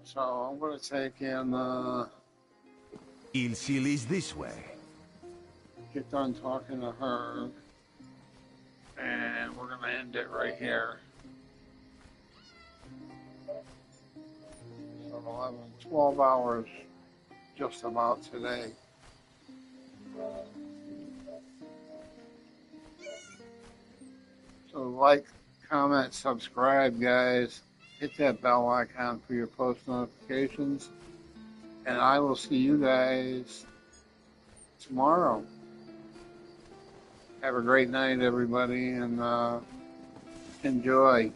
So I'm going to take in Eelsil is this way. Get done talking to her, and we're going to end it right here. So 11, 12 hours just about today. So like, comment, subscribe, guys. Hit that bell icon for your post notifications. And I will see you guys tomorrow. Have a great night, everybody, and enjoy.